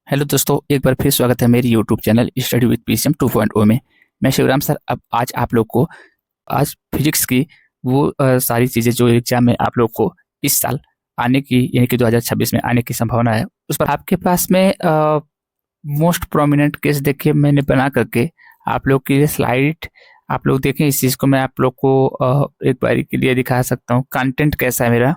Hello दोस्तों, एक बार फिर स्वागत है मेरी YouTube channel study with PCM 2.0 में। मैं शिवराम सर। अब आज आप लोग को आज फिजिक्स की वो सारी चीज़ें जो एग्जाम में आप लोग को इस साल आने की यानी कि 2026 में आने की संभावना है, उस पर आपके पास में मोस्ट प्रोमिनेंट केस देखिए मैंने बना करके आप लोग की स्लाइड आप लोग देखें। इस चीज़ को मैं आप लोग को एक बारी के लिए दिखा सकता हूँ कंटेंट कैसा है मेरा।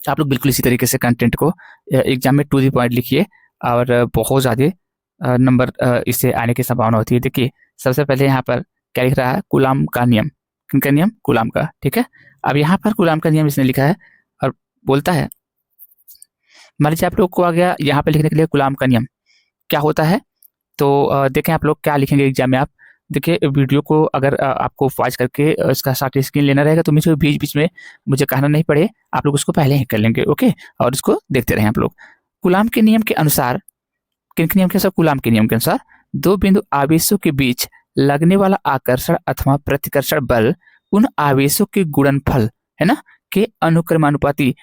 आप लोग बिल्कुल इसी तरीके से कंटेंट को एग्जाम में टू दी पॉइंट लिखिए और बहुत ज़्यादा नंबर इससे आने की संभावना होती है। देखिए सबसे पहले यहाँ पर क्या लिख रहा है, कूलाम का नियम। किनका नियम? कूलाम का। ठीक है, अब यहाँ पर कूलाम का नियम इसने लिखा है और बोलता है, मान लीजिए आप लोग को आ गया यहाँ पर लिखने के लिए कूलाम का नियम क्या होता है। तो देखें आप लोग क्या लिखेंगे एग्जाम में। आप देखिए वीडियो को अगर आपको पॉज करके इसका शॉर्ट स्क्रीन लेना रहेगा तो मुझे बीच बीच में मुझे कहना नहीं पड़े, आप लोग उसको पहले ही कर लेंगे। ओके, और इसको देखते रहें आप लोग। कूलाम के नियम के अनुसार, किन के नियम के अनुसार? कूलाम के नियम के अनुसार दो बिंदु आवेशों के बीच लगने वाला आकर्षण अथवा प्रतिकर्षण बल उन आवेशों के गुणनफल है ना के अनुक्रमानुपाती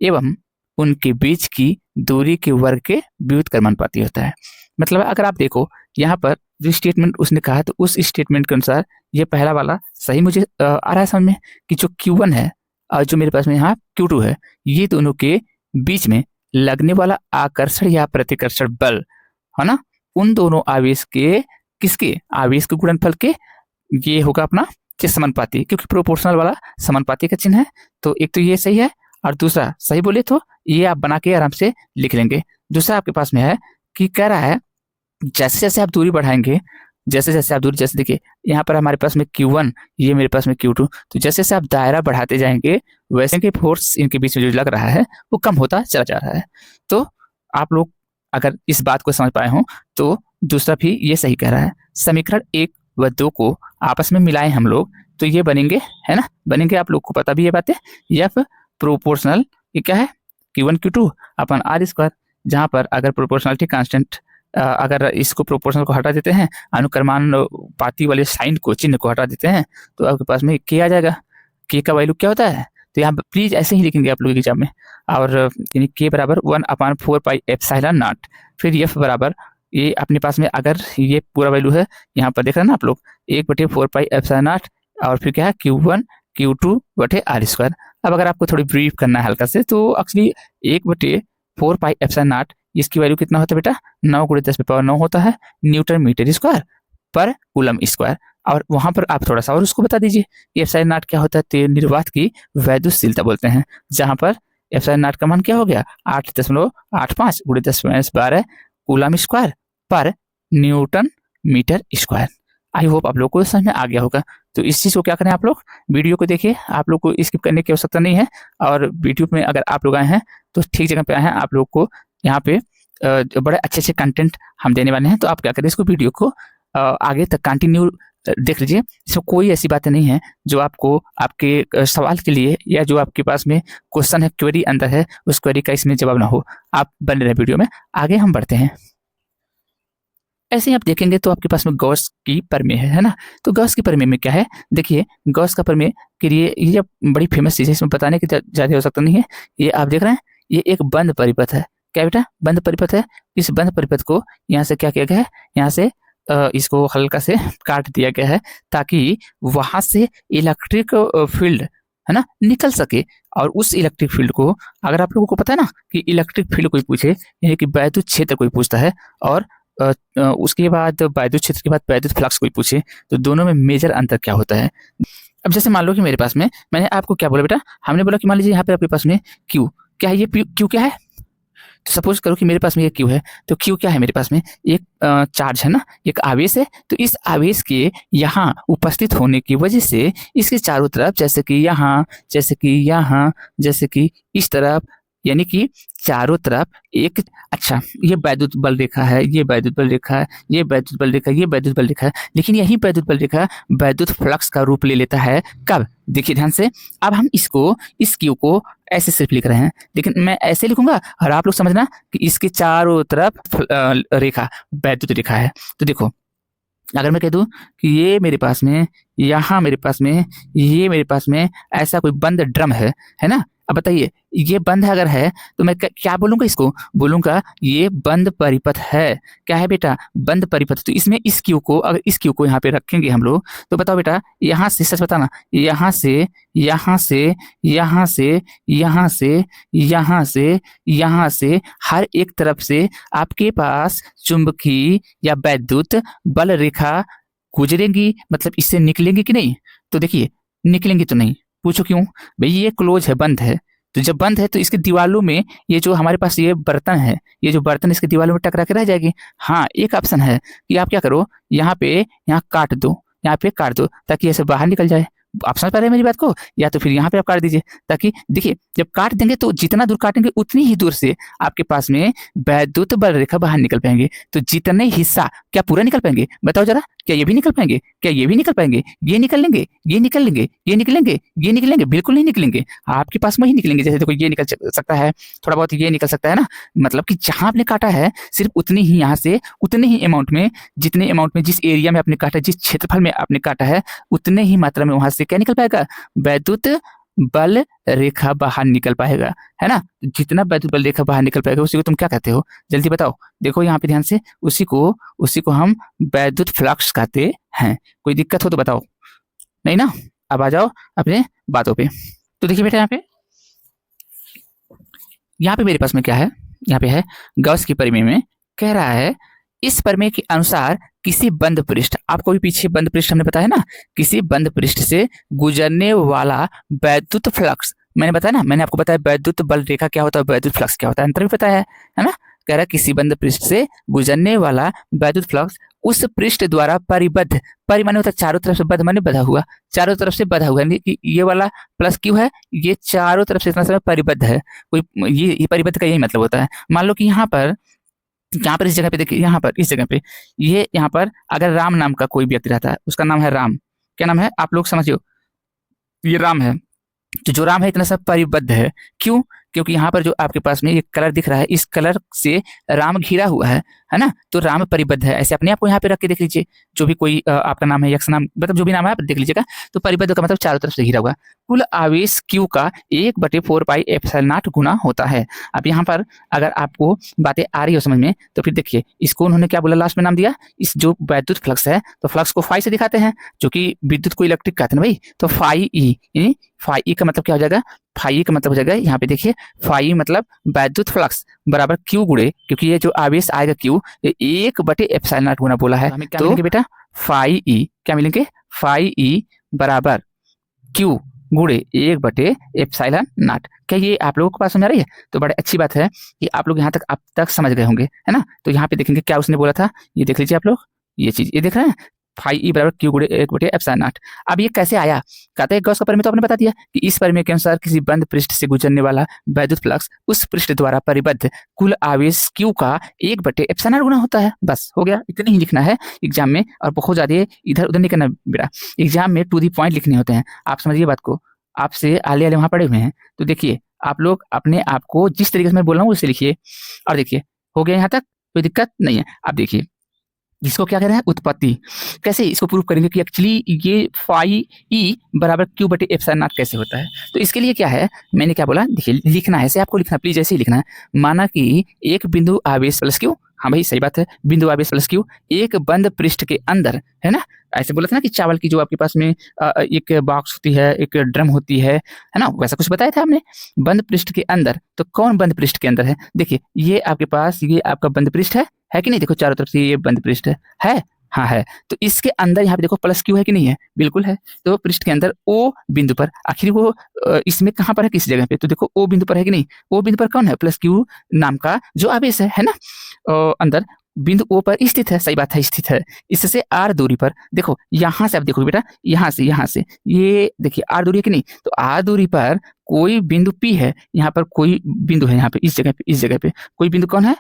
एवं उनके बीच की दूरी के वर्ग के व्युत्क्रमानुपाती होता है। मतलब अगर आप देखो यहाँ पर जो स्टेटमेंट उसने कहा तो उस स्टेटमेंट के अनुसार ये पहला वाला सही मुझे आ रहा है समझ में कि जो Q1 है और जो मेरे पास में यहाँ Q2 है, ये दोनों के बीच में लगने वाला आकर्षण या प्रतिकर्षण बल है ना, उन दोनों आवेश के किसके आवेश के गुणनफल के ये होगा अपना समानुपाती, क्योंकि प्रोपोर्शनल वाला समानुपाती का चिन्ह है। तो एक तो ये सही है और दूसरा सही बोले तो ये आप बना के आराम से लिख लेंगे। दूसरा आपके पास में है कि कह रहा है जैसे जैसे आप दूरी बढ़ाएंगे, जैसे जैसे आप दूरी, जैसे देखिए यहाँ पर हमारे पास में Q1, ये मेरे पास में Q2, तो जैसे जैसे आप दायरा बढ़ाते जाएंगे वैसे के फोर्स इनके बीच में जो लग रहा है वो कम होता चला जा रहा है। तो आप लोग अगर इस बात को समझ पाए हों तो दूसरा भी ये सही कह रहा है। समीकरण 1 व 2 को आपस में मिलाएं हम लोग तो ये बनेंगे, है ना, बनेंगे। आप लोग को पता भी ये बातें। एफ प्रोपोर्शनल ये क्या है, Q1 Q2 upon are square, जहाँ पर अगर प्रोपोर्शनलिटी कांस्टेंट अगर इसको प्रोपोर्शनल को हटा देते हैं, अनुक्रमानुपाती वाले साइन को, चिन्ह को हटा देते हैं, तो आपके पास में के आ जाएगा। के का वैल्यू क्या होता है, तो यहाँ प्लीज ऐसे ही लिखेंगे आप लोग एग्जाम में। और यानी के बराबर 1/4πε0। फिर एफ बराबर ये अपने पास में अगर ये पूरा वैल्यू है यहाँ पर देख रहे हैं ना आप लोग, 1/4πε0 और फिर क्या है Q1 Q2 बटे आर स्क्वायर। अब अगर आपको थोड़ी ब्रीफ करना है हल्का से तो एक्चुअली 1/4πε0 इसकी वैल्यू कितना होता है बेटा, 9 × 10⁻9 होता है न्यूटन मीटर स्क्वायर पर कूलम स्क्वायर। और वहां पर आप थोड़ा सा और उसको बता दीजिए एप्सिलॉन क्या होता है, तो निर्वात की वैद्युतशीलता बोलते हैं, जहां पर एप्सिलॉन का मान क्या हो गया 8.85 × 10⁻12 coulomb square per newton metre square. I hope आप लोग को समझ में आ गया होगा। तो इस चीज को क्या करें, आप लोग वीडियो को देखिए, आप लोग को स्किप करने की आवश्यकता नहीं है। और वीडियो में अगर आप लोग आए हैं तो ठीक जगह पे आए हैं। आप लोग को यहाँ पे बड़े अच्छे अच्छे कंटेंट हम देने वाले हैं, तो आप क्या करें, इसको वीडियो को आगे तक कंटिन्यू देख लीजिए। इसमें कोई ऐसी बातें नहीं है जो आपको आपके सवाल के लिए या जो आपके पास में क्वेश्चन है, क्वेरी अंदर है, उस क्वेरी का इसमें जवाब ना हो। आप बने रहे वीडियो में, आगे हम बढ़ते हैं। ऐसे ही आप देखेंगे तो आपके पास में गॉस की प्रमेय है ना। तो गॉस की प्रमेय में क्या है, देखिए गॉस का प्रमेय के लिए ये बड़ी फेमस चीज है, इसमें बताने की ज्यादा आवश्यकता नहीं है। ये आप देख रहे हैं, ये एक बंद परिपथ है। क्या बेटा, बंद परिपथ है। इस बंद परिपथ को यहाँ से क्या किया गया है, यहाँ से इसको हल्का से काट दिया गया है ताकि वहां से इलेक्ट्रिक फील्ड है ना निकल सके। और उस इलेक्ट्रिक फील्ड को, अगर आप लोगों को पता है ना कि इलेक्ट्रिक फील्ड कोई पूछे यानी कि वैद्युत क्षेत्र कोई पूछता है, और उसके बाद वैद्युत क्षेत्र के बाद वैद्युत फ्लक्स कोई पूछे, तो दोनों में मेजर अंतर क्या होता है। अब जैसे मान लो कि मेरे पास में, मैंने आपको क्या बोला बेटा, हमने बोला कि मान लीजिए यहाँ पे आपके पास में क्यू क्या है, ये क्यू क्या है, तो सपोज करो कि मेरे पास में ये क्यू है। तो क्यू क्या है, मेरे पास में एक चार्ज है ना, एक आवेश है। तो इस आवेश के यहाँ उपस्थित होने की वजह से इसके चारों तरफ, जैसे कि यहाँ, जैसे कि यहाँ, जैसे कि इस तरफ, यानी कि चारों तरफ एक, अच्छा ये वैद्युत बल रेखा है, ये वैद्युत बल रेखा है, ये वैद्युत बल रेखा है, ये वैद्युत बल रेखा है। लेकिन यही वैद्युत बल रेखा वैद्युत फ्लक्स का रूप ले लेता है कब, देखिए ध्यान से। अब हम इसको, इस क्यू को ऐसे सिर्फ लिख रहे हैं, लेकिन मैं ऐसे लिखूंगा और आप लोग समझना कि इसके चारों तरफ रेखा वैद्युत रेखा है। तो देखो अगर मैं कह दूं कि ये मेरे पास में, यहाँ मेरे पास में, ये मेरे पास में ऐसा कोई बंद ड्रम है ना, अब बताइए, ये बंद अगर है तो मैं क्या बोलूंगा, इसको बोलूंगा ये बंद परिपथ है। क्या है बेटा, बंद परिपथ। तो इसमें इस क्यू को, अगर इस क्यू को यहाँ पे रखेंगे हम लोग, तो बताओ बेटा, यहाँ से सच बताना, यहाँ से, यहाँ से, यहाँ से, यहाँ से, यहाँ से, यहाँ से, हर एक तरफ से आपके पास चुंबकीय या वैद्युत बल रेखा गुजरेंगी, मतलब इससे निकलेंगी कि नहीं? तो देखिए, निकलेंगी तो नहीं। पूछो क्यों? भाई ये क्लोज है, बंद है। तो जब बंद है तो इसके दीवालों में ये जो हमारे पास ये बर्तन है, ये जो बर्तन इसके दीवालों में टकरा के रह जाएगी। हाँ, एक ऑप्शन है कि आप क्या करो, यहाँ पे यहाँ काट दो, यहाँ पे काट दो ताकि ऐसे बाहर निकल जाए। आप समझ पा रहे हैं मेरी बात को? या तो फिर यहाँ पे आप काट दीजिए, ताकि देखिए जब काट देंगे तो जितना दूर काटेंगे उतनी ही दूर से आपके पास में वैद्युत बल रेखा बाहर निकल पाएंगे। तो जितने हिस्सा, क्या पूरा निकल पाएंगे? बताओ जरा, क्या ये भी निकल पाएंगे? क्या ये भी निकल पाएंगे? ये निकल लेंगे, ये निकल लेंगे, ये निकलेंगे, ये निकलेंगे? बिल्कुल नहीं निकलेंगे। आपके पास में ही निकलेंगे। जैसे देखो, ये निकल सकता है, थोड़ा बहुत ये निकल सकता है ना। मतलब कि जहां आपने काटा है सिर्फ उतनी ही, यहाँ से उतने ही अमाउंट में, जितने अमाउंट में, जिस एरिया में आपने काटा, जिस क्षेत्रफल में आपने काटा है, उतने ही मात्रा में वहां से क्या निकल पाएगा? वैद्युत बल रेखा बाहर निकल पाएगा, है ना। जितना वैद्युत बल रेखा बाहर निकल पाएगा उसी को तुम क्या कहते हो? जल्दी बताओ। देखो यहाँ पे ध्यान से, उसी को हम वैद्युत फ्लक्स कहते हैं। कोई दिक्कत हो तो बताओ। नहीं ना? अब आ जाओ अपने बातों पे। तो देखिए बेटा, यहाँ पे मेरे पास में क्या है, यहाँ पे है गॉस की परिमेय में कह रहा है, इस प्रमेय के अनुसार किसी बंद पृष्ठ, आपको भी पीछे बंद पृष्ठ हमने बताया ना, किसी बंद पृष्ठ से गुजरने वाला वैद्युत फ्लक्स, मैंने बताया ना, मैंने आपको बताया वैद्युत बल रेखा क्या होता है, वैद्युत फ्लक्स क्या होता है, अंतर भी पता है ना। कह रहा है किसी बंद पृष्ठ से गुजरने वाला वैद्युत फ्लक्स उस पृष्ठ द्वारा परिबद्ध, परिमाण होता है चारों तरफ से, बद्ध माने बधा हुआ, चारों तरफ से बधा हुआ, ये वाला प्लस क्यू है, ये चारों तरफ से इतना समय परिबद्ध है। कोई ये परिबद्ध का यही मतलब होता है। मान लो कि यहाँ पर इस जगह पे देखिए, यहाँ पर इस जगह पे, ये यहाँ पर अगर राम नाम का कोई व्यक्ति रहता है, उसका नाम है राम, क्या नाम है आप लोग समझियो, ये राम है। तो जो राम है इतना सब परिबद्ध है। क्यों? क्योंकि यहाँ पर जो आपके पास में ये कलर दिख रहा है, इस कलर से राम घिरा हुआ है ना। तो राम परिबद्ध है। ऐसे अपने आप को यहाँ पे रख के देख लीजिए, जो भी कोई आपका नाम है, यक्ष नाम, मतलब जो भी नाम है आप देख लीजिएगा। तो परिबद्ध का मतलब चारों तरफ से घिरा हुआ। कुल आवेश Q का 1/4πε0 गुना होता है। अब यहाँ पर अगर आपको बातें आ रही हो समझ में, तो फिर देखिए इसको उन्होंने क्या बोला, लास्ट में नाम दिया, इस जो वैद्युत फ्लक्स है, तो फ्लक्स को फाई से दिखाते हैं, जो कि विद्युत को इलेक्ट्रिक कहते हैं भाई। तो फाई ई, फाई ई का मतलब क्या हो जाएगा, फाई ई का मतलब हो जाएगा, यहाँ पे देखिए फाई मतलब वैद्युत फ्लक्स बराबर क्यू गुणे, क्योंकि ये जो आवेश आएगा क्यू, ये 1/ε0 गुना बोला है। हमें क्या मिलेंगे बेटा, फाई ई, क्या मिलेंगे, फाई ई बराबर क्यू गुणे 1/ε0। क्या ये आप लोगों को पास समझ आ रही है? तो बड़ी अच्छी बात है कि आप लोग यहाँ तक अब तक समझ गए होंगे, है ना। तो यहाँ पे देखेंगे क्या उसने बोला था, ये देख लीजिए आप लोग, ये चीज ये देख रहे हैं, फाई ई बराबर क्यू गुणे 1/ε0। अब ये कैसे आया? कहते हैं गॉस का प्रमेय तो आपने बता दिया कि इस प्रमेय के अनुसार किसी बंद पृष्ठ से गुजरने वाला वैद्युत फ्लक्स उस पृष्ठ द्वारा परिबद्ध कुल आवेश Q का 1/ε0 गुना होता है। बस हो गया, इतने ही लिखना है एग्जाम में, और बहुत ज्यादा इधर उधर नहीं करना बेटा। एग्जाम में टू दी पॉइंट लिखने होते हैं, आप समझिए बात को। आपसे आले आले वहां पड़े हुए हैं, तो देखिए आप लोग अपने आप को जिस तरीके से मैं बोल रहा हूँ उससे लिखिए। और देखिए हो गया यहाँ तक, कोई दिक्कत नहीं है। आप देखिए इसको क्या कह रहे हैं, उत्पत्ति। कैसे इसको प्रूव करेंगे कि एक्चुअली ये फाई ई बराबर Q/ε0 कैसे होता है? तो इसके लिए क्या है, मैंने क्या बोला, देखिए लिखना है, ऐसे आपको लिखना, प्लीज ऐसे ही लिखना है। माना कि एक बिंदु आवेश प्लस क्यू, हाँ भाई सही बात है, बिंदु आवेश प्लस क्यू एक बंद पृष्ठ के अंदर, है ना। ऐसे बोला था ना कि चावल की जो आपके पास में एक बॉक्स होती है, एक ड्रम होती है ना, वैसा कुछ बताया था हमने। बंद पृष्ठ के अंदर, तो कौन बंद पृष्ठ के अंदर है? देखिए ये आपके पास, ये आपका बंद पृष्ठ है कि नहीं? देखो चारों तरफ से ये बंद पृष्ठ है, हाँ है। तो इसके अंदर यहाँ पे देखो प्लस क्यू है कि नहीं है? बिल्कुल है। तो पृष्ठ के अंदर ओ बिंदु पर, आखिर वो इसमें कहाँ पर है, किस जगह पे? तो देखो ओ बिंदु पर है कि नहीं? ओ बिंदु पर कौन है? प्लस क्यू नाम का जो आवेश है ना, अंदर बिंदु ओ पर स्थित है। सही बात है, स्थित है। इससे आर दूरी पर, देखो यहाँ से आप देखो बेटा, यहाँ से ये देखिए आर दूरी है कि नहीं? तो आर दूरी पर कोई बिंदु पी है, यहाँ पर कोई बिंदु है, यहाँ पे इस जगह पे कोई बिंदु कौन है?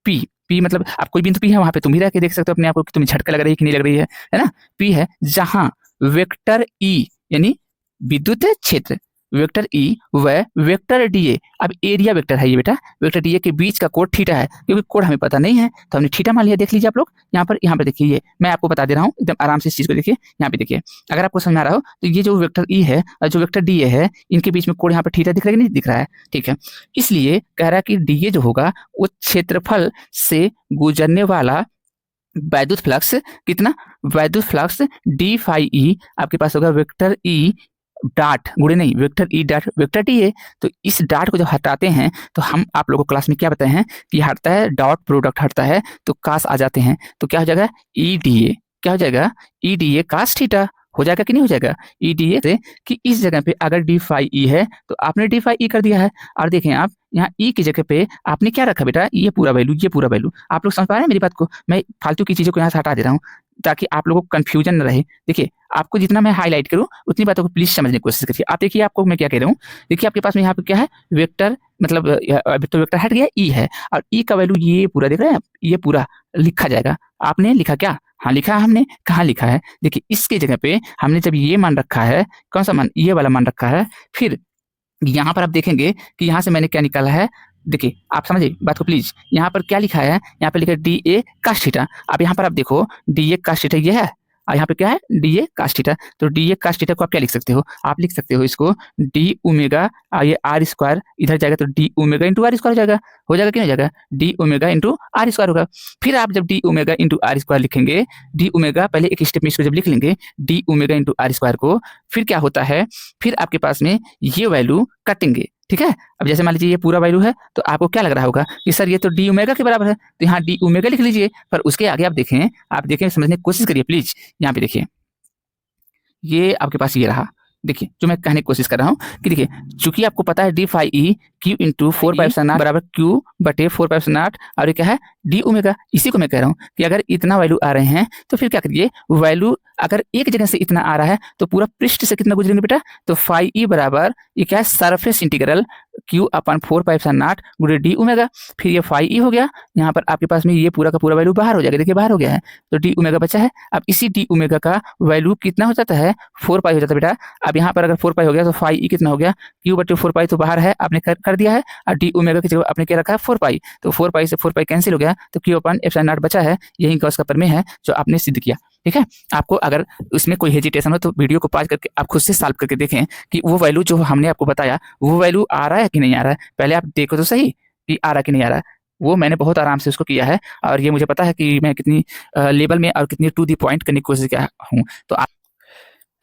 पी मतलब आप कोई बिंदु पी है, वहां पे तुम ही रह के देख सकते हो अपने आप को कि तुम्हें झटका लग रही है कि नहीं लग रही है ना। पी है जहां वेक्टर ई यानी विद्युत क्षेत्र, वेक्टर ई व वेक्टर डी ए। अब एरिया वेक्टर है ये बेटा, वेक्टर डी ए के बीच का कोण थीटा है, क्योंकि कोण हमें पता नहीं है तो हमने थीटा मान लिया। देख लीजिए आप लोग यहाँ पर देखिए, ये मैं आपको बता दे रहा हूँ एकदम आराम से इस चीज को देखिए। यहाँ पे देखिए, अगर आपको समझ में आ रहा हो तो ये जो वेक्टर ई है और जो वेक्टर डी ए है, इनके बीच में कोण यहाँ पर थीटा दिख रहा है कि नहीं दिख रहा है, ठीक है। इसलिए कह रहा है कि डी ए जो होगा वो क्षेत्रफल से गुजरने वाला वैद्युत फ्लक्स कितना, वैद्युत फ्लक्स डी फाई ई आपके पास होगा वेक्टर ई डाट गुणे नहीं vector E dot vector D A. तो इस डाट को जब हटाते हैं तो हम आप लोगों को क्लास में क्या बताए हैं कि हटता है डॉट प्रोडक्ट हटता है तो कास आ जाते हैं, तो क्या हो जाएगा ई डी ए, क्या हो जाएगा ई डी ए कास थीटा हो जाएगा कि नहीं हो जाएगा ई डी ए से, कि इस जगह पे अगर डी फाई ई है तो आपने डी फाई ई कर दिया है। और देखें आप यहाँ ई की जगह पे आपने क्या रखा बेटा, ये पूरा वैल्यू, ये पूरा वैल्यू। आप लोग समझ पा रहे हैं मेरी बात को? मैं फालतू की चीजों को यहाँ से हटा दे रहा हूँ ताकि आप लोगों को कंफ्यूजन न रहे। देखिए आपको जितना मैं हाईलाइट करूँ उतनी बातों को प्लीज समझने की कोशिश करिए। आप देखिए आपको मैं क्या कह रहा हूँ, देखिए आपके पास में यहाँ पे क्या है वेक्टर, मतलब अभी तो वेक्टर हट गया ई है, और ई का वैल्यू ये पूरा देख रहे हैं आप, ये पूरा लिखा जाएगा। आपने लिखा क्या, हाँ लिखा है हमने, कहाँ लिखा है देखिए इसके जगह पे हमने जब ये मान रखा है, कौन सा मान, ये वाला मान रखा है, फिर यहाँ पर आप देखेंगे कि यहाँ से मैंने क्या निकाला है, देखिए आप समझिए बात को प्लीज। यहाँ पर क्या लिखा है, यहाँ पे लिखा है डी ए कास थीटा। अब यहाँ पर आप देखो डी ए कास थीटा ये है, और यहाँ पे क्या है डी ए कास थीटा। तो डी ए कास थीटा को आप क्या लिख सकते हो, आप लिख सकते हो इसको डी ओमेगा, ये आर स्क्वायर इधर जाएगा तो d omega into r square हो जाएगा कि नहीं जाएगा, d omega into r square होगा। फिर आप जब d omega into r square लिखेंगे, डी ओमेगा पहले एक स्टेप में इसको जब लिख लेंगे d omega into r square को, फिर क्या होता है, फिर आपके पास में ये वैल्यू कटेंगे, ठीक है। अब जैसे मान लीजिए ये पूरा वैल्यू है तो आपको क्या लग रहा होगा कि सर ये तो डी ओमेगा के बराबर है, तो यहाँ डी ओमेगा लिख लीजिए। पर उसके आगे आप देखें समझने की कोशिश करिए प्लीज। यहाँ पे देखिए ये आपके पास ये रहा, देखिए जो मैं कहने की कोशिश कर रहा हूँ कि देखिए चूंकि आपको पता है D phi E Q into 4π/0 बराबर क्यू बटे 4π/0, और ये क्या है डी ओमेगा। इसी को मैं कह रहा हूँ कि अगर इतना वैल्यू आ रहे हैं तो फिर क्या करिए, वैल्यू अगर एक जगह से इतना आ रहा है तो पूरा पृष्ठ से कितना गुजरेंगे बेटा, तो फाई ई बराबर ये क्या है सरफेस इंटीग्रल क्यू अपन 4π/0 गुणे डी ओमेगा। फिर ये फाई ई हो गया, यहाँ पर आपके पास में ये पूरा का पूरा वैल्यू बाहर हो जाएगा, देखिए बाहर हो गया है, तो डी ओमेगा बचा है। अब इसी डी ओमेगा का वैल्यू कितना हो जाता है, 4π हो जाता है बेटा। अब यहाँ पर अगर 4π हो गया तो फाई ई कितना हो गया, क्यू बटे 4π तो बाहर है, आपने कर दिया है, और डी ओमेगा की जगह आपने क्या रखा है 4π, तो 4π से 4π कैंसिल हो गया, तो क्यू अपन एप्सिलॉन नॉट बचा है। यही गॉस का प्रमेय है जो आपने सिद्ध किया, ठीक है। आपको अगर उसमें कोई हेजिटेशन हो तो वीडियो को पॉज करके आप खुद से सॉल्व करके देखें कि वो वैल्यू जो हमने आपको बताया वो वैल्यू आ रहा है कि नहीं आ रहा है। पहले आप देखो तो सही कि आ रहा है कि नहीं आ रहा है। वो मैंने बहुत आराम से उसको किया है, और ये मुझे पता है कि मैं कितनी लेवल में और कितनी टू दी पॉइंट करने की कोशिश किया हूँ। तो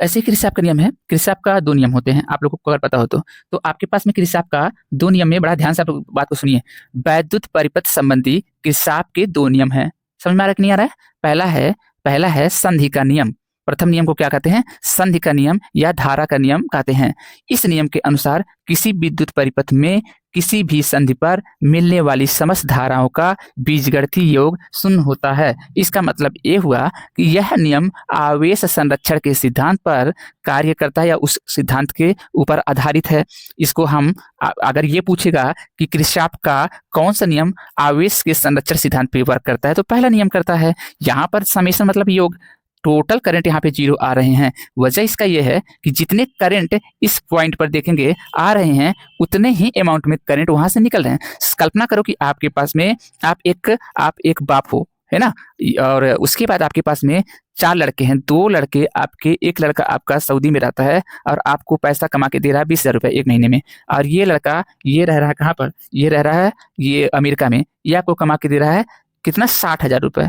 ऐसे ही क्रिस्प का नियम है, क्रिस्प का 2 नियम होते हैं, आप लोगों को अगर पता हो तो आपके पास में क्रिस्प का 2 नियम में, बड़ा ध्यान से आप बात को सुनिए, वैद्युत परिपथ संबंधी क्रिस्प के 2 नियम हैं। समझ में आ रहा है कि नहीं आ रहा है? पहला है संधि का नियम। प्रथम नियम को क्या कहते हैं, संधि का नियम या धारा का नियम कहते हैं। इस नियम के अनुसार किसी विद्युत परिपथ में किसी भी संधि पर मिलने वाली समस्त धाराओं का बीजगणितीय योग शून्य होता है। इसका मतलब ये हुआ कि यह नियम आवेश संरक्षण के सिद्धांत पर कार्य करता है या उस सिद्धांत के ऊपर आधारित है। इसको हम अगर ये पूछेगा कि किरचॉफ का कौन सा नियम आवेश के संरक्षण सिद्धांत पर वर्क करता है, तो पहला नियम करता है। यहाँ पर समेशन मतलब योग, टोटल करंट यहाँ पे 0 आ रहे हैं। वजह इसका यह है कि जितने करंट इस पॉइंट पर देखेंगे आ रहे हैं उतने ही अमाउंट में करंट वहां से निकल रहे हैं। कल्पना करो कि आपके पास में आप एक बाप हो, है ना, और उसके बाद आपके पास में 4 लड़के हैं, 2 लड़के आपके, एक लड़का आपका सऊदी में रहता है और आपको पैसा कमा के दे रहा है 20,000 रुपये एक महीने में, और ये लड़का ये रह रहा है कहाँ पर, ये रह रहा है ये अमेरिका में, ये आपको कमा के दे रहा है कितना 60,000 रुपये।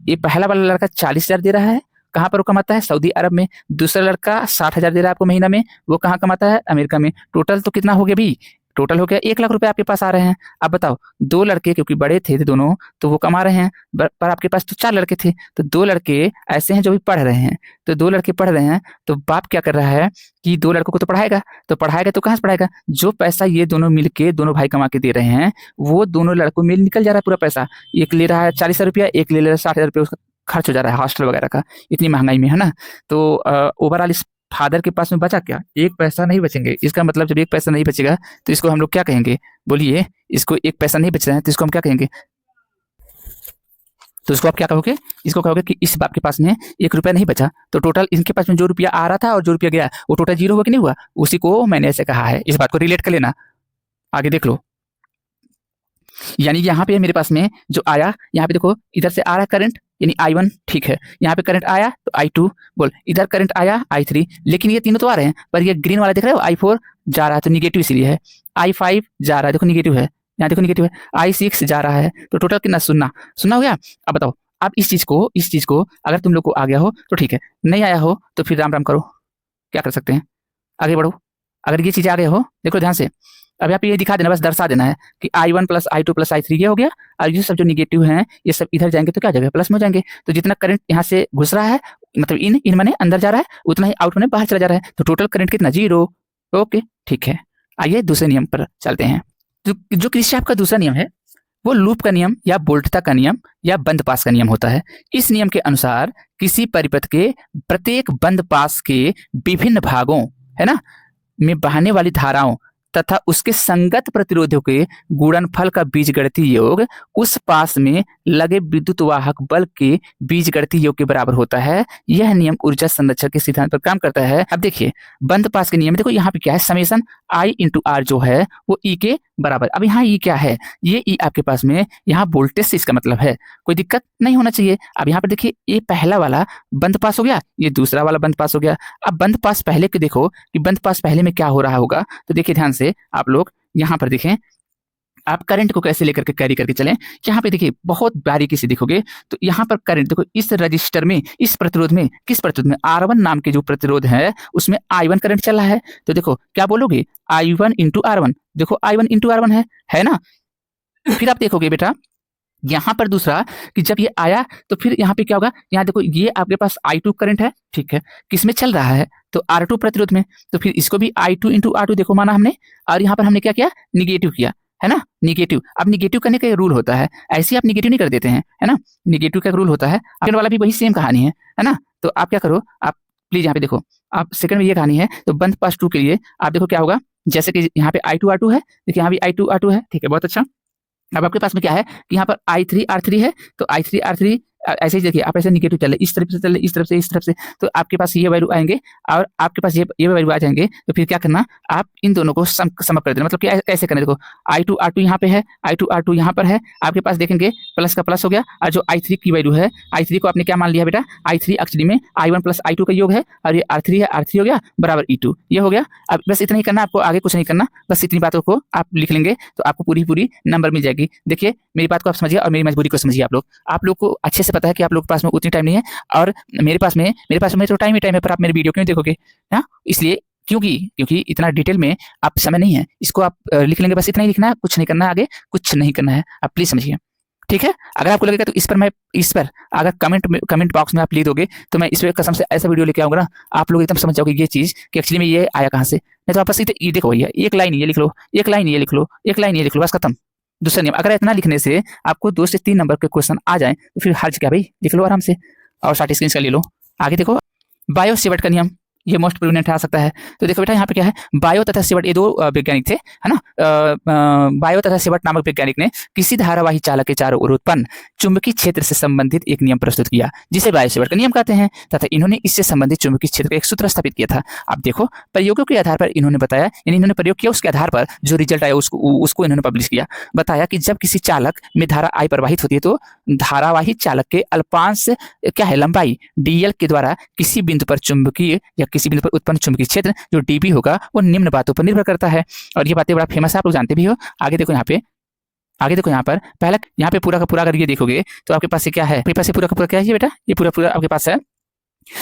ये पहला वाला लड़का 40,000 दे रहा है, कहाँ पर वो कमाता है, सऊदी अरब में। दूसरा लड़का 60,000 दे रहा है आपको महीना में, वो कहाँ कमाता है, अमेरिका में। टोटल तो कितना हो गया भी, टोटल हो गया 1 लाख रुपए आपके पास आ रहे हैं। अब बताओ 2 लड़के क्योंकि बड़े थे दोनों तो वो कमा रहे हैं, पर आपके पास तो 4 लड़के थे, तो 2 लड़के ऐसे हैं जो भी पढ़ रहे हैं। तो 2 लड़के पढ़ रहे हैं तो बाप क्या कर रहा है कि 2 लड़कों को तो पढ़ाएगा, तो कहाँ से पढ़ाएगा, जो पैसा ये दोनों मिलके दोनों भाई कमा के दे रहे हैं वो दोनों लड़कों में निकल जा रहा है पूरा पैसा। एक ले रहा है 40,000 रुपया, एक ले रहा है 60,000 रुपया, उसका खर्च हो जा रहा है हॉस्टल वगैरह का, इतनी महंगाई में, है ना। तो ओवरऑल इस फादर के पास में बचा क्या, 1 पैसा नहीं बचेंगे। इसका मतलब जब 1 पैसा नहीं बचेगा तो इसको हम लोग क्या कहेंगे, बोलिए, इसको 1 पैसा नहीं बच रहा है तो इसको हम क्या कहेंगे, तो इसको आप क्या कहोगे, इसको कहोगे कि इस बाप के पास में 1 रुपया नहीं बचा, तो टोटल इनके पास में जो रुपया आ रहा था और जो रुपया गया वो टोटल 0 हुआ कि नहीं हुआ, उसी को मैंने ऐसे कहा है। इस बात को रिलेट कर लेना, आगे देख लो। यानी यहाँ पे मेरे पास में जो आया, यहाँ पे देखो इधर से आ रहा है करंट यानी I1, ठीक है। यहाँ पे करंट आया तो I2 बोल, इधर करंट आया I3, लेकिन ये तीनों तो आ रहे हैं, पर ये ग्रीन वाला देख रहे हो I4 जा रहा है तो निगेटिव इसलिए है, I5 जा रहा है देखो निगेटिव है, यहाँ देखो निगेटिव है, I6 जा रहा है, तो टोटल कितना, शून्य हो गया। अब बताओ, अब इस चीज को अगर तुम लोग को आ गया हो तो ठीक है, नहीं आया हो तो फिर राम राम करो, क्या कर सकते हैं, आगे बढ़ो। अगर ये चीजें आ गए हो, देखो ध्यान से, अब यहाँ पे ये दिखा देना, बस दर्शा देना है कि I1 plus I2 plus I3 ये हो गया, और ये सब जो निगेटिव हैं ये सब इधर जाएंगे तो क्या जाएगा, प्लस में हो जाएंगे। तो जितना करंट यहाँ से घुस रहा है, मतलब इन माने अंदर जा रहा है, उतना ही आउट माने बाहर चला जा रहा है, तो टोटल करंट कितना, 0। ओके ठीक है, आइए दूसरे नियम पर चलते हैं। जो किरचॉफ का दूसरा नियम है वो लूप का नियम या वोल्टता का नियम या बंद पास का नियम होता है। इस नियम के अनुसार किसी परिपथ के प्रत्येक बंद पास के विभिन्न भागों, है ना, में बहने वाली धाराओं तथा उसके संगत प्रतिरोधों के गुणनफल का बीजगणितीय योग उस पास में लगे विद्युत वाहक बल के बीजगणितीय योग के बराबर होता है। यह नियम ऊर्जा संरक्षण के सिद्धांत पर काम करता है। अब देखिए बंद पास के नियम में देखो यहाँ पे क्या है, समेशन I इंटू आर जो है वो E के बराबर। अब यहाँ E क्या है, ये E आपके पास में यहाँ वोल्टेज से इसका मतलब है, कोई दिक्कत नहीं होना चाहिए। अब यहाँ पर देखिए ये पहला वाला बंद पास हो गया, ये दूसरा वाला बंद पास हो गया। अब बंद पास पहले के देखो कि बंद पास पहले में क्या हो रहा होगा, तो देखिए ध्यान से आप लोग यहाँ पर देखें, आप करंट को कैसे लेकर के कैरी करके चलें। यहाँ पे देखिए बहुत बारीकी से देखोगे तो यहाँ पर करंट देखो इस रजिस्टर में, इस प्रतिरोध में, किस प्रतिरोध में, R1 नाम के जो प्रतिरोध है उसमें I1 करंट चल रहा है। तो देखो क्या बोलोगे, I1 इंटू R1, देखो I1 इंटू R1 है ना। फिर आप देखोगे बेटा यहाँ पर दूसरा कि जब ये आया तो फिर यहाँ पे क्या होगा, यहाँ देखो ये आपके पास I2 करंट है, ठीक है, किसमें चल रहा है, तो R2 प्रतिरोध में, तो फिर इसको भी I2 इंटू R2 देखो माना हमने, और यहाँ पर हमने क्या किया, निगेटिव किया, है ना, निगेटिव। अब निगेटिव करने का रूल होता है, ऐसे आप निगेटिव नहीं कर देते हैं, है ना, निगेटिव का रूल होता है। सेकंड वाला भी वही सेम कहानी है ना। तो आप क्या करो, आप प्लीज यहाँ पे देखो, आप सेकंड में ये कहानी है, तो बंद पास 2 के लिए आप देखो क्या होगा, जैसे कि यहाँ पे I2 R2 है, देखिए यहाँ भी I2 R2 है, ठीक है, बहुत अच्छा। अब आपके पास में क्या है कि यहाँ पर I3 R3 है, तो I3 R3 ऐसे ही देखिए, आप ऐसे निगेटिव चले, इस तरफ से चले, इस तरफ से, तो आपके पास ये वैल्यू आएंगे और आपके पास ये वैल्यू आ जाएंगे। तो फिर क्या करना, आप इन दोनों को सम कर देना, मतलब क्या कैसे करना, देखो I2 R2 यहाँ पे है, I2 R2 यहाँ पर है, आपके पास देखेंगे प्लस का प्लस हो गया, और जो I3 की वैल्यू है, I3 को आपने क्या मान लिया बेटा, I3 एक्चुअली में I1 प्लस I2 का योग है, और ये R3 है, R3 हो गया बराबर E2, ये हो गया। अब बस इतना ही करना, आपको आगे कुछ नहीं करना, बस इतनी बातों को आप लिख लेंगे तो आपको पूरी नंबर मिल जाएगी। देखिए मेरी बात को आप समझिए और मेरी मजबूरी को समझिए। आप लोग को अच्छे से पता है कि आप लोग के पास में उतनी टाइम नहीं है, और मेरे पास में तो टाइम ही टाइम है, पर आप मेरी वीडियो क्यों देखोगे ना, इसलिए क्योंकि इतना डिटेल में आप समय नहीं है। इसको आप लिख लेंगे, बस इतना ही लिखना है, कुछ नहीं करना है, आगे कुछ नहीं करना है, आप प्लीज समझिए, ठीक है। अगर आपको लगेगा तो इस पर अगर कमेंट बॉक्स में आप लिख दोगे तो मैं इस पर कसम से ऐसा वीडियो लेके आऊंगा ना, आप लोग एकदम समझ जाओगे ये चीज कि एक्चुअली में ये आया कहाँ से। नहीं तो आप बस ये देखो भैया, एक लाइन ये लिख लो, एक लाइन ये लिख लो, एक लाइन ये लिख लो, बस खत्म। दूसरा नियम, अगर इतना लिखने से आपको 2 से 3 नंबर के क्वेश्चन आ जाए तो फिर हर्ज क्या भाई, लिख लो आराम से और शॉर्ट स्क्रीन का ले लो। आगे देखो बायो सेवर्ट का नियम, ये मोस्ट प्रोमिनेंट आ सकता है। तो देखो बेटा यहाँ पे क्या है, बायो तथा सेवर्ट ये 2 वैज्ञानिक थे, है ना। बायो तथा सेवर्ट नामक वैज्ञानिक ने किसी धारावाही चालक के चारों ओर उत्पन्न चुंबकीय क्षेत्र से संबंधित एक नियम प्रस्तुत किया जिसे बायो सेवर्ट का नियम कहते हैं, तथा इन्होंने इससे संबंधित चुंबकीय क्षेत्र का एक सूत्र स्थापित किया था। अब देखो प्रयोगों के आधार पर इन्होंने बताया, यानी इन्होंने प्रयोग किया, उसके आधार पर जो रिजल्ट आया उसको इन्होंने पब्लिश किया। बताया कि जब किसी चालक में धारा I प्रवाहित होती है तो धारावाही चालक के अल्पांश क्या है, लंबाई dl के द्वारा किसी बिंदु पर चुंबकीय या किसी बिंदु पर उत्पन्न चुंबकीय क्षेत्र जो dB होगा वो निम्न बातों पर निर्भर करता है। और ये बातें बड़ा फेमस है, आप लोग जानते भी हो। आगे देखो यहाँ पर पहला यहाँ पे पूरा का पूरा अगर ये देखोगे तो आपके पास क्या है, आपके पास पूरा का पूरा क्या है, ये बेटा ये पूरा आपके पास है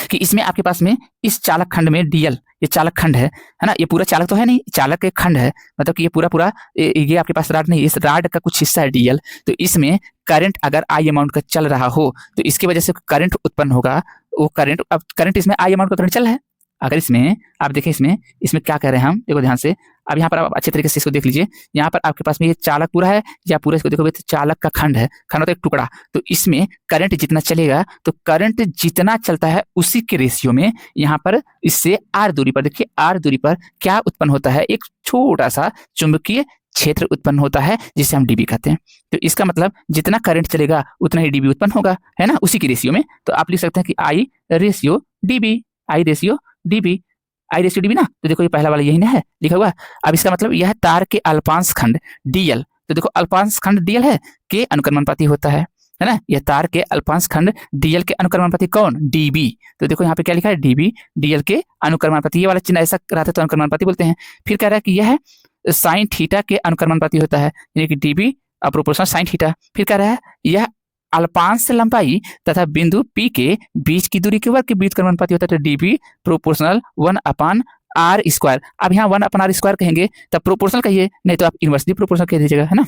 कि इसमें आपके पास में इस चालक खंड में dl, ये चालक खंड है ना, ये पूरा चालक तो है नहीं, चालक के खंड है, मतलब कि ये पूरा ये आपके पास राड नहीं, इस राड का कुछ हिस्सा है dl। तो इसमें करंट अगर I अमाउंट का चल रहा हो तो इसकी वजह से करंट उत्पन्न होगा, वो करंट, अब करंट इसमें I अमाउंट का करंट चल रहा है। अगर इसमें आप देखें, इसमें क्या कह रहे हैं हम, देखो ध्यान से। अब यहाँ पर आप अच्छे तरीके से इसको देख लीजिए, यहाँ पर आपके पास में ये चालक पूरा है या पूरा, इसको देखोगे तो चालक का खंड है, खंड होता है एक टुकड़ा। तो इसमें करंट जितना चलेगा, तो करंट जितना चलता है उसी के रेशियो में यहाँ पर इससे r दूरी पर, देखिए r दूरी पर क्या उत्पन्न होता है, एक छोटा सा चुंबकीय क्षेत्र उत्पन्न होता है जिसे हम डीबी कहते हैं। तो इसका मतलब जितना करंट चलेगा उतना ही डीबी उत्पन्न होगा, है ना, उसी की रेशियो में। तो आप लिख सकते हैं कि आई रेशियो डीबी, आई रेशियो डीबी, आई रेशियो डीबी ना। तो देखो ये पहला वाला यही ना है लिखा हुआ। अब इसका मतलब यह तार के अल्पांश खंड डीएल, तो देखो अल्पांश खंड डीएल है के अनुक्रमणपाती होता है ना। यह तार के अल्पांश खंड डीएल के अनुक्रमणपाती कौन, डीबी। तो देखो यहाँ पे क्या लिखा है, डीबी डीएल के अनुक्रमणपाती, ये वाला चिन्ह ऐसा रहता है तो अनुक्रमणपाती बोलते हैं। फिर कह रहा है कि यह साइन थीटा के अनुक्रमणपाती होता है, यानी कि डीबी प्रोपोर्शनल साइन थीटा। फिर कह रहा है यह अल्पांश लंबाई तथा बिंदु पी के बीच की दूरी के वर्ग के बीच क्रमानुपाती होता है, तो डीबी प्रोपोर्शनल 1/r²। अब यहाँ 1/r² कहेंगे तब प्रोपोर्शनल कहिए, नहीं तो आप इनवर्सली प्रोपोर्शनल कह दीजिएगा, है ना।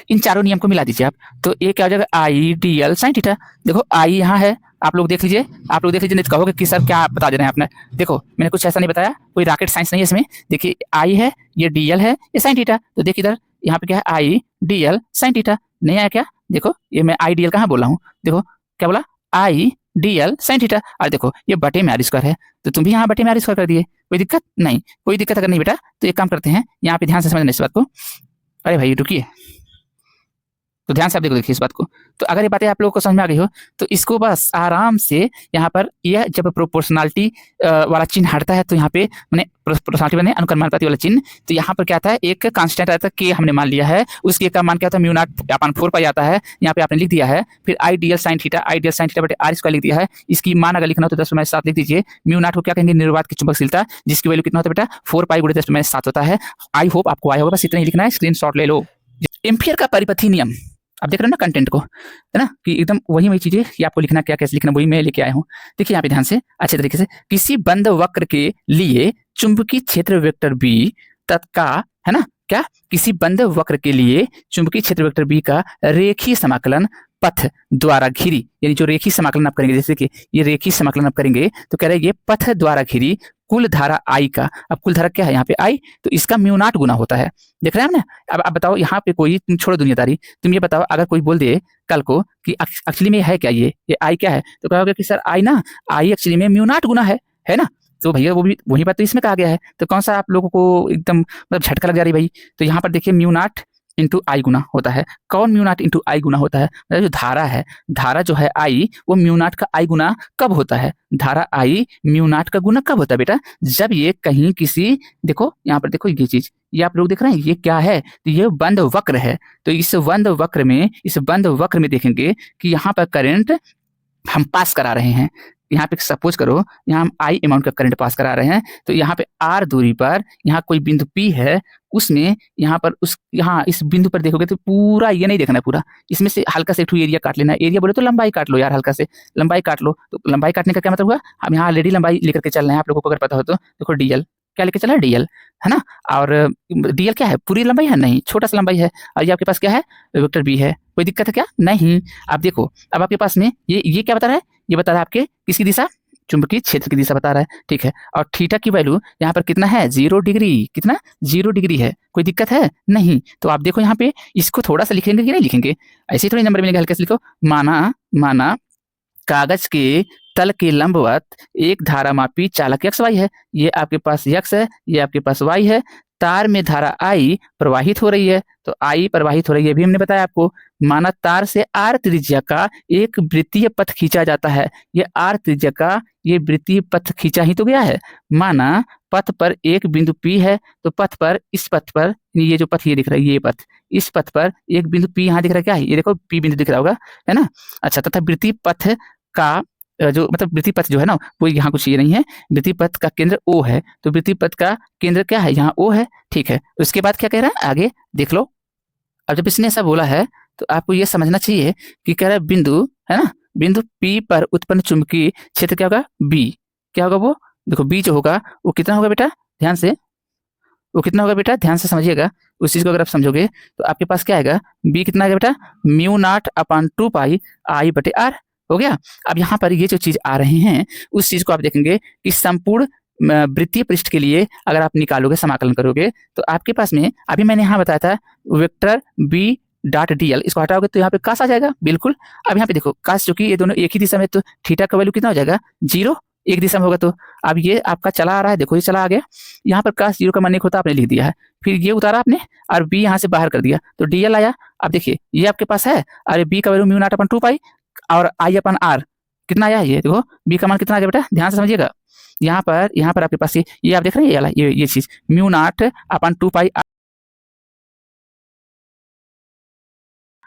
इन चारों नियम को मिला दीजिए आप, तो ये क्या हो जाएगा, I D L sine theta. देखो आई यहाँ है, आप लोग देख लीजिए, नहीं तो कहोगे कि सर क्या बता दे रहे हैं आपने। देखो मैंने कुछ ऐसा नहीं बताया, कोई रॉकेट साइंस नहीं है इसमें। देखिए आई है, ये डी एल है, ये साइन थीटा। तो देखिए इधर यहाँ पे क्या है, I D L sine theta. नहीं आया क्या, देखो ये मैं आई डी एल कहाँ बोला हूँ, देखो क्या बोला, I D L sine theta. और देखो ये बटे में r² है, तो तुम भी यहाँ बटे में r² कर दिए, कोई दिक्कत नहीं। कोई दिक्कत अगर नहीं बेटा तो एक काम करते हैं, यहाँ पे ध्यान से समझना इस बात को। अरे भाई रुकिए, तो ध्यान से आप देखो, देखिए इस बात को। तो अगर ये बातें आप लोगों को समझ में आ गई हो तो इसको बस आराम से यहाँ पर यह जब प्रोपोर्शनलिटी वाला चिन्ह हटता है तो यहाँ पे मैंने प्रोपोर्शनलिटी बने अनुक्रमणपाती वाला चिन्ह, तो यहाँ पर क्या आता है, एक कांस्टेंट आता है के हमने मान लिया है, उसके का मान क्या होता है, μ0/4 आता है, यहाँ पे आपने लिख दिया है। फिर I D L sine theta बटे r² लिख दिया है। इसकी मान अगर लिखना हो तो 10⁻7 लिख दीजिए। μ0 को क्या कहेंगे, निर्वात की चुंबकशीलता, जिसकी वैल्यू कितना होता है बेटा 4π × 10⁻7 होता है। आई होप आपको आया होगा, बस इतना ही लिखना है, स्क्रीनशॉट ले लो। एम्पियर का परिपथी नियम, आप देख रहे हो ना कंटेंट को, है ना, कि एकदम वही चीजें ये आपको लिखना, क्या कैसे लिखना वही मैं लेके आया हूँ। देखिए यहाँ पे ध्यान से अच्छे तरीके से, किसी बंद वक्र के लिए चुंबकीय क्षेत्र वेक्टर बी तत्का, है ना, क्या, किसी बंद वक्र के लिए चुंबकीय क्षेत्र वेक्टर बी का रेखीय समाकलन पथ द्वारा घिरी, यानी जो रेखीय समाकलन आप करेंगे, जैसे कि ये रेखीय समाकलन आप करेंगे तो कह रहे हैं ये पथ द्वारा घिरी कुल धारा आई का, अब कुल धारा क्या है यहाँ पे आई, तो इसका μ0 गुना होता है। देख रहे हैं हमने। अब आप बताओ यहाँ पे कोई, तुम छोड़ो दुनियादारी, तुम ये बताओ अगर कोई बोल दे कल को कि एक्चुअली में है क्या, ये आई क्या है, तो कहोगे कि सर आई ना, आई एक्चुअली में μ0 गुना है ना। तो भैया वो भी वही बात तो इसमें कहा गया है, तो कौन सा आप लोगों को एकदम मतलब झटका लग जा रही भाई। तो यहाँ पर देखिए μ0 इंटू आई गुना होता है। कौन μ0 इंटू आई गुना होता है, मतलब जो धारा है, धारा जो है आई, वो μ0 का आई गुना कब होता है, धारा आई μ0 का गुना कब होता है बेटा, जब ये कहीं किसी, देखो यहाँ पर देखो ये चीज, ये आप लोग देख रहे हैं ये क्या है, तो ये बंद वक्र है। तो इस बंद वक्र में देखेंगे कि यहाँ पर करंट हम पास करा रहे हैं। यहाँ पे सपोज करो यहाँ हम आई अमाउंट का करंट पास करा रहे हैं, तो यहाँ पे आर दूरी पर यहाँ कोई बिंदु पी है, उसमें यहाँ पर यहाँ इस बिंदु पर देखोगे तो पूरा ये नहीं देखना है, पूरा इसमें से हल्का से एकठू एरिया काट लेना है। एरिया बोले तो लंबाई काट लो यार, हल्का से लंबाई काट लो। तो लंबाई काटने का क्या मतलब हुआ, हम यहाँ ऑलरेडी लंबाई लेकर के चल रहे हैं, आप लोगों को अगर पता हो तो। देखो डीएल क्या लेके चला है, डीएल, है ना। और डीएल क्या है, पूरी लंबाई है नहीं, छोटा सा लंबाई है। और ये आपके पास क्या है, वेक्टर बी है। कोई दिक्कत है क्या, नहीं। अब देखो अब आपके पास में ये क्या बता रहा है, ये बता रहा है आपके किसकी दिशा, चुंबकीय क्षेत्र की दिशा बता रहा है, ठीक है। और थीटा की वैल्यू यहाँ पर कितना है, 0 डिग्री, कितना 0 डिग्री है। कोई दिक्कत है, नहीं। तो आप देखो यहाँ पे इसको थोड़ा सा लिखेंगे कि नहीं लिखेंगे, ऐसे ही थोड़ी नंबर मिलेगा, हल्के से लिखो। माना कागज के तल के लंबवत एक धारामापी चालक x y है, ये आपके पास x है, ये आपके पास y है। तार में धारा I प्रवाहित हो रही है, तो I प्रवाहित हो रही है भी हमने बताया आपको। माना तार से r त्रिज्या का एक वृत्तीय पथ खींचा जाता है, ये r त्रिज्या का ये वृत्तीय पथ खींचा ही तो गया है। माना पथ पर एक बिंदु P है, तो पथ पर, इस पथ पर, ये जो पथ ये दिख रहा है, ये पथ, इस पथ पर एक बिंदु P यहाँ दिख रहा है, क्या है ये, देखो P बिंदु दिख रहा होगा, है ना। अच्छा, तथा वृत्तीय पथ का जो मतलब वृत्तीय पथ जो है ना वो यहाँ कुछ ये नहीं है, वृत्तीय पथ का केंद्र O है, तो वृत्तीय पथ का केंद्र क्या है, यहाँ O है, ठीक है। उसके बाद क्या कह रहा है, आगे देख लो। अब जब इसने ऐसा बोला है तो आपको ये समझना चाहिए कि कह रहा है बिंदु, है ना, बिंदु P पर उत्पन्न चुंबकीय क्षेत्र क्या होगा, B, क्या होगा वो, देखो B जो होगा वो कितना होगा बेटा, ध्यान से, वो कितना होगा बेटा, ध्यान से समझिएगा उस चीज को। अगर आप समझोगे तो आपके पास क्या आएगा, B कितना आएगा बेटा, μ0/2π I/r हो गया। अब यहाँ पर ये जो चीज आ रहे हैं उस चीज को आप देखेंगे कि संपूर्ण वृत्तीय पृष्ठ के लिए अगर आप निकालोगे, समाकलन करोगे, तो आपके पास में अभी मैंने यहाँ बताया था वेक्टर बी डॉट डीएल, इसको हटाओगे तो यहाँ पे कास आ जाएगा, बिल्कुल। अब यहाँ पे देखो कास, चूंकि ये दोनों एक ही दिशा में, तो थीटा का वैल्यू कितना हो जाएगा, 0, एक दिशा में होगा तो अब ये आपका चला आ रहा है, देखो ये चला आ गया, यहाँ पर cos 0 का मान एक होता आपने लिख दिया है, फिर ये उतारा आपने और b यहाँ से बाहर कर दिया तो dl आया। अब देखिए ये आपके पास है और b का वैल्यू म्यू नॉट अपन 2 पाई और i अपन r कितना आया, ये देखो b का मान कितना आ गया बेटा, ध्यान से समझिएगा। यहाँ पर आपके पास ये आप देख रहे हैं ये वाला ये चीज म्यू नॉट अपन 2 पाई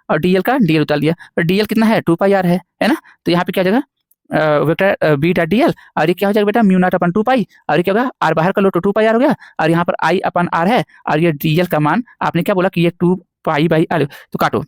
और dl उतार लिया और dl कितना है 2 पाई r है ना। तो यहाँ पे क्या जगह vector B dot D L और ये क्या हो जाएगा बेटा म्यू नॉट अपन 2 पाई और ये क्या होगा आर बाहर कर लो तो 2 पाई आर हो गया और यहाँ पर आई अपन आर है और ये डी एल का मान आपने क्या बोला कि ये 2 पाई बाई आर, तो काटो,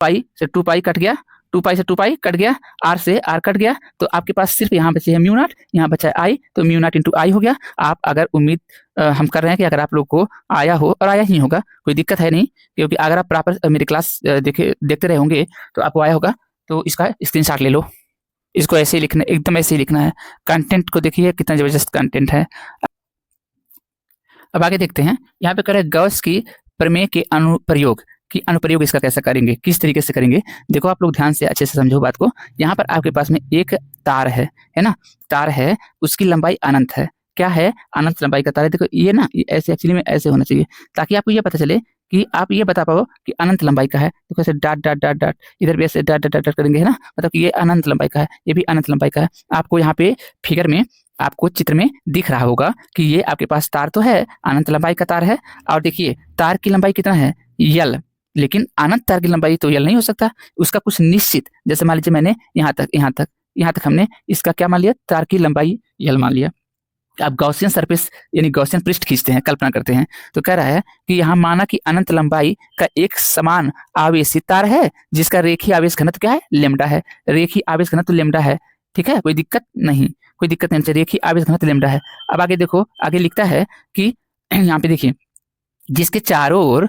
पाई से 2 पाई कट गया, 2 पाई से 2 पाई कट गया, आर से आर कट गया, तो आपके पास सिर्फ यहाँ बचे है म्यू नॉट, यहाँ बचा है आई, तो म्यू नॉट इंटू आई हो गया। आप अगर उम्मीद हम कर रहे हैं कि अगर आप लोग को आया हो और आया ही होगा, कोई दिक्कत है नहीं, क्योंकि अगर आप प्रॉपर मेरी क्लास देखते रहे होंगे तो आपको आया होगा। तो इसका स्क्रीनशॉट ले लो, इसको ऐसे ही लिखना, एकदम ऐसे ही लिखना है। कंटेंट को देखिए कितना जबरदस्त कंटेंट है। अब आगे देखते हैं, यहाँ पे करें गॉस की प्रमेय के अनुप्रयोग इसका कैसे करेंगे, किस तरीके से करेंगे। देखो आप लोग ध्यान से अच्छे से समझो बात को। यहाँ पर आपके पास में एक तार है ना, तार है, उसकी लंबाई अनंत है। क्या है, अनंत लंबाई का तार है। देखो ये ना ऐसे एक्चुअली में ऐसे होना चाहिए ताकि आपको ये पता चले कि आप ये बता पाओ कि अनंत लंबाई का है। तो कैसे डॉट डॉट डॉट डॉट, इधर भी ऐसे डॉट डॉट डॉट करेंगे है ना, मतलब कि ये अनंत लंबाई का है, ये भी अनंत लंबाई का है। आपको यहाँ पे फिगर में आपको चित्र में दिख रहा होगा कि ये आपके पास तार तो है, अनंत लंबाई का तार है। और देखिए तार की लंबाई कितना है यल, लेकिन अनंत तार की लंबाई तो यल नहीं हो सकता, उसका कुछ निश्चित, जैसे मान लीजिए मैंने यहाँ तक हमने इसका क्या मान लिया, तार की लंबाई यल मान लिया। आप गॉसियन सरफेस यानी गॉसियन पृष्ठ खींचते हैं, कल्पना करते हैं, तो कह रहा है कि यहाँ माना कि अनंत लंबाई का एक समान आवेशित तार है जिसका रेखीय आवेश घनत्व क्या है, लेमडा है। रेखीय आवेश घनत्व लेमडा है, ठीक है, कोई दिक्कत नहीं चाहिए, रेखीय आवेश घनत्व लेमडा है। अब आगे देखो, आगे लिखता है कि यहाँ पे देखिए, जिसके चारों ओर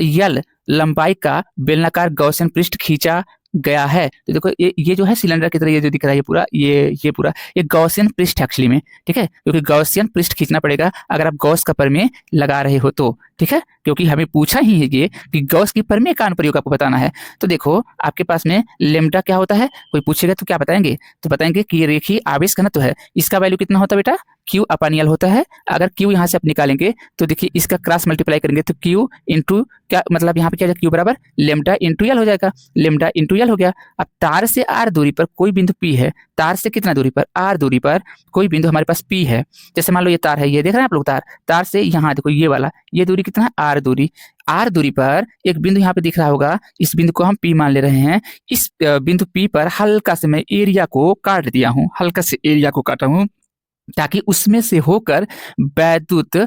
यल लंबाई का बेलनाकार गॉसियन पृष्ठ खींचा गया है। तो देखो ये जो है सिलेंडर की तरह ये जो दिख रहा है, ये पूरा ये गॉसियन पृष्ठ एक्चुअली में, ठीक है, क्योंकि गॉसियन पृष्ठ खींचना पड़ेगा अगर आप गॉस का प्रमेय लगा रहे हो तो, ठीक है, क्योंकि हमें पूछा ही है ये कि गॉस की प्रमेय का अनुप्रयोग आपको बताना है। तो देखो आपके पास में लेमडा क्या होता है, कोई पूछेगा तो क्या बताएंगे, तो बताएंगे कि ये रेखीय आवेश घनत्व है, इसका वैल्यू कितना होता है बेटा, Q अपन यल होता है। अगर Q यहाँ से आप निकालेंगे तो देखिए इसका क्रॉस मल्टीप्लाई करेंगे तो Q इंटू क्या मतलब यहाँ पे क्या Q बराबर लेमडा इंटू यल हो जाएगा, लेमडा इंटू यल हो गया। अब तार से R दूरी पर कोई बिंदु P है, तार से कितना दूरी पर, R दूरी पर कोई बिंदु हमारे पास P है। जैसे मान लो ये तार है, ये देख रहे हैं आप लोग, तार से यहाँ देखो ये वाला, ये दूरी कितना है, R दूरी पर एक बिंदु यहाँ पे दिख रहा होगा, इस बिंदु को हम P मान ले रहे हैं। इस बिंदु P पर हल्का से मैं एरिया को काट दिया हूँ, हल्का से एरिया को काटा हूँ ताकि उसमें से होकर वैद्युत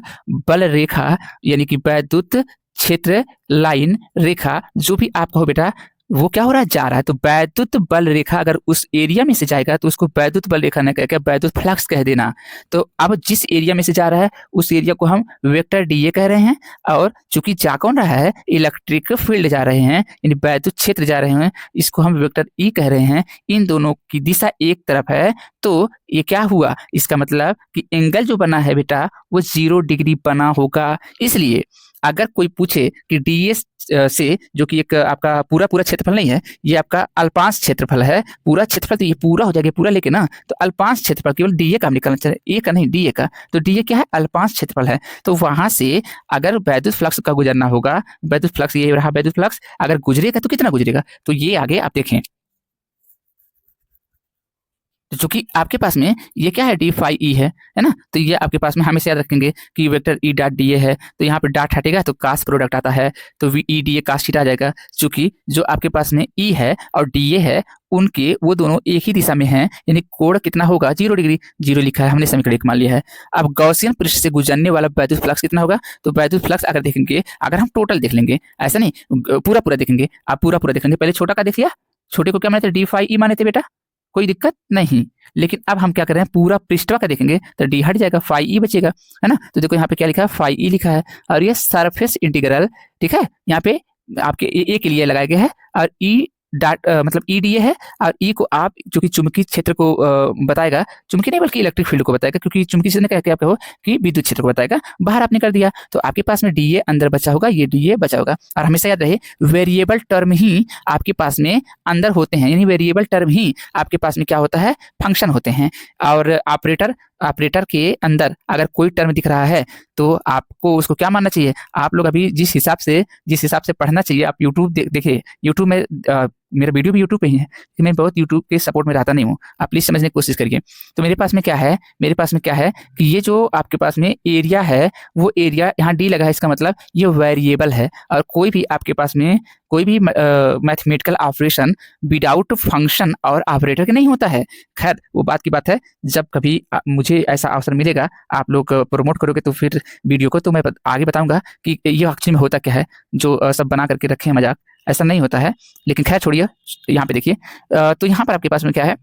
बल रेखा यानी कि वैद्युत क्षेत्र लाइन रेखा जो भी आप कहो बेटा वो क्या हो रहा है, जा रहा है। तो वैद्युत बल रेखा अगर उस एरिया में से जाएगा तो उसको वैद्युत बल रेखा न कह के वैद्युत फ्लक्स कह देना। तो अब जिस एरिया में से जा रहा है उस एरिया को हम वेक्टर डीए कह रहे हैं, और चूंकि जा कौन रहा है, इलेक्ट्रिक फील्ड जा रहे हैं यानी वैद्युत क्षेत्र जा रहे हैं, इसको हम वेक्टर ई कह रहे हैं। इन दोनों की दिशा एक तरफ है तो ये क्या हुआ, इसका मतलब कि एंगल जो बना है बेटा वो 0 डिग्री बना होगा। इसलिए अगर कोई पूछे कि डीएस से, जो कि एक आपका पूरा क्षेत्रफल नहीं है, ये आपका अल्पांश क्षेत्रफल है, पूरा क्षेत्रफल तो ये पूरा हो जाएगा, पूरा लेके ना, तो अल्पांश क्षेत्रफल केवल डीए का हम निकालना चाहिए, ए का नहीं, डीए का। तो डीए क्या है, अल्पांश क्षेत्रफल है। तो वहां से अगर वैद्युत फ्लक्स का गुजरना होगा, वैद्युत फ्लक्स ये रहा, वैद्युत फ्लक्स अगर गुजरेगा तो कितना गुजरेगा, तो ये आगे आप देखें। तो चूंकि आपके पास में ये क्या है, डी फाई ई है ना, तो ये आपके पास में हमेशा याद रखेंगे कि vector E dot D A है, तो यहाँ पे डॉट हटेगा तो कास प्रोडक्ट आता है, तो V E D A cos theta आ जाएगा। चूंकि जो आपके पास में ई है और डी ए है उनके वो दोनों एक ही दिशा में हैं, यानी कोण कितना होगा, 0 डिग्री, 0 लिखा है हमने, समीकरण 1 मान लिया है। अब गॉसियन पृष्ठ से गुजरने वाला वैद्युत फ्लक्स कितना होगा, तो वैद्युत फ्लक्स अगर देखेंगे, अगर हम टोटल देख लेंगे, ऐसा नहीं पूरा देखेंगे, आप पूरा देखेंगे, पहले छोटा का देख लिया, छोटे को क्या माने थे, डी फाई ई माने थे बेटा, कोई दिक्कत नहीं। लेकिन अब हम क्या कर रहे हैं, पूरा पृष्ठवा का देखेंगे तो डी हट जाएगा, फाई ई बचेगा, है ना। तो देखो यहाँ पे क्या लिखा है, फाई ई लिखा है, और ये सरफेस इंटीग्रल, ठीक है, यहाँ पे आपके ए के लिए लगाया गया है, और ई मतलब EDA है, और E को आप जो कि चुंबकीय क्षेत्र को बताएगा, चुंबकीय नहीं बल्कि इलेक्ट्रिक फील्ड को बताएगा, क्योंकि चुंबकीय क्षेत्र ने क्या कहो कि विद्युत क्षेत्र को बताएगा, बाहर आपने कर दिया तो आपके पास में DA अंदर बचा होगा, ये DA बचा होगा। और हमेशा याद रहे वेरिएबल टर्म ही आपके पास में अंदर होते हैं, यानी वेरिएबल टर्म ही आपके पास में क्या होता है, फंक्शन होते हैं। और ऑपरेटर के अंदर अगर कोई टर्म दिख रहा है तो आपको उसको क्या मानना चाहिए, आप लोग अभी जिस हिसाब से पढ़ना चाहिए, आप यूट्यूब देखिए, यूट्यूब में मेरा वीडियो भी यूट्यूब पे ही है, कि मैं बहुत यूट्यूब के सपोर्ट में रहता नहीं हूँ, आप प्लीज समझने की कोशिश करिए। तो मेरे पास में क्या है कि ये जो आपके पास में एरिया है, वो एरिया यहाँ डी लगा है, इसका मतलब ये वेरिएबल है। और कोई भी आपके पास में कोई भी मैथमेटिकल ऑपरेशन विदाउट फंक्शन और ऑपरेटर के नहीं होता है। खैर वो बात की बात है, जब कभी मुझे ऐसा अवसर मिलेगा, आप लोग प्रमोट करोगे तो फिर वीडियो को, तो मैं आगे बताऊंगा कि ये एक्चुअली में होता क्या है, जो सब बना करके रखे हैं मजाक, ऐसा नहीं होता है। लेकिन खैर छोड़िए, यहाँ पे देखिए, तो यहाँ पर आपके पास में क्या है,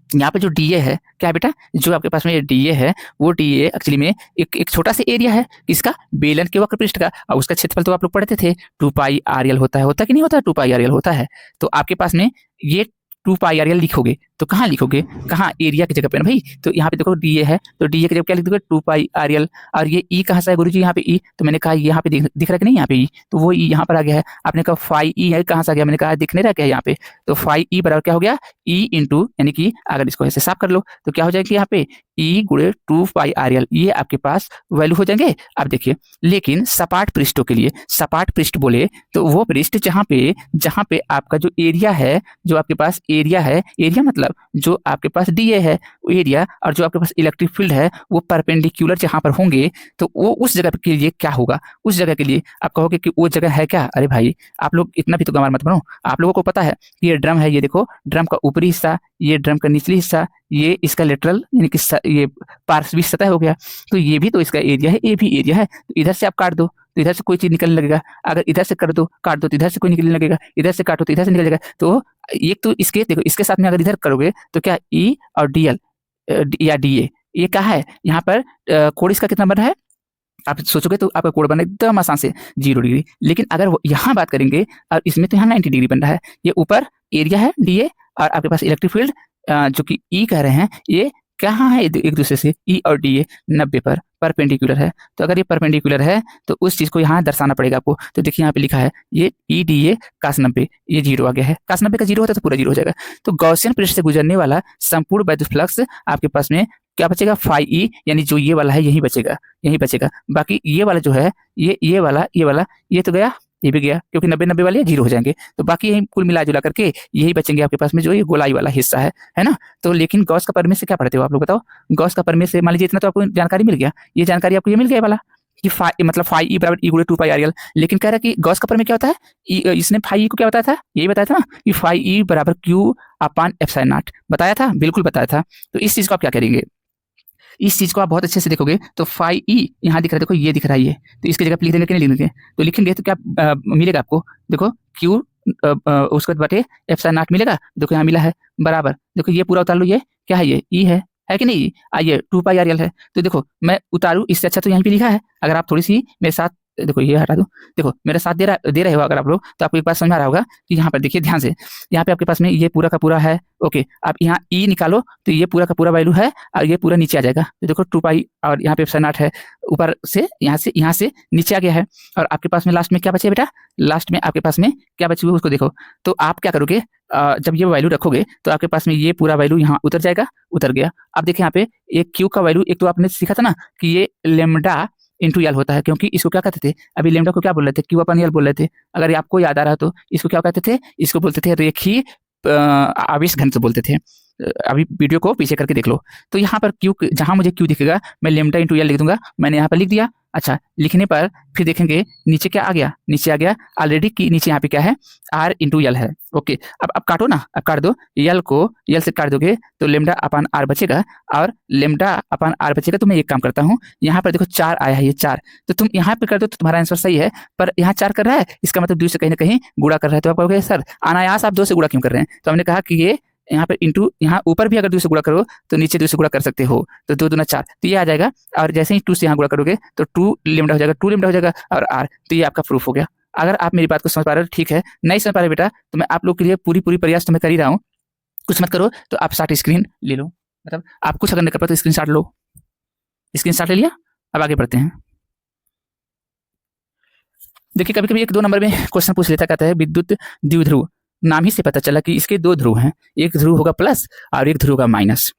यहाँ पे जो DA है, क्या है बेटा, जो आपके पास में ये DA है, वो DA एक्चुअली में एक छोटा सा एरिया है, किसका, बेलन के वक्र पृष्ठ का, और उसका क्षेत्रफल तो आप लोग पढ़ते थे 2πRL होता है कि नहीं होता, 2πRL होता है। तो आपके पास में ये 2πRL लिखोगे तो कहाँ लिखोगे, कहाँ, एरिया की जगह पे ना भाई। तो यहाँ पे देखो DA है, तो DA की जगह क्या लिख दोगे, 2πRL। और ये E कहाँ से है गुरुजी, यहाँ पे E, तो मैंने कहा यहाँ पे दिख रहा है कि नहीं, यहाँ पे E, तो वो E यहाँ पर आ गया है। आपने कहा फाई E है, कहाँ से आ गया, मैंने कहा दिख नहीं रहा क्या यहाँ पे, तो फाई E बराबर क्या हो गया, E इंटू, यानी कि अगर इसको ऐसे साफ कर लो तो क्या हो जाएगा यहाँ पे, E गुणे 2πRL, ये आपके पास वैल्यू हो जाएंगे। अब देखिए, लेकिन सपाट पृष्ठों के लिए, सपाट पृष्ठ बोले तो वो पृष्ठ जहाँ पे आपका जो एरिया है, जो आपके पास एरिया है, एरिया मतलब जो आपके पास DA है वो एरिया, और जो आपके पास इलेक्ट्रिक फील्ड है वो परपेंडिकुलर जहां पर होंगे, तो वो उस जगह के लिए क्या होगा, उस जगह के लिए आप कहोगे कि वो जगह है क्या। अरे भाई आप लोग इतना भी तो गंवार मत बनो, आप लोगों को पता है ये ड्रम है, ये देखो ड्रम का ऊपरी हिस्सा, ये ड्रम का निचली हिस्सा, ये इसका लेटरल यानी कि ये पार्श्विक सतह हो गया, तो ये भी तो इसका एरिया है, ये भी एरिया है। तो इधर से आप काट दो तो इधर से कोई चीज निकलने लगेगा, अगर इधर से काट दो तो इधर से कोई निकलने लगेगा, इधर से काटो तो इधर से निकल जाएगा। तो एक तो इसके देखो, इसके साथ में अगर इधर करोगे तो क्या E और DL या DA, ये क्या है, यहाँ पर कोण इसका कितना बन रहा है, आप सोचोगे तो आपका कोण बना एकदम आसान से 0 डिग्री। लेकिन अगर यहाँ बात करेंगे और इसमें तो यहाँ 90 डिग्री बन रहा है। ये ऊपर एरिया है DA, और आपके पास इलेक्ट्रिक फील्ड जो कि E कह रहे हैं, ये कहाँ है एक दूसरे से, E और DA 90 पर परपेंडिकुलर है। तो अगर ये परपेंडिकुलर है तो उस चीज को यहाँ दर्शाना पड़ेगा आपको। तो देखिए यहाँ पे लिखा है ये EDA cos 90, ये 0 आ गया है, cos 90 का 0 होता है तो पूरा 0 हो जाएगा। तो गॉसियन पृष्ठ से गुजरने वाला संपूर्ण वैद्युत फ्लक्स आपके पास में क्या बचेगा, फाई E, यानी जो ये वाला है यही बचेगा। बाकी ये वाला जो है, ये वाला ये तो गया, ये भी गया, क्योंकि 90 वाले 0 हो जाएंगे। तो बाकी यही कुल मिला जुला करके यही बचेंगे आपके पास में, जो ये गोलाई वाला हिस्सा है ना। तो लेकिन गॉस का प्रमेय से क्या पढ़ते हो आप लोग बताओ, गॉस का प्रमेय से मान लीजिए इतना तो आपको जानकारी मिल गया, ये जानकारी आपको ये मिल गया वाला कि मतलब फाई E बराबर E गुणे 2πRL। लेकिन कह रहा है कि गॉस का प्रमेय क्या होता है, इसने फाई E को क्या बताया था, यही बताया था ना कि फाई E बराबर Q/ε0 बताया था, बिल्कुल बताया था। तो इस चीज को आप क्या करेंगे, इस चीज को आप बहुत अच्छे से देखोगे तो फाई E यहाँ दिख रहा है, देखो ये दिख रहा है, ये तो इसकी जगह लिख देंगे कि नहीं लिखेंगे, तो लिखेंगे तो क्या मिलेगा आपको, देखो Q उसके बाद बटे ε0 मिलेगा, देखो यहाँ मिला है बराबर, देखो ये पूरा उतार लो, ये क्या है, ये E है कि नहीं, आइए 2πRL है। तो देखो मैं उतारू, इससे अच्छा तो यहीं पे लिखा है, अगर आप थोड़ी सी मेरे साथ, देखो ये हटा दो, देखो मेरे साथ दे रहे हो अगर आप लोग, तो आपको एक बात समझ आ रहा होगा कि यहाँ पर देखिए ध्यान से, यहाँ पे आपके पास में ये पूरा का पूरा है, ओके। आप यहाँ E निकालो तो ये पूरा का पूरा वैल्यू है, और ये पूरा नीचे आ जाएगा, तो देखो 2π और यहाँ पे ε0 है, ऊपर से यहाँ से नीचे आ गया है। और आपके पास में लास्ट में क्या बचे बेटा, लास्ट में आपके पास में क्या बचे हुए उसको देखो। तो आप क्या करोगे, जब ये वैल्यू रखोगे तो आपके पास में ये पूरा वैल्यू यहाँ उतर जाएगा, उतर गया। अब देखिए यहाँ पे एक Q का वैल्यू, एक तो आपने सीखा था ना कि ये लेमडा इंटू एल होता है, क्योंकि इसको क्या कहते थे, अभी लेमडा को क्या बोल रहे थे, Q/L बोल रहे थे। अगर आपको याद आ रहा तो इसको क्या कहते थे, इसको बोलते थे रेखीय आवेश घनत्व बोलते थे। अभी वीडियो को पीछे करके देख लो। तो यहाँ पर Q, जहां मुझे Q दिखेगा मैं लेमडा इंटू एल लिख दूंगा, मैंने यहाँ पर लिख दिया। अच्छा, लिखने पर फिर देखेंगे नीचे क्या आ गया, नीचे आ गया ऑलरेडी कि नीचे यहाँ पे क्या है, R इंटू एल है, ओके। अब काटो ना, अब काट दो, एल को एल से काट दोगे तो लेमडा अपन R बचेगा, और लेमडा अपन R बचेगा। तो मैं एक काम करता हूँ, यहाँ पर देखो 4 आया है, ये 4, तो तुम यहाँ पे कर दो तो तुम्हारा आंसर सही है, पर यहाँ 4 कर रहा है, इसका मतलब 2 से कहीं ना कहीं गुणा कर रहा है। तो आप कहोगे सर अनायास आप 2 से गुणा क्यों कर रहे हैं, तो हमने कहा कि ये यहाँ पर इंटू, यहाँ ऊपर भी अगर 2 से गुणा करो तो नीचे 2 से गुणा कर सकते हो, तो 2 दूना 4, तो ये आ जाएगा। और जैसे ही 2 से यहाँ गुणा करोगे तो 2 लेमडा हो जाएगा, 2 लेमडा हो जाएगा और R, तो ये आपका प्रूफ हो गया। अगर आप मेरी बात को समझ पा रहे हो ठीक है, नहीं समझ पा रहे बेटा तो मैं आप लोग के लिए पूरी प्रयास तो मैं कर ही रहा हूँ, कुछ मत करो तो आप शॉर्ट स्क्रीन ले लो, मतलब आप कुछ अगर नहीं कर पाए तो स्क्रीन शॉट लो। स्क्रीन शॉट ले लिया, अब आगे बढ़ते हैं। देखिए कभी कभी एक 2 नंबर में क्वेश्चन पूछ लेता, कहता है विद्युत द्विध्रुव, नाम ही से पता चला कि इसके 2 ध्रुव हैं, एक ध्रुव होगा प्लस और एक ध्रुव होगा माइनस।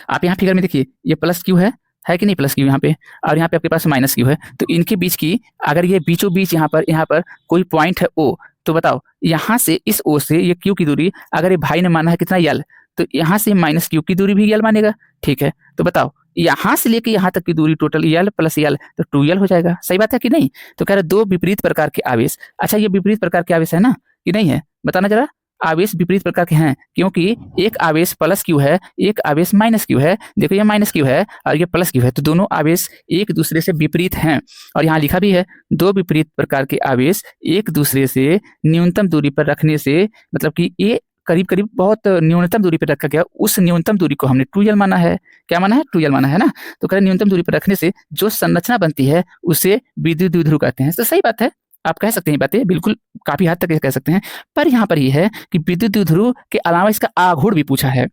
आप यहाँ फिगर में देखिए ये प्लस क्यू है कि नहीं प्लस क्यू यहाँ पे, और यहाँ पे आपके पास माइनस क्यू है, तो इनके बीच की अगर ये बीचों बीच यहाँ पर कोई पॉइंट है ओ, तो बताओ यहाँ से इस ओ से ये क्यू की दूरी अगर ये भाई ने माना है कितना यल, तो यहाँ से माइनस क्यू की दूरी भी यल मानेगा, ठीक है। तो बताओ यहाँ से लेके यहाँ तक की दूरी टोटल यल प्लस यल तो 2l हो जाएगा, सही बात है कि नहीं। तो कह रहे 2 विपरीत प्रकार के आवेश, अच्छा ये विपरीत प्रकार के आवेश है ना कि नहीं है, बताना जरा। आवेश विपरीत प्रकार के हैं क्योंकि एक आवेश प्लस क्यू है, एक आवेश माइनस क्यू है। देखो ये माइनस क्यू है और ये प्लस क्यू है, तो दोनों आवेश एक दूसरे से विपरीत हैं। और यहाँ लिखा भी है 2 विपरीत प्रकार के आवेश एक दूसरे से न्यूनतम दूरी पर रखने से, मतलब कि ये करीब करीब बहुत न्यूनतम दूरी पर रखा गया, उस न्यूनतम दूरी को हमने 2l माना है। क्या माना है? 2l माना है ना। तो कह रहे न्यूनतम दूरी पर रखने से जो संरचना बनती है उसे विद्युत द्विध्रुव कहते हैं। तो सही बात है, आप कह सकते हैं बातें, बिल्कुल काफी हद तक कह सकते हैं। पर यहाँ पर ये है कि विद्युत द्विध्रुव के अलावा इसका आघूर्ण भी पूछा है।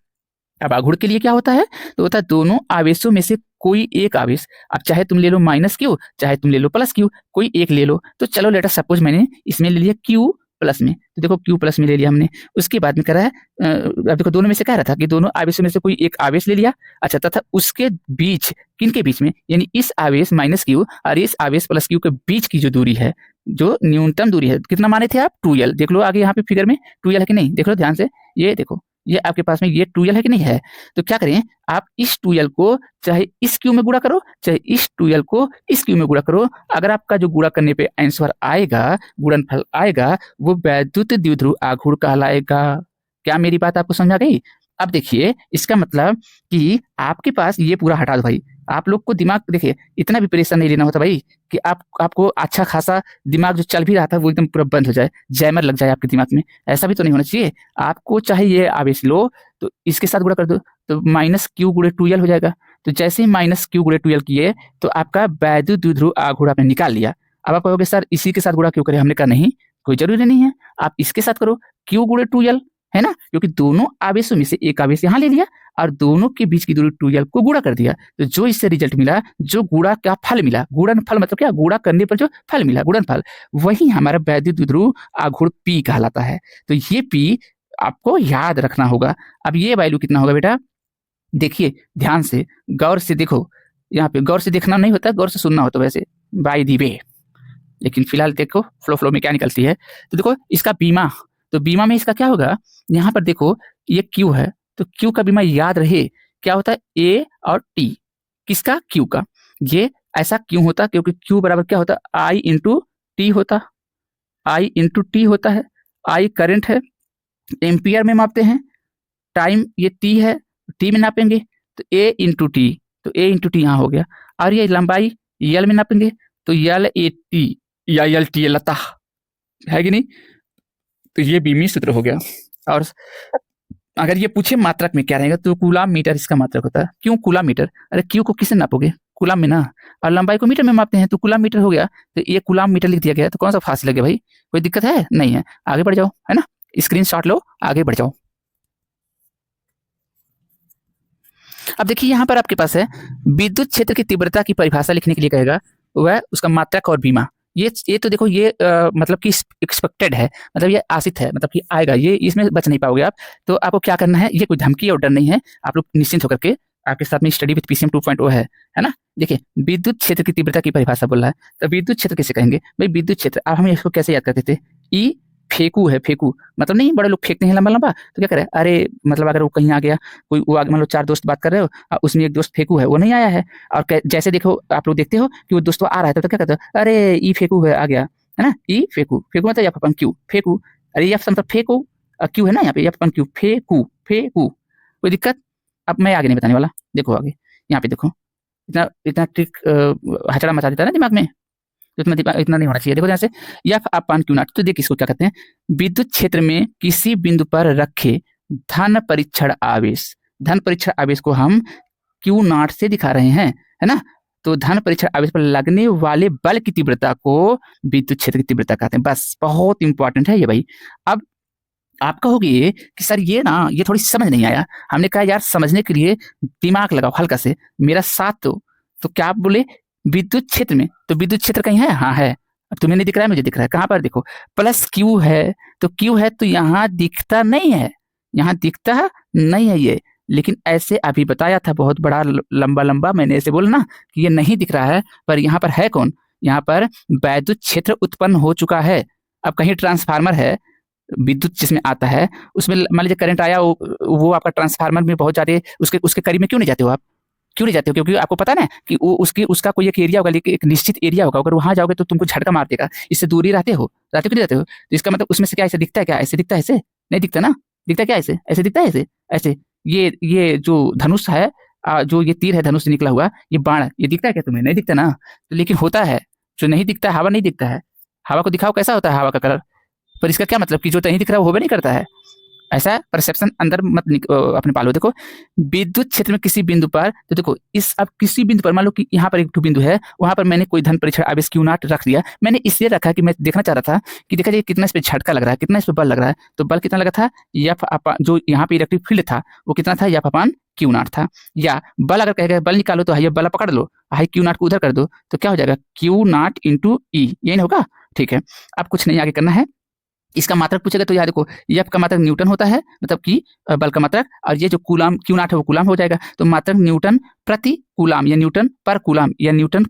अब आघूर्ण के लिए क्या होता है, तो होता है दोनों आवेशों में से कोई एक आवेश, अब चाहे तुम ले लो माइनस क्यू चाहे तुम ले लो प्लस क्यू, कोई एक ले लो। तो चलो लेट अस सपोज मैंने इसमें ले लिया क्यू प्लस में, तो देखो क्यू प्लस में ले लिया हमने। उसके बाद में कह रहा है अब देखो दोनों में से कह रहा था कि दोनों आवेशों में से कोई एक आवेश ले लिया, अच्छा, तथा उसके बीच, किनके बीच में, यानी इस आवेश माइनस क्यू और इस आवेश प्लस क्यू के बीच की जो दूरी है, जो न्यूनतम दूरी है, कितना माने थे आप 2l। देख लो आगे यहाँ पे फिगर में 2l है कि नहीं, देख लो ध्यान से, ये देखो ये आपके पास में ये 2l है कि नहीं है। तो क्या करें, आप इस 2l को चाहे इस क्यू में गुणा करो चाहे इस 2l को इस क्यू में गुणा करो, अगर आपका जो गुणा करने पे आंसर आएगा, गुणनफल आएगा, वो वैद्युत द्विध्रुव आघूर्ण कहलाएगा। क्या मेरी बात आपको समझ आ गई? अब देखिए इसका मतलब कि आपके पास ये पूरा हटा दो भाई, आप लोग को दिमाग देखिए इतना भी परेशान नहीं लेना होता भाई कि आपको अच्छा खासा दिमाग जो चल भी रहा था वो एकदम पूरा बंद हो जाए, जैमर लग जाए आपके दिमाग में, ऐसा भी तो नहीं होना चाहिए। आपको चाहे ये आवेश लो तो इसके साथ गुणा कर दो, तो माइनस क्यू गुणे 2l हो जाएगा। तो जैसे ही माइनस क्यू गुणे 2l किए तो आपका वैद्युत द्विध्रुव आघूर्ण आपने निकाल लिया। अब आप कहोगे सर इसी के साथ गुणा क्यों करें, हमने कहा नहीं, कोई जरूरी नहीं है, आप इसके साथ करो क्यू गुणे 2l, है ना, क्योंकि दोनों आवेशों में से एक आवेश यहाँ ले लिया और दोनों के बीच की दूरी 2l को गुणा कर दिया, तो जो इससे रिजल्ट मिला, जो गुणा का फल मिला, गुणनफल मतलब क्या, गुणा करने पर जो फल मिला गुणनफल, वही हमारा वैद्युत द्विध्रुव आघूर्ण P कहलाता है। तो ये P आपको याद रखना होगा। अब ये वैल्यू कितना होगा बेटा, देखिए ध्यान से गौर से देखो, यहाँ पे गौर से देखना नहीं होता, गौर से सुनना होता वैसे बाय दी वे, लेकिन फिलहाल देखो फ्लो में क्या निकलती है। तो देखो इसका बीमा, तो बीमा में इसका क्या होगा, यहाँ पर देखो ये क्यू है, तो क्यू का बीमा याद रहे क्या होता है, ए और टी, किसका, क्यू का। ये ऐसा क्यों होता, क्योंकि क्यू बराबर क्या होता, आई इंटू टी होता, आई इंटू टी होता है। आई करंट है, एम्पियर में मापते हैं, टाइम ये टी है, टी में नापेंगे तो ए इंटू टी, तो ए इंटू टी यहाँ हो गया, और ये लंबाई यल में नापेंगे तो यल ए टी या यल टी लता है कि नहीं। तो ये बीमी सूत्र हो गया। और अगर ये पूछे मात्रक में क्या रहेगा, तो कूलाम मीटर इसका मात्रक होता है। क्यों कूलाम मीटर, अरे क्यू को किससे नापोगे, कूलाम में ना, और लंबाई को मीटर में मापते हैं तो कूलाम मीटर हो गया। तो ये कूलाम मीटर लिख दिया गया, तो कौन सा फासला गया भाई, कोई दिक्कत है नहीं है, आगे बढ़ जाओ, है ना, स्क्रीनशॉट लो, आगे बढ़ जाओ। अब देखिए यहाँ पर आपके पास है विद्युत क्षेत्र की तीव्रता की परिभाषा लिखने के लिए कहेगा, वह उसका मात्रक और बीमा। ये तो देखो ये मतलब कि एक्सपेक्टेड है, मतलब ये आशित है, मतलब कि आएगा, ये इसमें बच नहीं पाओगे आप। तो आपको क्या करना है, ये कोई धमकी और डर नहीं है, आप लोग निश्चिंत होकर के, आपके साथ में स्टडी विद पीसीएम 2.0 है ना। देखिए विद्युत क्षेत्र की तीव्रता की परिभाषा बोल रहा है, तो विद्युत क्षेत्र कैसे कहेंगे भाई, विद्युत क्षेत्र अब हम इसको कैसे याद करते थे, ई फेंकू है, फेंकू मतलब नहीं बड़े लोग फेंकते हैं लंबा लंबा, तो क्या करे, अरे मतलब अगर वो कहीं आ गया, कोई वो मान लो 4 दोस्त बात कर रहे हो, उसमें एक दोस्त फेंकू है, वो नहीं आया है, और जैसे देखो आप लोग देखते हो कि वो दोस्त आ रहा है, तो क्या कहते हो, अरे ई फेंकू है आ गया, है ना, ई फेंकू, फेंकू मतलब यहाँ पर क्यू, फेंकू, अरे एफ मतलब फेंकू, क्यू है ना यहाँ पे, एफ क्यू, फेंकू, फेंकू, कोई दिक्कत। अब मैं आगे नहीं बताने वाला, देखो आगे यहाँ पे देखो, इतना इतना ट्रिक हचड़ा मचा देता है ना दिमाग में, तो इतना नहीं होना चाहिए। देखो जैसे एफ अपान क्यू नॉट, तो देखिए इसको क्या कहते हैं, विद्युत क्षेत्र में किसी बिंदु पर रखे धन परीक्षण आवेश, धन परीक्षण आवेश को हम क्यू नॉट से दिखा रहे हैं, है ना। तो धन परीक्षण आवेश पर लगने वाले बल की तीव्रता को विद्युत क्षेत्र की तीव्रता कहते हैं। बस बहुत इंपॉर्टेंट है ये भाई। अब आप कहोगे कि सर ये ना ये थोड़ी समझ नहीं आया। हमने कहा यार समझने के लिए दिमाग लगाओ हल्का से, मेरा साथ दो। तो क्या आप बोले विद्युत क्षेत्र में, तो विद्युत क्षेत्र कहीं है? हाँ है। अब तुम्हें नहीं दिख रहा है, मुझे दिख रहा है। कहाँ पर देखो, प्लस क्यू है, तो क्यू है तो यहाँ दिखता नहीं है, यहाँ दिखता नहीं है ये। लेकिन ऐसे अभी बताया था बहुत बड़ा लंबा लंबा, मैंने ऐसे बोला ना कि ये नहीं दिख रहा है, पर यहाँ पर है कौन, यहाँ पर वैद्युत क्षेत्र उत्पन्न हो चुका है। अब कहीं ट्रांसफार्मर है, विद्युत जिसमें आता है उसमें मान लीजिए करंट आया, वो आपका ट्रांसफार्मर में बहुत ज्यादा उसके उसके करीब में क्यों नहीं जाते हो आप? क्यों नहीं जाते हो? क्योंकि आपको पता ना कि वो उसका कोई एक एरिया होगा, लेकिन एक निश्चित एरिया होगा, अगर वहां जाओगे तो तुमको झटका मार देगा। इससे दूर ही रहते हो कि नहीं रहते हो? तो इसका मतलब उसमें से क्या ऐसे दिखता है? क्या ऐसे दिखता है? ऐसे नहीं दिखता ना। दिखता क्या ऐसे? ऐसे दिखता है ऐसे ऐसे। ये जो धनुष है, जो ये तीर है धनुष से निकला हुआ, ये बाण, ये दिखता है क्या तुम्हें? नहीं दिखता ना। तो लेकिन होता है जो नहीं दिखता है, हवा नहीं दिखता है। हवा को दिखाओ कैसा होता है हवा का कलर, पर इसका क्या मतलब कि जो नहीं दिख रहा है वो होबे नहीं करता है। ऐसा परसेप्शन अंदर मत अपने पालो। देखो विद्युत क्षेत्र में किसी बिंदु पर, तो देखो इस अब किसी बिंदु पर मान लो कि यहाँ पर एक बिंदु है, वहां पर मैंने कोई धन परीक्षण आवेश क्यू नॉट रख दिया। मैंने इसलिए रखा कि मैं देखना चाह रहा था कि देखा जाए कितना इस पे झटका लग रहा है, कितना इस पे बल लग रहा है। तो बल कितना लगा था, एफ जो यहाँ पे इलेक्ट्रिक फील्ड था वो कितना था, एफ अपान क्यू नॉट था। या बल अगर कहेगा बल निकालो तो हाई बल पकड़ लो, हाई क्यू नॉट को उधर कर दो, तो क्या हो जाएगा, क्यू नॉट इंटू ई, यही होगा। ठीक है, अब कुछ नहीं आगे करना है। इसका मात्रक पूछेगा तो यार देखो एफ का मात्रक न्यूटन होता है, मतलब कि बल का मात्रक, और ये जो कूलाम क्यू नॉट है वो कूलाम हो जाएगा। तो मात्रक न्यूटन प्रति कूलाम या न्यूटन पर कूलाम या न्यूटन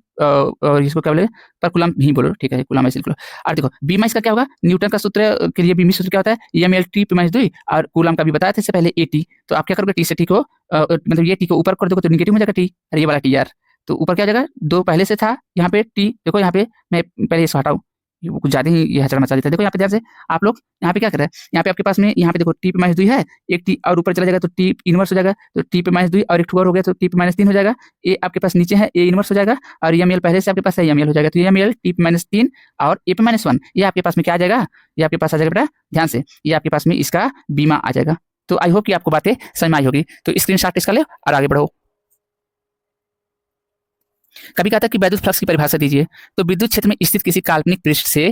इसको क्या बोले, पर कूलाम नहीं बोलो, ठीक है कूलाम ऐसे लिख लो। और देखो बीमा इसका क्या होगा, न्यूटन का सूत्र के लिए बीमी सूत्र क्या होता है, एम एल टी माइनस 2, और कूलाम का भी बताया था इससे पहले ए टी। तो आप क्या करोगे, टी से टी को मतलब ये टी को ऊपर कर दोगे तो निगेटिव हो जाएगा टी, और ये वाला टी यार तो ऊपर क्या हो जाएगा, दो पहले से था यहाँ पे टी। देखो यहाँ पे मैं पहले इसको हटाऊं, कुछ ज्यादा ही ये हचड़ा मचा देता है। देखो यहाँ पे ध्यान से आप लोग यहाँ पे क्या कर रहे हैं, यहाँ पे आपके पास में यहाँ पे देखो टी पे माइनस 2 है, एक टी और ऊपर चला जाएगा तो टी इनवर्स हो जाएगा, तो टी पे माइनस 2 और एक टू और हो गया तो टी पे माइनस 3 हो जाएगा। ए आपके पास नीचे है, ए इनवर्स हो जाएगा, और एम एल पहले से आपके पास है, एम एल हो जाएगा। तो एम एल टी पे माइनस 3 और ए पे माइनस 1, ये आपके पास में क्या आ जाएगा, ये आपके पास आ जाएगा बेटा ध्यान से, ये आपके पास में इसका बीमा आ जाएगा। तो आई होप कि आपको बातें समझ में आई होगी। तो स्क्रीन शॉट इसका ले और आगे बढ़ो। कभी कहा था कि विद्युत फ्लक्स की परिभाषा दीजिए। तो विद्युत क्षेत्र में स्थित किसी काल्पनिक पृष्ठ से,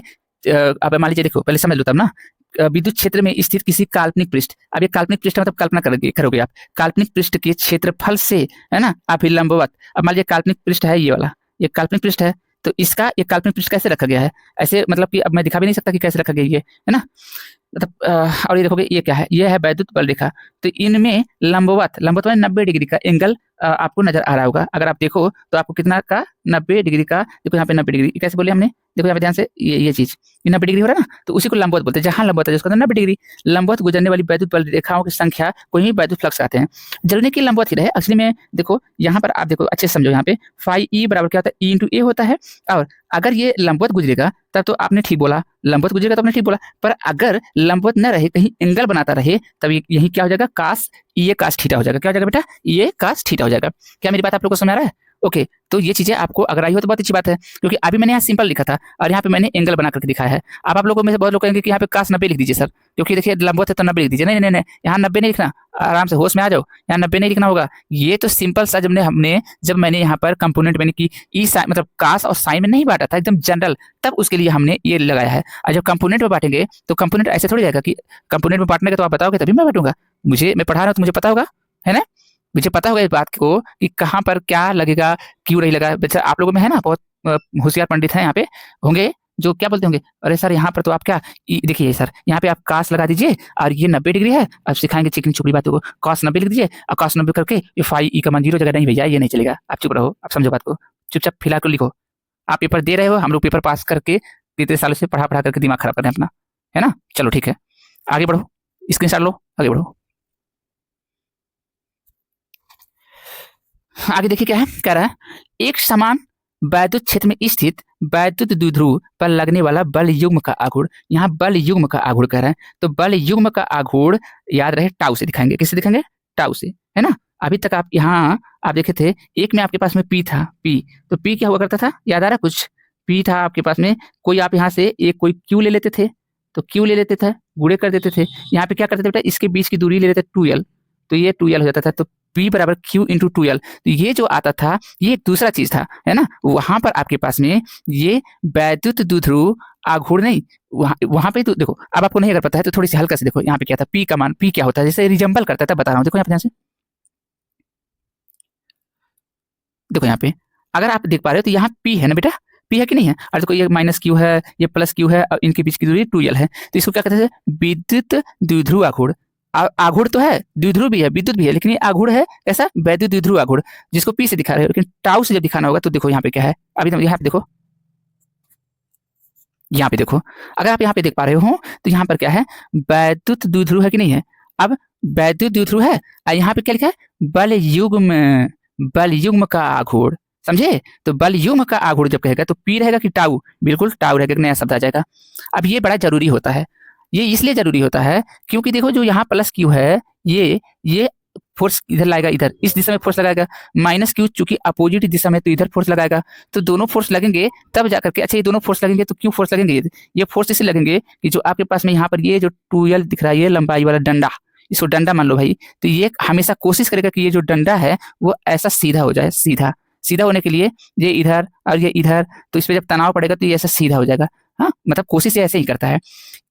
अब मान लीजिए देखो पहले समझ लो तब ना, विद्युत क्षेत्र में स्थित किसी काल्पनिक पृष्ठ, अब ये काल्पनिक पृष्ठ मतलब कल्पना करोगे आप, काल्पनिक पृष्ठ के क्षेत्रफल से, है ना, आप ही लंबवत। अब मान लीजिए काल्पनिक पृष्ठ है ये वाला, ये काल्पनिक पृष्ठ है, तो इसका ये काल्पनिक पृष्ठ कैसे रखा गया है, ऐसे मतलब कि अब मैं दिखा भी नहीं सकता कि कैसे रखा गया ये, है ना, मतलब और ये देखोगे ये क्या है, ये है वैद्युत बल रेखा। तो इनमें लंबवत, लंबवत में 90 डिग्री का एंगल आपको नजर आ रहा होगा। अगर आप देखो तो आपको कितना का, 90 डिग्री का। देखो यहाँ पे 90 डिग्री कैसे बोले हमने, देखो यहाँ पे ध्यान से, ये चीज ये 90 डिग्री हो रहा है ना, तो उसी को लंबवत बोलते हैं। जहां लंबवत है उसका 90 डिग्री। लंबवत गुजरने वाली वैद्युत बल रेखाओं की संख्या को ही वैद्युत फ्लक्स कहते हैं। जरूरी की लंबवत ही रहे, असली में देखो यहाँ पर आप देखो अच्छे से समझो, यहाँ पे फाई ई बराबर क्या होता है, ई इंटू ए होता है। और अगर ये लंबवत गुजरेगा तब तो आपने ठीक बोला, लंबवत गुजरेगा तो आपने ठीक बोला, पर अगर लंबवत न रहे, कहीं एंगल बनाता रहे, तब यही क्या हो जाएगा, कास ये कास थीटा हो जाएगा। क्या हो जाएगा बेटा, ये कास थीटा हो जाएगा। क्या मेरी बात आप लोगों को समझ आ रहा है? ओके, तो ये चीजें आपको अगर आई हो तो बहुत अच्छी बात है, क्योंकि अभी मैंने यहाँ सिंपल लिखा था और यहाँ पे मैंने एंगल बना करके दिखाया है। अब आप लोगों में से बहुत लोग कहेंगे कि यहाँ पे कास 90 लिख दीजिए सर, क्योंकि देखिए लंबवत है तो 90 लिख दीजिए। नहीं नहीं नहीं, यहाँ 90 नहीं लिखना, आराम से होश में आ जाओ, यहाँ 90 नहीं लिखना होगा। ये तो सिंपल सा जब मैंने यहाँ पर कंपोनेंट मैंने की ई मतलब कास और साइन में नहीं बांटा था, एकदम जनरल, तब उसके लिए हमने ये लगाया है। और जब कंपोनेंट में बांटेंगे तो कंपोनेंट ऐसे थोड़ी जाएगा कि कंपोनेंट में बांटने का तो आप बताओगे तभी मैं बांटूंगा। मैं पढ़ा रहा हूँ तो मुझे पता होगा, है ना, मुझे पता होगा इस बात को कि कहाँ पर क्या लगेगा, क्यों नहीं लगा। वैसे आप लोगों में है ना बहुत होशियार पंडित हैं यहाँ पे होंगे जो क्या बोलते होंगे, अरे सर यहाँ पर तो आप क्या, देखिए सर यहाँ पे आप कास लगा दीजिए और ये 90 डिग्री है, अब सिखाएंगे चिकनी चुपड़ी बातों को, कॉस 90 लिख दीजिए और कॉस 90 करके ये फाई ई का मान 0 जगह। नहीं भैया ये नहीं चलेगा, आप चुप रहो, आप समझो बात को, चुपचाप फिलहाल को लिखो। आप पेपर दे रहे हो, हम लोग पेपर पास करके इतने सालों से पढ़ा पढ़ा करके दिमाग खराब कर रहे हैं अपना, है ना। चलो ठीक है आगे बढ़ो, स्क्रीनशॉट लो, आगे बढ़ो। आगे देखिए क्या है, कह रहा है एक समान वैद्युत क्षेत्र में स्थित वैद्युत द्विध्रुव पर लगने वाला बल युग्म का आघूर्ण, यहाँ बल युग्म का आघूर्ण कह रहा है। तो बल युग्म का आघूर्ण याद रहे टाउ से दिखाएंगे, किससे दिखाएंगे, टाउ से, है ना। अभी तक आप यहाँ आप देखे थे एक में आपके पास में पी था, पी, तो पी क्या हुआ करता था, याद आ रहा कुछ, पी था आपके पास में, कोई आप यहाँ से एक कोई क्यू ले लेते थे, तो क्यू ले लेते थे, गुड़े कर देते थे। यहाँ पे क्या करते थे बेटा, इसके बीच की दूरी ले लेते 2l, तो ये 2l हो जाता था। तो P बराबर Q इंटू 12। तो ये जो आता था ये एक दूसरा चीज था, है ना। वहां पर आपके पास में ये वैद्युत द्विध्रुव आघूर्ण नहीं, वहां पे तो देखो, अब आपको नहीं अगर पता है तो थोड़ी सी हल्का से देखो यहाँ पे क्या था, P का मान, P क्या होता है, जैसे रिजम्बल करता था, बता रहा हूँ, देखो यहाँ पे ध्यान से, देखो यहाँ पे अगर आप देख पा रहे हो तो यहाँ P है ना बेटा, P है कि नहीं है, और देखो ये माइनस Q है, ये प्लस Q है, और इनके बीच की दूरी 2L है। तो इसको क्या कहते हैं, विद्युत द्विध्रुव आघूर्ण। आघूर्ण तो है, द्विध्रुव भी है, विद्युत भी है, लेकिन ये आघूर्ण है ऐसा वैद्युत द्विध्रुव आघूर्ण, जिसको P से दिखा रहे हो, लेकिन टाउ से जब दिखाना होगा तो देखो यहाँ पे क्या है, अभी यहाँ पे देखो, यहाँ पे देखो, अगर आप यहाँ पे देख पा रहे हो तो यहाँ पर क्या है, वैद्युत द्विध्रुव है कि नहीं है। अब वैद्युत द्विध्रुव है, यहाँ पे क्या लिखा है, बल युग्म, बल युग्म का आघूर्ण, समझे। तो बल युग्म का आघूर्ण जब कहेगा तो पी रहेगा कि टाउ, बिल्कुल टाउ रहेगा, नया शब्द आ जाएगा। अब ये बड़ा जरूरी होता है, ये इसलिए जरूरी होता है क्योंकि देखो जो यहाँ प्लस क्यू है, ये फोर्स इधर लाएगा, इधर इस दिशा में फोर्स लगाएगा, माइनस क्यू चूंकि अपोजिट दिशा में तो इधर फोर्स लगाएगा, तो दोनों फोर्स लगेंगे तब जाकर के, अच्छा ये दोनों फोर्स लगेंगे तो क्यों फोर्स लगेंगे, ये फोर्स इसलिए लगेंगे कि जो आपके पास में यहाँ पर ये जो 2L दिख रहा है, ये लंबाई वाला डंडा, इसको डंडा मान लो भाई, तो ये हमेशा कोशिश करेगा कि ये जो डंडा है वो ऐसा सीधा हो जाए, सीधा सीधा होने के लिए ये इधर और ये इधर, तो इस पर जब तनाव पड़ेगा तो ये ऐसा सीधा हो जाएगा। हाँ, मतलब कोशिश ऐसे ही करता है।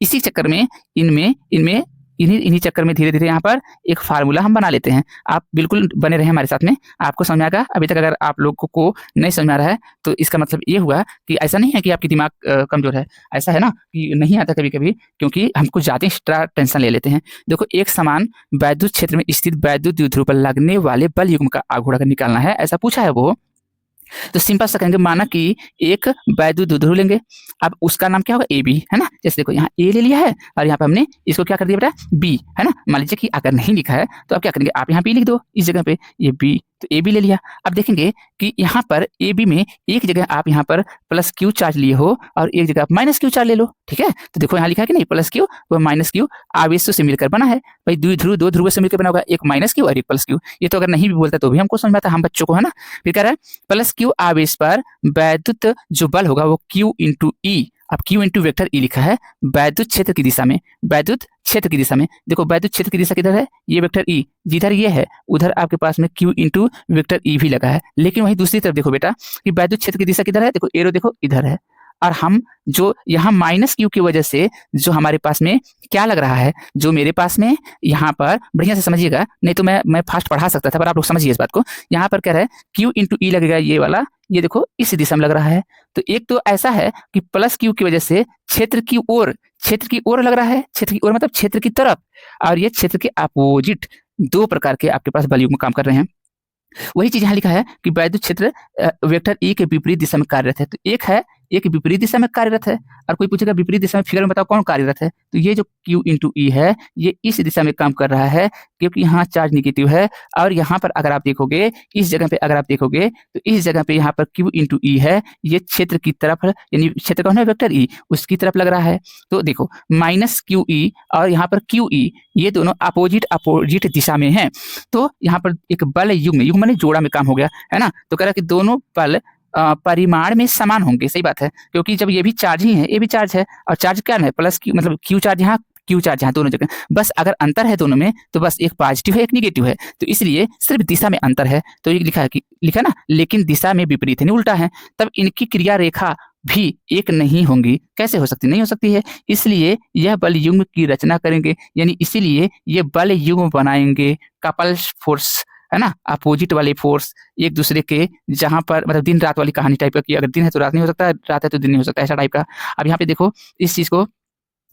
इसी चक्कर में इनमें इनमें इन्हीं चक्कर में धीरे धीरे यहाँ पर एक फार्मूला हम बना लेते हैं। आप बिल्कुल बने रहे हमारे साथ में, आपको समझ में आएगा। अभी तक अगर आप लोगों को नहीं समझ में आ रहा है तो इसका मतलब ये हुआ कि ऐसा नहीं है कि आपकी दिमाग कमजोर है, ऐसा है ना कि नहीं आता कभी कभी, क्योंकि हम कुछ ज्यादा एक्स्ट्रा टेंशन ले लेते हैं। देखो, एक समान वैद्युत क्षेत्र में स्थित वैद्युत द्विध्रुव पर लगने वाले बल युग्म का आघूर्ण अगर निकालना है, ऐसा पूछा है वो, तो सिंपल सा कहेंगे, माना कि एक वैद्युत द्विध्रुव लेंगे, अब उसका नाम क्या होगा, ए बी, है ना। जैसे देखो यहाँ ए ले लिया है और यहाँ पे हमने इसको क्या कर दिया बेटा, बी, है ना। मान लीजिए कि अगर नहीं लिखा है तो आप क्या करेंगे, आप यहाँ बी लिख दो इस जगह पे, ये बी, तो ए बी ले लिया। अब देखेंगे कि यहाँ पर ए बी में एक जगह आप यहाँ पर प्लस क्यू चार्ज लिए हो और एक जगह आप माइनस क्यू चार्ज ले लो, ठीक है। तो देखो यहाँ लिखा है कि नहीं, प्लस क्यू व माइनस क्यू आवेशों से मिलकर बना है। भाई द्विध्रुव दो ध्रुवों से मिलकर बना होगा, एक माइनस क्यू और एक प्लस क्यू। ये तो अगर नहीं भी बोलता तो भी हमको समझ में आता, हम बच्चों को, है ना। फिर कह रहा है प्लस क्यू आवेश पर वैद्युत जो बल होगा वो क्यू इंटू ई, अब क्यू इंटू वेक्टर ई लिखा है वैद्युत क्षेत्र की दिशा में, वैद्युत क्षेत्र की दिशा में। देखो वैद्युत क्षेत्र की दिशा किधर है, ये वेक्टर ई, जिधर ये है उधर आपके पास में क्यू इंटू वेक्टर ई भी लगा है। लेकिन वहीं दूसरी तरफ देखो बेटा कि वैद्युत क्षेत्र की दिशा किधर है, देखो एरो देखो इधर है, और हम जो यहाँ माइनस क्यू की वजह से जो हमारे पास में क्या लग रहा है, जो मेरे पास में यहाँ पर बढ़िया से समझिएगा, नहीं तो मैं फास्ट पढ़ा सकता था, पर आप लोग समझिए इस बात को। यहाँ पर कह रहा है क्यू इंटू ई लगेगा, ये वाला, ये देखो इस दिशा में लग रहा है। तो एक तो ऐसा है कि प्लस क्यू की वजह से क्षेत्र की ओर लग रहा है, क्षेत्र की ओर मतलब क्षेत्र की तरफ, और ये क्षेत्र के अपोजिट, दो प्रकार के आपके पास बल युग्म काम कर रहे हैं। वही चीज यहाँ लिखा है कि वैद्युत क्षेत्र वेक्टर ई के विपरीत दिशा में कार्यरत है। तो एक है, एक विपरीत दिशा में कार्यरत है, और कोई पूछेगा विपरीत दिशा में फिगर में बताओ कौन कार्यरत है, तो ये जो Q इंटू ई है ये इस दिशा में काम कर रहा है, क्योंकि यहाँ चार्ज निगेटिव है। और यहाँ पर अगर आप देखोगे, इस जगह पे अगर आप देखोगे तो इस जगह पे यहाँ पर Q इंटू ई है, ये क्षेत्र की तरफ, यानी क्षेत्र कौन है, वेक्टर ई, उसकी तरफ लग रहा है। तो देखो माइनस क्यू ई और यहाँ पर क्यू ई, ये दोनों अपोजिट दिशा में है। तो यहाँ पर एक बल युग्म माने जोड़ा में काम हो गया, है ना। तो कह रहा है कि दोनों बल परिमाण में समान होंगे, सही बात है, क्योंकि जब ये भी चार्ज ही है, ये भी चार्ज है, और चार्ज क्या है, प्लस क्यू, मतलब क्यू चार्ज यहाँ, क्यू चार्ज यहाँ, दोनों जगह। बस अगर अंतर है दोनों में तो बस एक पॉजिटिव है एक निगेटिव है, तो इसलिए सिर्फ दिशा में अंतर है। तो ये लिखा है कि, लिखा ना, लेकिन दिशा में विपरीत है, नहीं उल्टा है, तब इनकी क्रिया रेखा भी एक नहीं होंगी। कैसे हो सकती, नहीं हो सकती है, इसलिए यह बल युग्म की रचना करेंगे, यानी इसीलिए ये बल युग्म बनाएंगे, कपल फोर्स, है ना, अपोजिट वाले फोर्स एक दूसरे के, जहां पर मतलब दिन रात वाली कहानी टाइप का, कि अगर दिन है तो रात नहीं हो सकता, रात है तो दिन नहीं हो सकता, ऐसा टाइप का। अब यहाँ पे देखो इस चीज को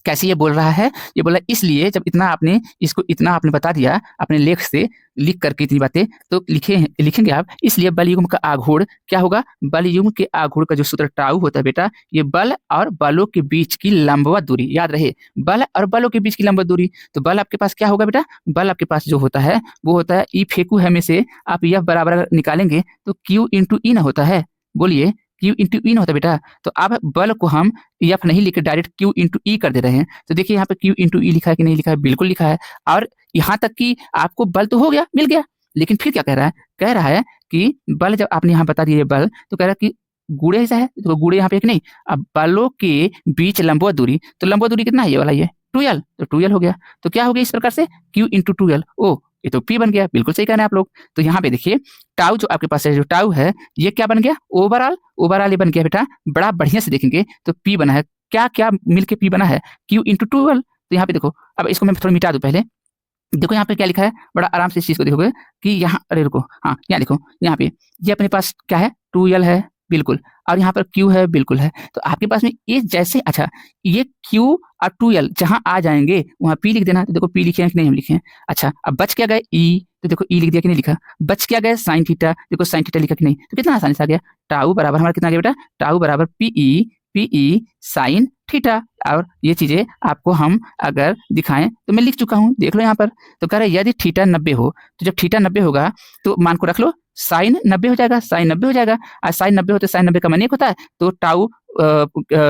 कैसे ये बोल रहा है, ये बोला इसलिए जब इतना आपने बता दिया अपने लेख से लिख करके इतनी बातें, तो लिखेंगे आप, इसलिए बल युग्म का आघूर्ण क्या होगा, बल युग्म के आघूर्ण का जो सूत्र टाउ होता है बेटा, ये बल और बलों के बीच की लंबवत दूरी, याद रहे, बल और बलों के बीच की लंबवत दूरी। तो बल आपके पास क्या होगा बेटा, बल आपके पास जो होता है वो होता है ई फेंकू है में से आप यह बराबर अगर निकालेंगे तो क्यू इंटू ई ना होता है, बोलिए क्यू इंटू ई ना होता बेटा। तो अब बल को हम एफ नहीं लिख के डायरेक्ट क्यू इंटू ई कर दे रहे हैं। तो देखिए यहाँ पे क्यू इंटू ई लिखा है कि नहीं लिखा है, बिल्कुल लिखा है। और यहाँ तक कि आपको बल तो हो गया, मिल गया, लेकिन फिर क्या कह रहा है, कह रहा है कि बल जब आपने यहाँ बता दिया बल, तो कह रहा है कि गुड़े ऐसा है, तो गुड़े यहाँ पे एक नहीं, अब बलों के बीच लंबवत दूरी, तो लंबवत दूरी कितना है, ये वाला, ये 2L, तो 2L हो गया। तो क्या हो गया इस प्रकार से, Q इंटू 2L, ओ ये तो P बन गया, बिल्कुल सही कह रहे हैं आप लोग। तो यहाँ पे देखिए टाउ जो आपके पास है, जो टाउ है ये क्या बन गया, ओवरऑल ये बन गया बेटा। बड़ा बढ़िया से देखेंगे तो P बना है, क्या क्या मिलके P बना है, Q इंटू 12। तो यहाँ पे देखो, अब इसको मैं थोड़ा मिटा दूं पहले। देखो यहाँ पे क्या लिखा है, बड़ा आराम से इस चीज को देखोगे कि यहाँ, अरे रुको, हाँ यहाँ देखो, यहाँ पे ये अपने पास क्या है, 2L है बिल्कुल, और यहाँ पर Q है बिल्कुल है। तो आपके पास में ये जैसे, अच्छा ये Q और 2L जहां आ जाएंगे वहां P लिख देना। तो देखो P लिखे हैं कि नहीं हम लिखे हैं। अच्छा अब बच क्या गए E, तो देखो E लिख दिया कि नहीं लिखा। बच क्या गए साइन थीटा, देखो साइन थीटा लिखा कि नहीं। तो कितना आसानी से आ गया, टाउ बराबर हमारा कितना आ गया बेटा, टाउ बराबर पीई साइन थीटा। और ये चीजें आपको हम अगर दिखाएं तो मैं लिख चुका हूं, देख लो यहाँ पर। तो कह रहे यदि थीटा 90 हो, तो जब थीटा 90 होगा तो मान को रख लो, साइन 90 हो जाएगा, साइन 90 हो जाएगा। और साइन 90 होते साइन 90 का मान 1 होता है, तो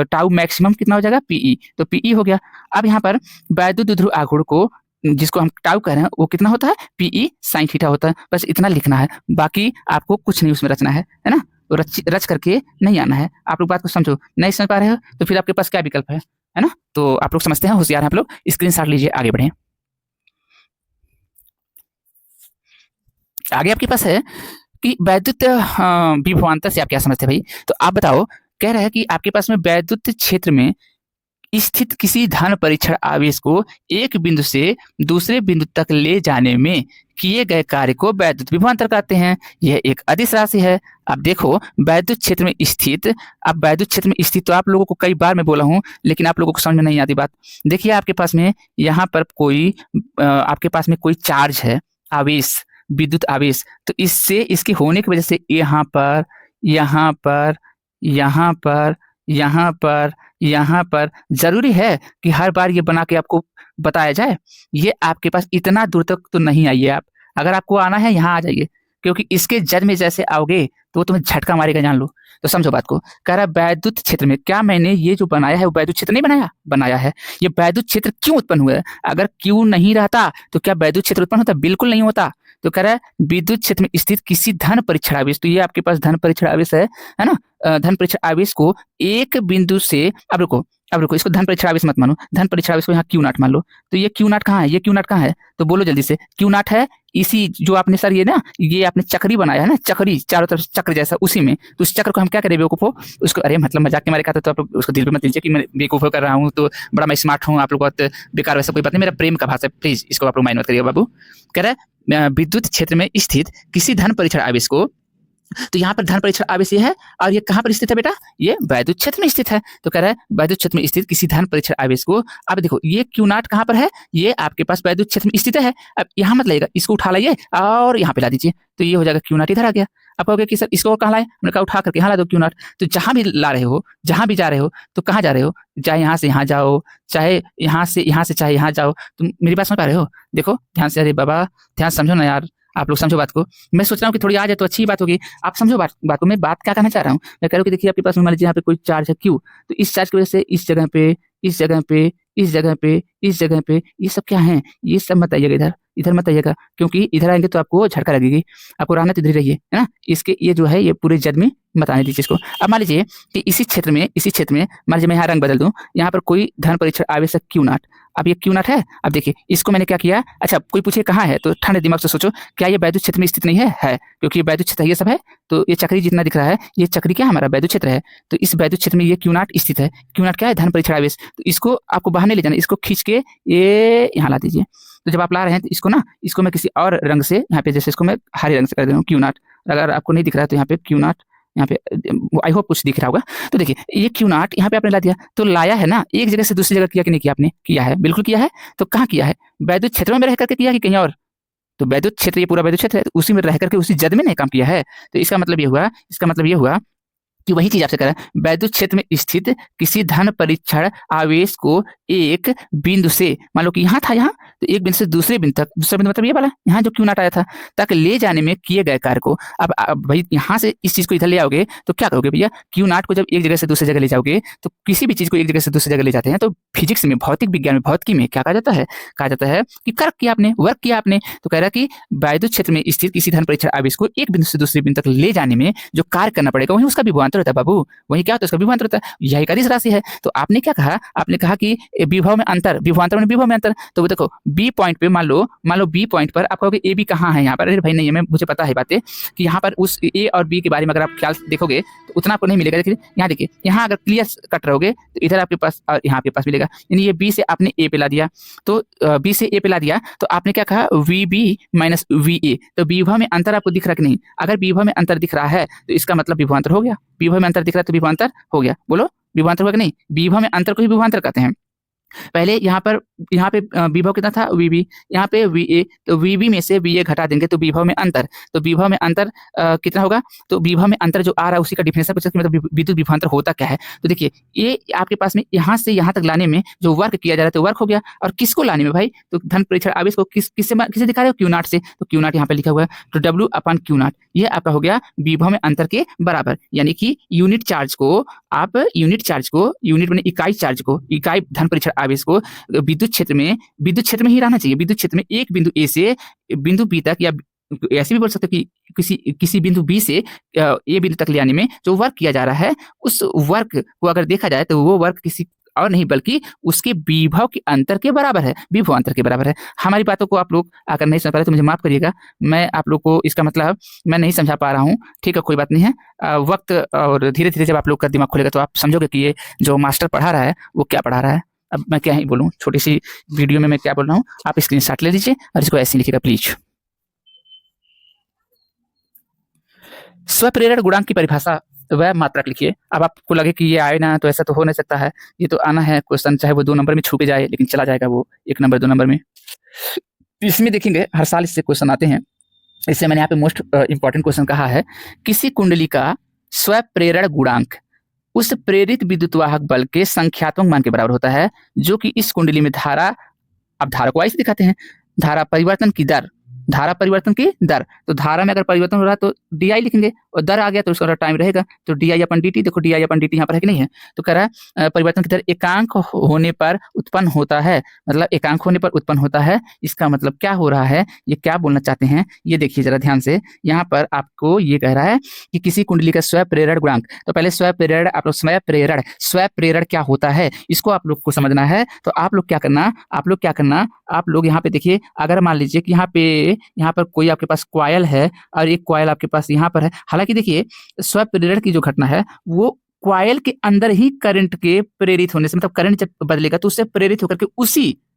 टाउ मैक्सिमम कितना हो जाएगा, पीई, तो पीई हो गया। अब यहाँ पर वैद्युत द्विध्रुव आघूर्ण को, जिसको हम टाउ कह रहे हैं, वो कितना होता है, पीई साइन थीटा होता है। बस इतना लिखना है, बाकी आपको कुछ नहीं उसमें रचना है ना। तो रच करके नहीं आना है। आप लोग बात को समझो, नहीं समझ पा रहे हो तो फिर आपके पास क्या विकल्प है ना। तो आप लोग समझते हैं, होशियार हैं आप लोग, स्क्रीनशॉट लीजिए, आगे बढ़े। आगे आपके पास है कि वैद्युत विभवांतर से आप क्या समझते हैं भाई। तो आप बताओ, कह रहा है कि आपके पास में वैद्युत क्षेत्र में स्थित किसी धन परीक्षण आवेश को एक बिंदु से दूसरे बिंदु तक ले जाने में किए गए कार्य को वैद्युत विभवांतर कहते हैं। यह एक अदिश राशि है। अब देखो वैद्युत क्षेत्र में स्थित, अब वैद्युत क्षेत्र में स्थित तो आप लोगों को कई बार मैं बोला हूं, लेकिन आप लोगों को समझ में नहीं आती बात। देखिए आपके पास में यहाँ पर कोई आपके पास में कोई चार्ज है, आवेश, विद्युत आवेश। तो इससे, इसके होने की वजह से यहाँ पर, यहाँ पर, यहाँ पर, यहाँ पर, यहाँ पर जरूरी है कि हर बार ये बना के आपको बताया जाए। ये आपके पास इतना दूर तक तो नहीं आइए आप। अगर आपको आना है यहाँ आ जाइए, क्योंकि इसके जज में जैसे आओगे तो वो तुम्हें झटका मारेगा, जान लो। तो समझो बात को। कह रहा है वैद्युत क्षेत्र में, क्या मैंने ये जो बनाया है वो वैद्युत क्षेत्र नहीं बनाया, बनाया है। ये वैद्युत क्षेत्र क्यों उत्पन्न हुआ है, अगर क्यों नहीं रहता तो क्या वैद्युत क्षेत्र उत्पन्न होता, बिल्कुल नहीं होता। तो कह रहा है विद्युत क्षेत्र में स्थित किसी धन परीक्षण आवेश, तो ये आपके पास धन परीक्षण आवेश है ना। धन परीक्षण आवेश को एक बिंदु से, अब रुको, इसको धन परीक्षण आवेश मत मानो, धन परीक्षण आवेश को यहाँ क्यू नॉट मान लो। तो ये क्यू नॉट कहाँ है, ये क्यू नॉट कहाँ है, तो बोलो जल्दी से। क्यू नॉट है इसी जो आपने सर ये ना, ये आपने चक्री बनाया है ना, चक्री चारों तरफ चक्र जैसा, उसी में। तो उस चक्र को हम क्या करें बेवकूफो, उसको, अरे मतलब मजाक के मारे कहा था, तो आप उसको दिल पे मत लीजिए कि मैं बेवकूफो कर रहा हूँ, तो बड़ा मैं स्मार्ट हूँ, आप लोग बहुत बेकार, वैसा कोई बात नहीं, मेरा प्रेम का भाषा है, प्लीज इसको आप लोग माइंड मत करिएगा बाबू। कह रहा है विद्युत क्षेत्र में स्थित किसी धन परीक्षण आवेश को, तो यहाँ पर धन परीक्षण आवेश ये है, और ये कहाँ पर स्थित है बेटा, ये वैद्युत क्षेत्र में स्थित है। तो कह रहा है वैद्युत क्षेत्र में स्थित किसी धन परीक्षण आवेश को, अब देखो ये क्यू नॉट कहाँ पर है, ये आपके पास वैद्युत क्षेत्र में स्थित है। अब यहाँ मत लगेगा, इसको उठा लाइए और यहाँ पे ला दीजिए, तो ये हो जाएगा क्यू नॉट, इधर आ गया। अब कहोगे कि सर इसको कहाँ लाए, हमने कहा उठा करके यहाँ ला दो क्यू नॉट। तो जहां भी ला रहे हो, जहां भी जा रहे हो, तो कहाँ जा रहे हो, चाहे यहाँ से यहाँ जाओ, चाहे यहाँ से चाहे यहाँ जाओ, तुम मेरी बात समझ पा रहे हो। देखो ध्यान से, अरे बाबा ध्यान समझो ना यार, आप लोग समझो बात को। मैं सोच रहा हूँ कि थोड़ी आ जाए तो अच्छी बात होगी। आप समझो बात को। मैं बात क्या कहना चाह रहा हूँ, मैं कह रहा हूँ कि देखिए आपके पास मान लीजिए यहाँ पे कोई चार्ज है क्यू, तो इस चार्ज की वजह से इस जगह पे, इस जगह पे, इस जगह पे, इस जगह पे, ये सब क्या है, ये सब मत आइएगा इधर, इधर मत आइएगा, क्योंकि इधर आएंगे तो आपको झटका लगेगी। आपको रहना तो इधर रहिए, है ना। इसके ये जो है ये पूरे जद में मत आने दीजिए इसको। अब मान लीजिए कि इसी क्षेत्र में मान लीजिए मैं यहाँ रंग बदल दूं, यहाँ पर कोई धन परीक्षण आवेश है क्यू नॉट। अब ये क्यू नॉट है, अब देखिए इसको मैंने क्या किया, अच्छा कोई पूछे कहाँ है, तो ठंडे दिमाग से सोचो, क्या ये वैद्युत क्षेत्र में स्थित नहीं है, क्योंकि ये वैद्युत क्षेत्र ये सब है। तो ये चक्री जितना दिख रहा है, ये चक्री क्या हमारा वैद्युत क्षेत्र है। तो इस वैद्युत क्षेत्र में ये क्यू नॉट स्थित है। क्यू नॉट क्या है, धन परीक्षण आवेश। तो इसको आपको बाहर नहीं ले जाना, इसको खींच के ये यहाँ ला दीजिए। तो जब आप ला रहे हैं तो इसको ना, इसको मैं किसी और रंग से, यहाँ पे जैसे इसको मैं हरे रंग से कर दे रहा हूँ क्यू नॉट। अगर आपको नहीं दिख रहा है तो यहाँ पे क्यू नॉट, यहाँ पे आई होप कुछ दिख रहा होगा। तो देखिए ये क्यू नॉट यहाँ पे आपने ला दिया, तो लाया है ना, एक जगह से दूसरी जगह किया कि नहीं किया, आपने किया है, बिल्कुल किया है। तो कहाँ किया है, वैद्युत क्षेत्र में रह करके किया कि कहीं और। तो वैद्युत क्षेत्र, ये पूरा वैद्युत क्षेत्र है, तो उसी में रह करके उसी जद में नहीं काम किया है। तो इसका मतलब ये हुआ कि वही चीज आपसे कह रहा है, वैद्युत क्षेत्र में स्थित किसी धन परीक्षण आवेश को एक बिंदु से, मान लो कि यहाँ था, यहाँ तो एक बिंदु से दूसरे बिंदु तक, दूसरा बिंदु मतलब ये वाला यहाँ जो क्यू नॉट आया था, तक ले जाने में किए गए कार्य को। अब भाई यहाँ से इस चीज को इधर ले आओगे तो क्या करोगे भैया, क्यू नॉट को जब एक जगह से दूसरी जगह ले जाओगे, तो किसी भी चीज को एक जगह से दूसरी जगह ले जाते हैं तो फिजिक्स में, भौतिक विज्ञान में, भौतिकी में क्या कहा जाता है कि कर्क किया आपने, वर्क किया आपने। तो कह रहा है कि वैद्युत क्षेत्र में स्थित किसी धन परीक्षण आवेश को एक बिंदु से दूसरे बिंदु तक ले जाने में जो कार्य करना पड़ेगा वही उसका विभवांतर होता है बाबू। वही क्या होता है, उसका विभवांतर होता है। यह एक अदिश राशि है। तो आपने क्या कहा, आपने कहा कि विभव में अंतर, विभवांतर में विभव में अंतर। तो वो देखो बी पॉइंट पे मान लो बी पॉइंट पर आप कहोगे ए बी कहाँ है यहाँ पर, अरे भाई नहीं है, मुझे पता है बातें कि यहाँ पर उस ए और बी के बारे में अगर आप ख्याल देखोगे तो उतना आपको नहीं मिलेगा। लेकिन यहाँ देखिए, यहाँ अगर क्लियर कट रहोगे तो इधर आपके पास और यहाँ आपके पास मिलेगा। यानी ये बी से आपने ए पे ला दिया, तो बी से ए पे ला दिया तो आपने क्या कहा, V B minus V A. तो विभव में अंतर आपको दिख रहा कि नहीं? अगर विभव में अंतर दिख रहा है तो इसका मतलब विभवांतर हो गया। विभव में अंतर दिख रहा है तो विभवांतर हो गया। बोलो विभवांतर हुआ कि नहीं? विभव में अंतर को ही विभवांतर कहते हैं। पहले यहाँ पे विभव कितना था, वीबी, यहाँ पे वी ए, तो वीबी में से वी ए घटा देंगे तो विभव में अंतर, तो विभव में अंतर कितना होगा? तो विभव में अंतर जो आ रहा है उसी का डिफिनेशन पूछा कि मतलब विद्युत विभवांतर होता क्या है। तो देखिए ये आपके पास में यहाँ से यहाँ तक लाने में जो वर्क किया जा रहा है तो वर्क हो गया, और किसको लाने में भाई? तो धन परीक्षण आवेश को किससे दिखा रहे हो? क्यू नॉट से। तो क्यू नॉट यहाँ पे लिखा हुआ है, तो डब्ल्यू अपॉन क्यू नॉट ये आपका हो गया विभव में अंतर के बराबर। यानी कि यूनिट चार्ज को आप यूनिट में इकाई चार्ज को, इकाई धन परीक्षण आवेश को विद्युत क्षेत्र में ही रहना चाहिए। विद्युत क्षेत्र में एक बिंदु ए से बिंदु बी तक, या ऐसे भी बोल सकते हो कि किसी बिंदु बी से ए बिंदु तक ले आने में जो वर्क किया जा रहा है उस वर्क को अगर देखा जाए तो वो वर्क किसी और नहीं बल्कि उसके विभव के अंतर के बराबर है, विभव अंतर के बराबर है। हमारी बातों को आप लोग अगर नहीं समझ पा रहे तो मुझे माफ करिएगा, मैं आप लोग को इसका मतलब मैं नहीं समझा पा रहा हूँ, ठीक है, कोई बात नहीं है। वक्त और धीरे धीरे जब आप लोग का दिमाग खुलेगा तो आप समझोगे कि ये जो मास्टर पढ़ा रहा है वो क्या पढ़ा रहा है। अब मैं क्या ही बोलूँ, छोटी सी वीडियो में मैं क्या बोल रहा हूँ, आप स्क्रीनशॉट ले लीजिए और इसको ऐसे लिखिएगा प्लीज। स्वप्रेरण गुणांक की परिभाषा वह मात्रक लिखिए। अब आपको लगे कि ये आए ना तो ऐसा तो हो नहीं सकता है, ये तो आना है क्वेश्चन, चाहे वो 2 नंबर में छू के जाए लेकिन चला जाएगा वो 1 नंबर 2 नंबर में। इसमें देखेंगे हर साल इससे क्वेश्चन आते हैं। इससे मैंने यहाँ पे मोस्ट इंपॉर्टेंट क्वेश्चन कहा है, किसी कुंडली का स्वप्रेरण गुणांक उस प्रेरित विद्युतवाहक बल के संख्यात्मक मान के बराबर होता है जो कि इस कुंडली में धारा, अब धारा को ऐसे दिखाते हैं, धारा परिवर्तन की दर, धारा परिवर्तन की दर। तो धारा में अगर परिवर्तन हो रहा है तो डी आई लिखेंगे, और दर आ गया तो उसका टाइम रहेगा तो D I upon D T. देखो D I upon D T यहाँ पर है कि नहीं है? तो कह रहा है परिवर्तन की दर एकांक होने पर उत्पन्न होता है, मतलब एकांक होने पर उत्पन्न होता है। इसका मतलब क्या हो रहा है, ये क्या बोलना चाहते हैं ये देखिए जरा ध्यान से। यहाँ पर आपको ये कह रहा है कि किसी कुंडली का स्वप्रेरण गुणांक, तो पहले स्वप्रेरण, आप लोग स्वप्रेरण क्या होता है इसको आप लोग को समझना है। तो आप लोग क्या करना, आप लोग यहाँ पे देखिए, अगर मान लीजिए कि यहाँ पर कोई आपके पास कॉइल है और एक कॉइल आपके पास यहाँ पर है। हालांकि देखिए स्वप्रेरण की जो घटना है वो कॉइल के अंदर ही करंट के प्रेरित होने से, मतलब करंट जब बदलेगा तो उससे प्रेरित होकर के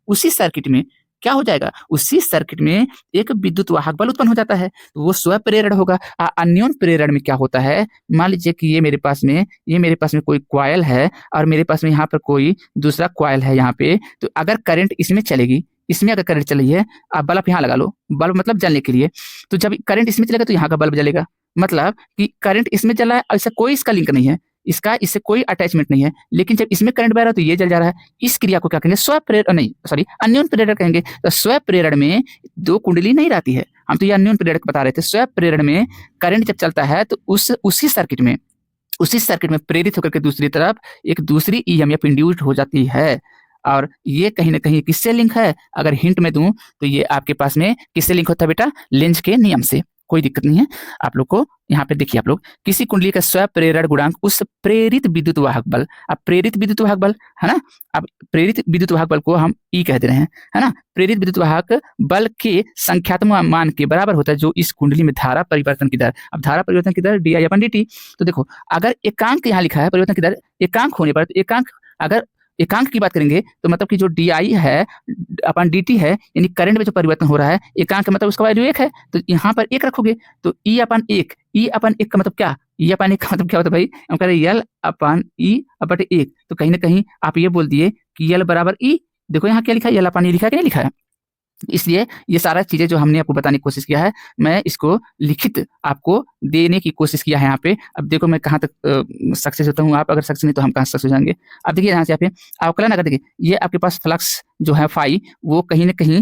उसी सर्किट में क्या हो जाएगा, उसी सर्किट में एक विद्युत वाहक बल उत्पन्न हो जाता है, तो वो स्वप्रेरण होगा। अन्योन प्रेरण में क्या होता है, मान लीजिए कि ये मेरे पास में कोई कॉइल है और मेरे पास में यहाँ पर कोई दूसरा कॉइल है यहाँ पे, तो अगर करंट इसमें चलेगी, इसमें अगर करंट चली है, आप बल्ब यहाँ लगा लो, बल्ब मतलब जलने के लिए, तो जब करंट इसमें चलेगा तो यहाँ का बल्ब जलेगा, मतलब कि करंट इसमें चल रहा है, ऐसा कोई इसका लिंक नहीं है, इससे कोई अटैचमेंट नहीं है, लेकिन जब इसमें करंट बह रहा है तो ये जल जा रहा है। इस क्रिया को क्या कहेंगे, स्वप्रेरण, नहीं सॉरी अन्योन प्रेरण कहेंगे। तो स्वप्रेरण में 2 कुंडली नहीं रहती है, हम तो ये अन्योन प्रेरण बता रहे थे। स्वप्रेरण में करंट जब चलता है तो उसी सर्किट में प्रेरित होकर के दूसरी तरफ एक दूसरी ईएमएफ इंड्यूस्ड हो जाती है, और ये कहीं ना कहीं किससे लिंक है, अगर हिंट में दूं तो ये आपके पास में किससे लिंक होता है बेटा, लेंज के नियम से। कोई दिक्कत नहीं है आप लोग को। यहाँ पे देखिए आप लोग, किसी कुंडली का स्वप्रेरण गुणांक उस प्रेरित विद्युत वाहक बल, अब प्रेरित विद्युत वाहक बल है ना, अब प्रेरित विद्युत वाहक बल को हम ई कह दे रहे हैं, है ना, प्रेरित विद्युत वाहक बल के संख्यात्मक मान के बराबर होता है जो इस कुंडली में धारा परिवर्तन की दर। अब धारा परिवर्तन की दर D I upon D T. तो देखो अगर एकांक यहाँ लिखा है परिवर्तन की दर एकांक होने पर, तो एकांक, अगर एकांक की बात करेंगे तो मतलब कि जो डी आई है अपन डी टी है, यानी करंट में जो परिवर्तन हो रहा है, एकांक का मतलब उसका वैल्यू 1 है, तो यहाँ पर 1 रखोगे तो ई अपन 1 का मतलब क्या, ई अपन 1 का मतलब क्या होता है भाई, हम कह रहे हैं यल अपन ई अपन 1, तो कहीं ना कहीं आप ये बोल दिए कि यल बराबर ई। देखो यहाँ क्या लिखा है, यल अपन ई लिखा है कि नहीं लिखा है। इसलिए ये सारा चीजें जो हमने आपको बताने की कोशिश किया है, मैं इसको लिखित आपको देने की कोशिश किया है यहाँ पे। अब देखो मैं कहाँ तक सक्सेस होता हूँ, आप अगर सक्सेस नहीं तो हम कहाँ सक्सेस हो जाएंगे। अब देखिए यहाँ से यहाँ पे अवकलन, अगर देखिए ये आपके पास फ्लक्स जो है फाई वो कहीं ना कहीं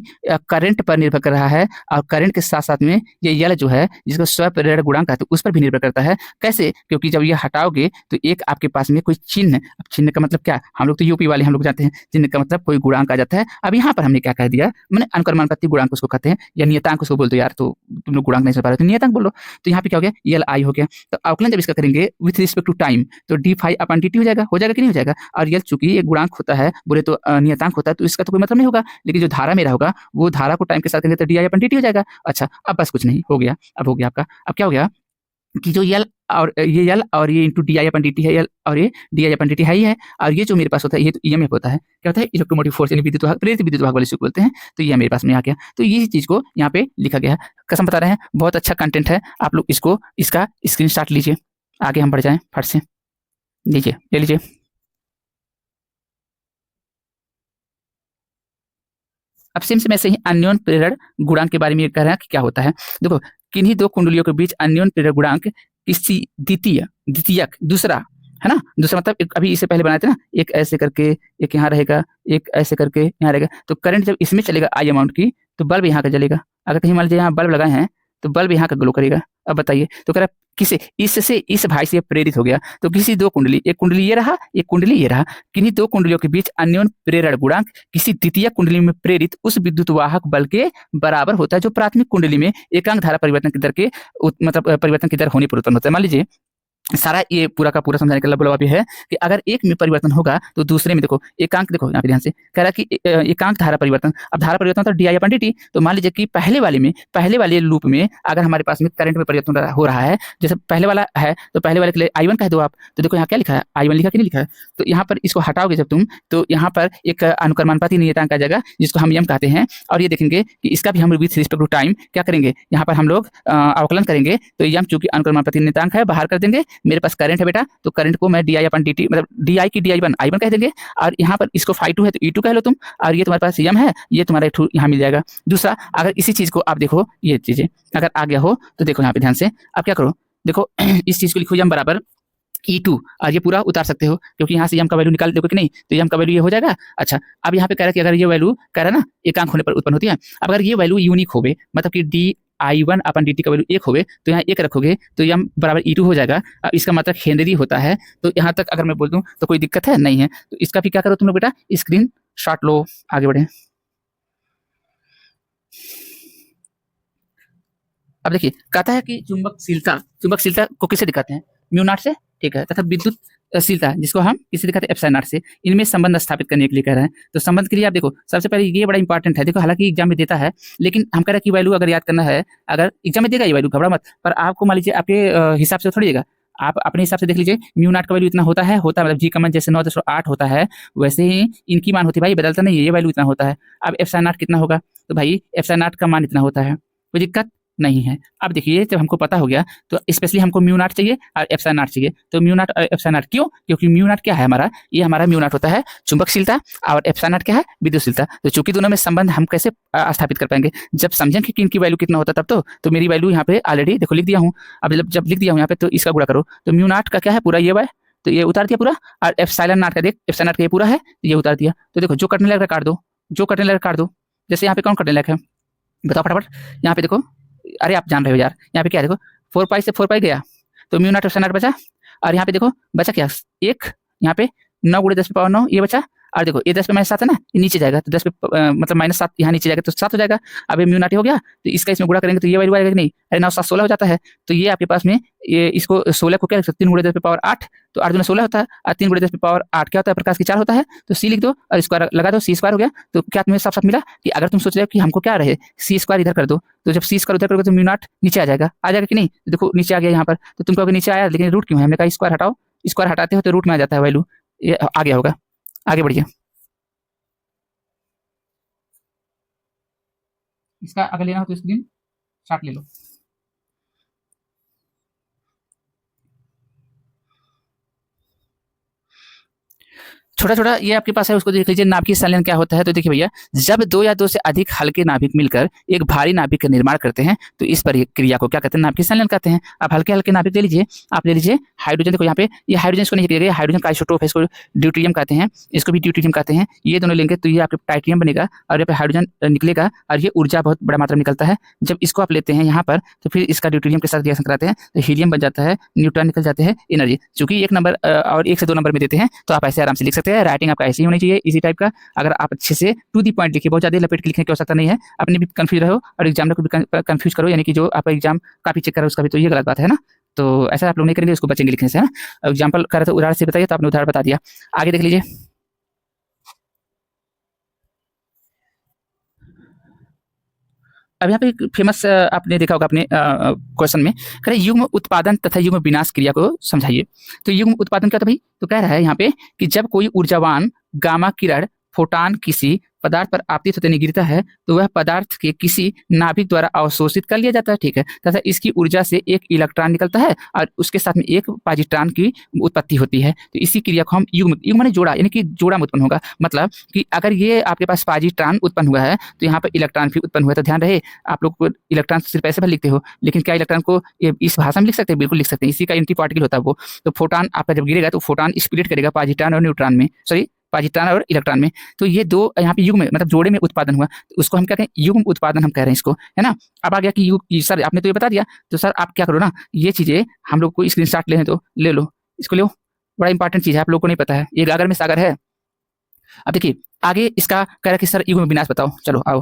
करंट पर निर्भर कर रहा है, और करंट के साथ साथ में ये यल जो है जिसको स्वप्रेरण गुणांक कहते हैं उस पर भी निर्भर करता है। कैसे, क्योंकि जब ये हटाओगे तो एक आपके पास में कोई चिन्ह, अब चिन्ह का मतलब क्या, हम लोग तो यूपी वाले हम लोग जानते हैं, चिन्ह का मतलब कोई गुणांक आ जाता है। अब यहाँ पर हमने क्या कह दिया, मैंने अनुक्रमानुपाती गुणांक उसको कहते हैं, या नियतांक उसको बोल दो यार, तो तुम लोग गुणांक नहीं समझ पा रहे तो नियतांक बोलो। तो यहाँ पे क्या हो गया, गया, यल आई हो गया। तो अवकलन जब इसका करेंगे विथ रिस्पेक्ट टू टाइम तो डी फाई अपन डी टी हो जाएगा कि नहीं हो जाएगा। और यल चूंकि एक गुणांक होता है, बोले तो नियतांक होता है, तो इसका तो कोई मतलब नहीं होगा। लेकिन जो धारा मेरा होगा वो धारा को टाइम के साथ करेंगे तो D I upon D T हो जाएगा। अच्छा, अब बस कुछ नहीं हो गया, अब हो गया आपका। अब क्या हो गया कि जो यल और ये into D I upon D T है, यल और ये D I upon D T है ही है। और ये जो मेरे पास होता है ये तो ईएमएफ होता है, क्या होता है, इलेक्ट्रोमोटिव फोर्स यानी विद्युत वाहक, प्रेरित विद्युत वाहक वाले से बोलते हैं। तो ये मेरे पास में आ गया, तो ये चीज को यहाँ पे लिखा गया है। कसम बता रहे हैं, बहुत अच्छा कंटेंट है, आप लोग इसको इसका स्क्रीनशॉट लीजिए। आगे हम बढ़ जाएं फट से, लीजिए, ले लीजिए। अब सेम से ऐसे ही अन्योन प्रेरण गुणांक के बारे में कह रहा है कि क्या होता है। देखो, किन्हीं दो कुंडलियों के बीच अन्योन प्रेरण गुणांक किसी द्वितीयक दूसरा है ना, दूसरा मतलब अभी इससे पहले बनाए थे ना, एक ऐसे करके एक यहाँ रहेगा, एक ऐसे करके यहाँ रहेगा। तो करंट जब इसमें चलेगा आई अमाउंट की, तो बल्ब यहाँ का जलेगा। अगर कहीं मान लीजिए यहाँ बल्ब लगाए हैं तो बल्ब यहाँ का ग्लो करेगा। अब बताइए, तो कह रहा किसे, इससे इस भाई से प्रेरित हो गया। तो किसी दो कुंडली, एक कुंडली ये रहा, एक कुंडली ये रहा, किन्हीं दो कुंडलियों के बीच अन्योन प्रेरण गुणांक किसी द्वितीय कुंडली में प्रेरित उस विद्युत वाहक बल के बराबर होता है जो प्राथमिक कुंडली में एकांक धारा परिवर्तन की दर के मतलब परिवर्तन की दर होने पर उत्पन्न होता है। मान लीजिए सारा ये पूरा का पूरा समझाने का मतलब है कि अगर एक में परिवर्तन होगा तो दूसरे में देखो एकांक, देखो यहाँ पे ध्यान से कह रहा है कि एकांक धारा परिवर्तन। अब धारा परिवर्तन तो D I upon D T, तो मान लीजिए कि पहले वाले लूप में अगर हमारे पास में करंट में परिवर्तन हो रहा है, जैसे पहले वाला है तो पहले वाले के लिए आई वन कह दो आप। तो देखो यहाँ क्या लिखा है, आई वन लिखा कि नहीं लिखा है। तो यहाँ पर इसको हटाओगे जब तुम, तो यहाँ पर एक अनुक्रमानुपाती नियतांक आ जाएगा जिसको हम यम कहते हैं। और ये देखेंगे कि इसका भी हम विथ रिस्पेक्ट टू टाइम क्या करेंगे, यहाँ पर हम लोग अवकलन करेंगे। तो यम चूंकि अनुक्रमानुपाती नियतांक है, बाहर कर देंगे। मेरे पास करंट है बेटा, तो करंट को मैं D I upon D T मतलब डी आई की डी आई वन कह देंगे। और यहाँ पर इसको फाई टू है तो ई टू कह लो तुम, और ये तुम्हारे पास यम है, ये तुम्हारा यहाँ मिल जाएगा। दूसरा, अगर इसी चीज को आप देखो, ये चीजें अगर आ गया हो तो देखो यहाँ पे ध्यान से, आप क्या करो, देखो इस चीज को लिखो यम बराबर E2, और ये पूरा उतार सकते हो क्योंकि यहाँ से यम का वैल्यू निकाल दोगे कि नहीं, तो यम का वैल्यू ये हो जाएगा। अच्छा, अब यहाँ पे कह रहा है कि अगर ये वैल्यू कह रहा है ना एकांक होने पर उत्पन्न होती है, अब अगर ये वैल्यू यूनिक होवे, मतलब कि D I one upon D T का वैल्यू एक होवे, तो यहाँ एक रखोगे तो यम बराबर E2 हो जाएगा। अब इसका मतलब हेनरी होता है। तो यहाँ तक अगर मैं बोल दूँ तो कोई दिक्कत है नहीं है। तो इसका भी क्या करो तुम लोग बेटा, स्क्रीन शॉट लो, आगे बढ़े। अब देखिए, कहता है कि चुंबकशीलता को किसे दिखाते हैं, म्यू नॉट से, ठीक है, तथा विद्युतशीलता जिसको हम किसे दिखाते हैं, एप्सिलॉन नॉट से। इनमें संबंध स्थापित करने के लिए कह रहे हैं। तो संबंध के लिए आप देखो, सबसे पहले ये बड़ा इंपॉर्टेंट है। देखो, हालांकि एग्जाम में देता है, लेकिन हम कह रहे हैं कि वैल्यू अगर याद करना है, अगर एग्जाम में देगा ये वैल्यू, घबरा मत, पर आपको मान लीजिए आपके हिसाब से थोड़ी देगा, आप अपने हिसाब से देख लीजिए। म्यू नॉट का वैल्यू इतना होता है मतलब जी कमन जैसे 9.8 होता है, वैसे ही इनकी मान होती है भाई, बदलता नहीं है, ये वैल्यू इतना होता है। अब एप्सिलॉन नॉट कितना होगा, तो भाई एप्सिलॉन नॉट का मान इतना होता है, कोई दिक्कत नहीं है। अब देखिए, जब हमको पता हो गया तो स्पेशली हमको म्यू नॉट चाहिए और एप्सिलॉन नॉट चाहिए। तो म्यू नॉट और एप्सिलॉन नॉट क्यों, क्योंकि म्यू नॉट क्या है हमारा, ये हमारा म्यू नॉट होता है चुंबकशीलता, और एप्सिलॉन नॉट क्या है, विद्युतशीलता। तो चूंकि दोनों में संबंध हम कैसे स्थापित कर पाएंगे, जब समझेंगे कि इनकी वैल्यू कितना होता तब तो मेरी वैल्यू यहाँ पे ऑलरेडी देखो लिख दिया हूँ। अब जब लिख दिया हूँ यहाँ पे, तो इसका गुणा करो, तो म्यू नॉट का क्या है पूरा ये वाई, तो ये उतार दिया पूरा, और एप्सिलॉन नॉट का देख, एप्सिलॉन नॉट का ये पूरा है, ये उतार दिया। तो देखो, जो कटने लगा काट दो, जो कटने लगा काट दो। जैसे यहाँ पे कौन कटने लगा है बताओ फटाफट, यहाँ पे देखो, अरे आप जान रहे हो यार, यहाँ पे क्या देखो 4 पाई से 4 पाई गया, तो म्यू नॉट एप्सिलॉन नॉट बचा। और यहाँ पे देखो बचा क्या, एक यहाँ पे 9 × 10⁻9 ये बचा। और देखो ये 10 पे -7 है ना, ये नीचे जाएगा, तो 10 पे मतलब -7 यहाँ नीचे जाएगा तो 7 हो जाएगा। अब ये म्यू नॉट हो गया, तो इसका इसमें गुणा करेंगे तो ये वैल्यू आएगा कि नहीं, अरे 9 7 16 हो जाता है। तो ये आपके पास में ये इसको 16 को क्या लिख सकते, 3 × 10⁸8, तो 8 × 16 होता है, और 3 × 10⁸8 क्या होता है, प्रकाश की 4 होता है। तो सी लिख दो और स्क्वायर लगा दो, C² हो गया। तो क्या तुम्हें साफ साफ मिला कि अगर तुम सोच रहे हो कि हमको क्या रहे, C² इधर कर दो, तो जब C² उधर करोगे तो म्यू नॉट नीचे आ जाएगा कि नहीं। देखो नीचे आ गया यहाँ पर, तो तुम कहोगे नीचे आया, लेकिन रूट क्यों है, हमने कहा स्क्वायर हटाओ, स्क्वायर हटाते हो तो रूट में आ जाता है वैल्यू, ये आ गया होगा। आगे बढ़िए, इसका अगर लेना हो तो स्क्रीन शॉट ले लो। छोटा छोटा ये आपके पास है, उसको देख लीजिए। नाभिक संलयन क्या होता है, तो देखिए भैया, जब 2 या 2 से अधिक हल्के नाभिक मिलकर एक भारी नाभिक का निर्माण करते हैं तो इस क्रिया को क्या कहते हैं, नाभिक संलयन कहते हैं। अब हल्के हल्के नाभिक ले लीजिए, आप ले लीजिए हाइड्रोजन, देखो यहाँ पे ये हाइड्रोजन इसको नहीं किया, हाइड्रोजन का आइसोटोप है, इसको ड्यूटेरियम कहते हैं, इसको भी ड्यूटेरियम कहते हैं। ये दोनों लेंगे तो ये आपके टाइटेनियम बनेगा, और यहाँ पे हाइड्रोजन निकलेगा, और ये ऊर्जा बहुत बड़ा मात्रा में निकलता है। जब इसको आप लेते हैं यहाँ पर, तो फिर इसका ड्यूटेरियम के साथ रिएक्शन कराते हैं तो हीलियम बन जाता है, न्यूट्रॉन निकल जाते हैं, एनर्जी। चूंकि 1 नंबर और 1 से 2 नंबर में देते हैं, तो आप ऐसे आराम से लिख सकते हैं। सकते हैं। राइटिंग आपका ऐसी होनी चाहिए, इसी टाइप का। अगर आप अच्छे से टू दी पॉइंट लिखिए, बहुत ज़्यादा लपेट के लिखने की आवश्यकता नहीं है। अपने भी कंफ्यूज रहो और एग्जामिनर को भी कंफ्यूज करो, यानी कि जो आपका एग्जाम कापी चेक कर रहा है उसका भी, तो ये गलत बात है ना। तो ऐसा आप लोग नहीं करेंगे, उसको बचेंगे लिखने से, है ना। एग्जाम्पल कर रहे तो उदाहरण से बताइए, तो आपने उदाहरण बता दिया। आगे देख लीजिए। अब यहाँ पे एक फेमस आपने देखा होगा अपने क्वेश्चन में, कह रहे युग्म उत्पादन तथा युग्म विनाश क्रिया को समझाइए। तो युग्म उत्पादन क्या था भाई, तो कह रहा है यहाँ पे कि जब कोई ऊर्जावान गामा किरण फोटान किसी पदार्थ पर आपतित होते नहीं गिरता है, तो वह पदार्थ के किसी नाभिक द्वारा अवशोषित कर लिया जाता है, ठीक है। तथा इसकी ऊर्जा से एक इलेक्ट्रॉन निकलता है और उसके साथ में एक पॉजिट्रॉन की उत्पत्ति होती है। तो इसी क्रिया को हम युग्म, युग्म माने जोड़ा, यानी कि जोड़ा में उत्पन्न होगा। मतलब कि अगर ये आपके पास पॉजिट्रॉन उत्पन्न हुआ है तो यहाँ पर इलेक्ट्रॉन भी उत्पन्न हुआ है। तो ध्यान रहे, आप लोग को इलेक्ट्रॉन सिर्फ ऐसे पर लिखते हो, लेकिन क्या इलेक्ट्रॉन को इस भाषा में लिख सकते हैं? बिल्कुल लिख सकते हैं। इसी का एंटी पार्टिकल होता है वो। तो फोटॉन आपका जब गिरेगा तो फोटॉन स्प्लिट करेगा पॉजिट्रॉन और न्यूट्रॉन में, सॉरी पॉजिट्रॉन और इलेक्ट्रॉन में। तो ये दो यहाँ पे युग्म में, मतलब जोड़े में उत्पादन हुआ, तो उसको हम क्या कहें? युग्म उत्पादन हम कह रहे हैं इसको, है ना। अब आ गया कि सर आपने तो ये बता दिया, तो सर आप क्या करो ना, ये चीजें हम लोग को स्क्रीनशॉट लेने तो ले लो, इसको लो। बड़ा इंपॉर्टेंट चीज है, आप लोगों को नहीं पता है, ये गागर में सागर है। अब देखिए आगे इसका कह रहा है कि सर युग्म विनाश बताओ। चलो आओ,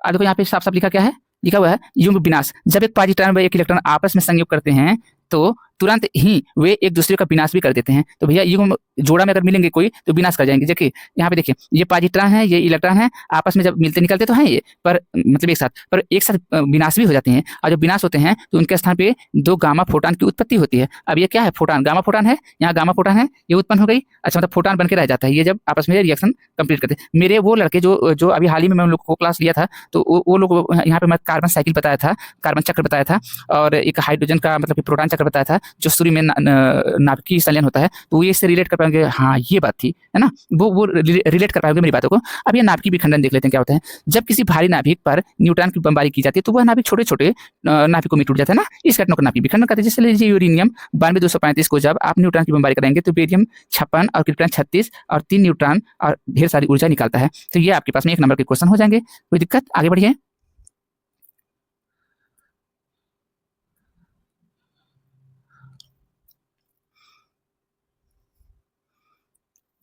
अब देखो यहाँ पे साफ साफ लिखा क्या है, लिखा हुआ है युग्म विनाश। जब एक पॉजिट्रॉन व एक इलेक्ट्रॉन आपस में संयोग करते हैं तो तुरंत ही वे एक दूसरे का विनाश भी कर देते हैं। तो भैया युग्म जोड़ा में अगर मिलेंगे कोई तो विनाश कर जाएंगे। देखिए यहाँ पे देखिए, ये पॉजिट्रॉन है, ये इलेक्ट्रॉन है, आपस में जब मिलते निकलते तो हैं ये, पर मतलब एक साथ विनाश भी हो जाते हैं। और जब विनाश होते हैं तो उनके स्थान पे दो गामा फोटान की उत्पत्ति होती है। अब ये क्या है? फोटान, गामा फोटान है, यहाँ गामा फोटान है, ये उत्पन्न हो गई। अच्छा, मतलब फोटान बन के रह जाता है ये जब आपस में रिएक्शन कंप्लीट करते हैं। मेरे वो लड़के जो अभी हाल ही में मैं उन लोग को क्लास लिया था, तो वो लोग यहाँ पे मैं कार्बन साइकिल बताया था, कार्बन चक्र बताया था, और एक हाइड्रोजन का मतलब प्रोटॉन चक्र बताया था, जो सूर्य में नाभिकीय संलयन होता है। तो ये इससे रिलेट कर पाएंगे, हाँ ये बात थी, है ना, वो रिलेट कर पाएंगे मेरी बातों को। अब ये नाभिकीय विखंडन देख लेते हैं क्या होता है। जब किसी भारी नाभिक पर न्यूट्रॉन की बमबारी की जाती है तो वह नाभिक छोटे छोटे नाभिकों में टूट जाता है ना, इस घटना को नाभिकीय विखंडन कहते हैं। जैसे लीजिए यूरेनियम 9235 को जब आप न्यूट्रॉन की बमबारी करेंगे तो बेरियम 56 और क्रिप्टन 36 और 3 न्यूट्रॉन और ढेर सारी ऊर्जा निकालता है। तो ये आपके पास में 1 नंबर के क्वेश्चन हो जाएंगे। कोई दिक्कत? आगे बढ़िए।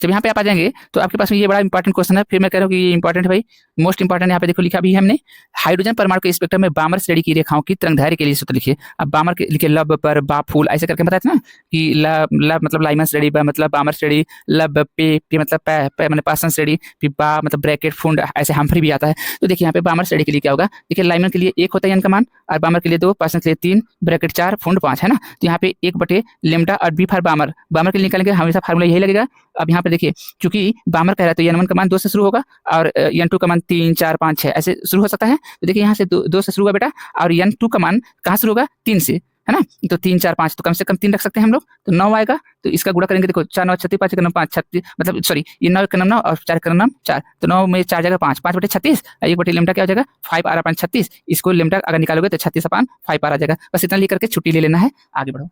जब यहाँ पे आप आ जाएंगे तो आपके पास में ये बड़ा इंपॉर्टेंट क्वेश्चन है। फिर मैं कह रहा हूँ कि ये इंपॉर्टेंट है भाई, मोस्ट इंपॉर्टेंट। यहाँ पे देखो लिखा भी है हमने, हाइड्रोजन परमाणु के स्पेक्ट्रम में बामर श्रेणी की रेखाओं की तरंगदैर्घ्य के लिए सूत्र लिखिए। अब बामर के लिखिए, लब पर बा फूल, ऐसे करके बताया था ना कि लब मतलब लाइमन श्रेणी, बा मतलब बामर श्रेणी, लब पे मतलब पे मतलब पासन श्रेणी, फिर बा मतलब ब्रैकेट फुंड, ऐसे हमफ्री भी आता है। तो देखिए यहाँ पे बामर श्रेणी के लिए क्या होगा, देखिए लाइमन के लिए 1 होता है एन का मान, और बामर के लिए 2, पासन के लिए 3, ब्रैकेट 4, फुंड 5, है ना। तो यहाँ पे 1/λ और बी फॉर बामर, बामर के लिए निकालेंगे हमेशा फार्मूला यही लगेगा। अब यहाँ पे देखिए, क्योंकि बामर कह रहा है तो n1 का मान 2 से शुरू होगा और n2 का मान 3, 4, 5, 6 ऐसे शुरू हो सकता है। तो देखिए यहाँ से 2 से शुरू होगा बेटा, और n2 का मान कहाँ शुरू होगा? 3 से, है ना। तो 3, 4, 5, तो कम से कम 3 रख सकते हैं हम लोग, तो 9 आएगा। तो इसका गुणा करेंगे, देखो 4, 9, 36, 5, 9, 5, 36, मतलब सॉरी ये 9 का 9 और 4 का 9 4, तो 9 में 4 जाएगा 5, 5/36, 1/λ क्या हो जाएगा? 5 आ रहा 5 36, इसको लेमडा अगर निकालोगे तो 36/5 आ जाएगा। बस इतना लिख करके छुट्टी ले लेना है, आगे बढ़ो।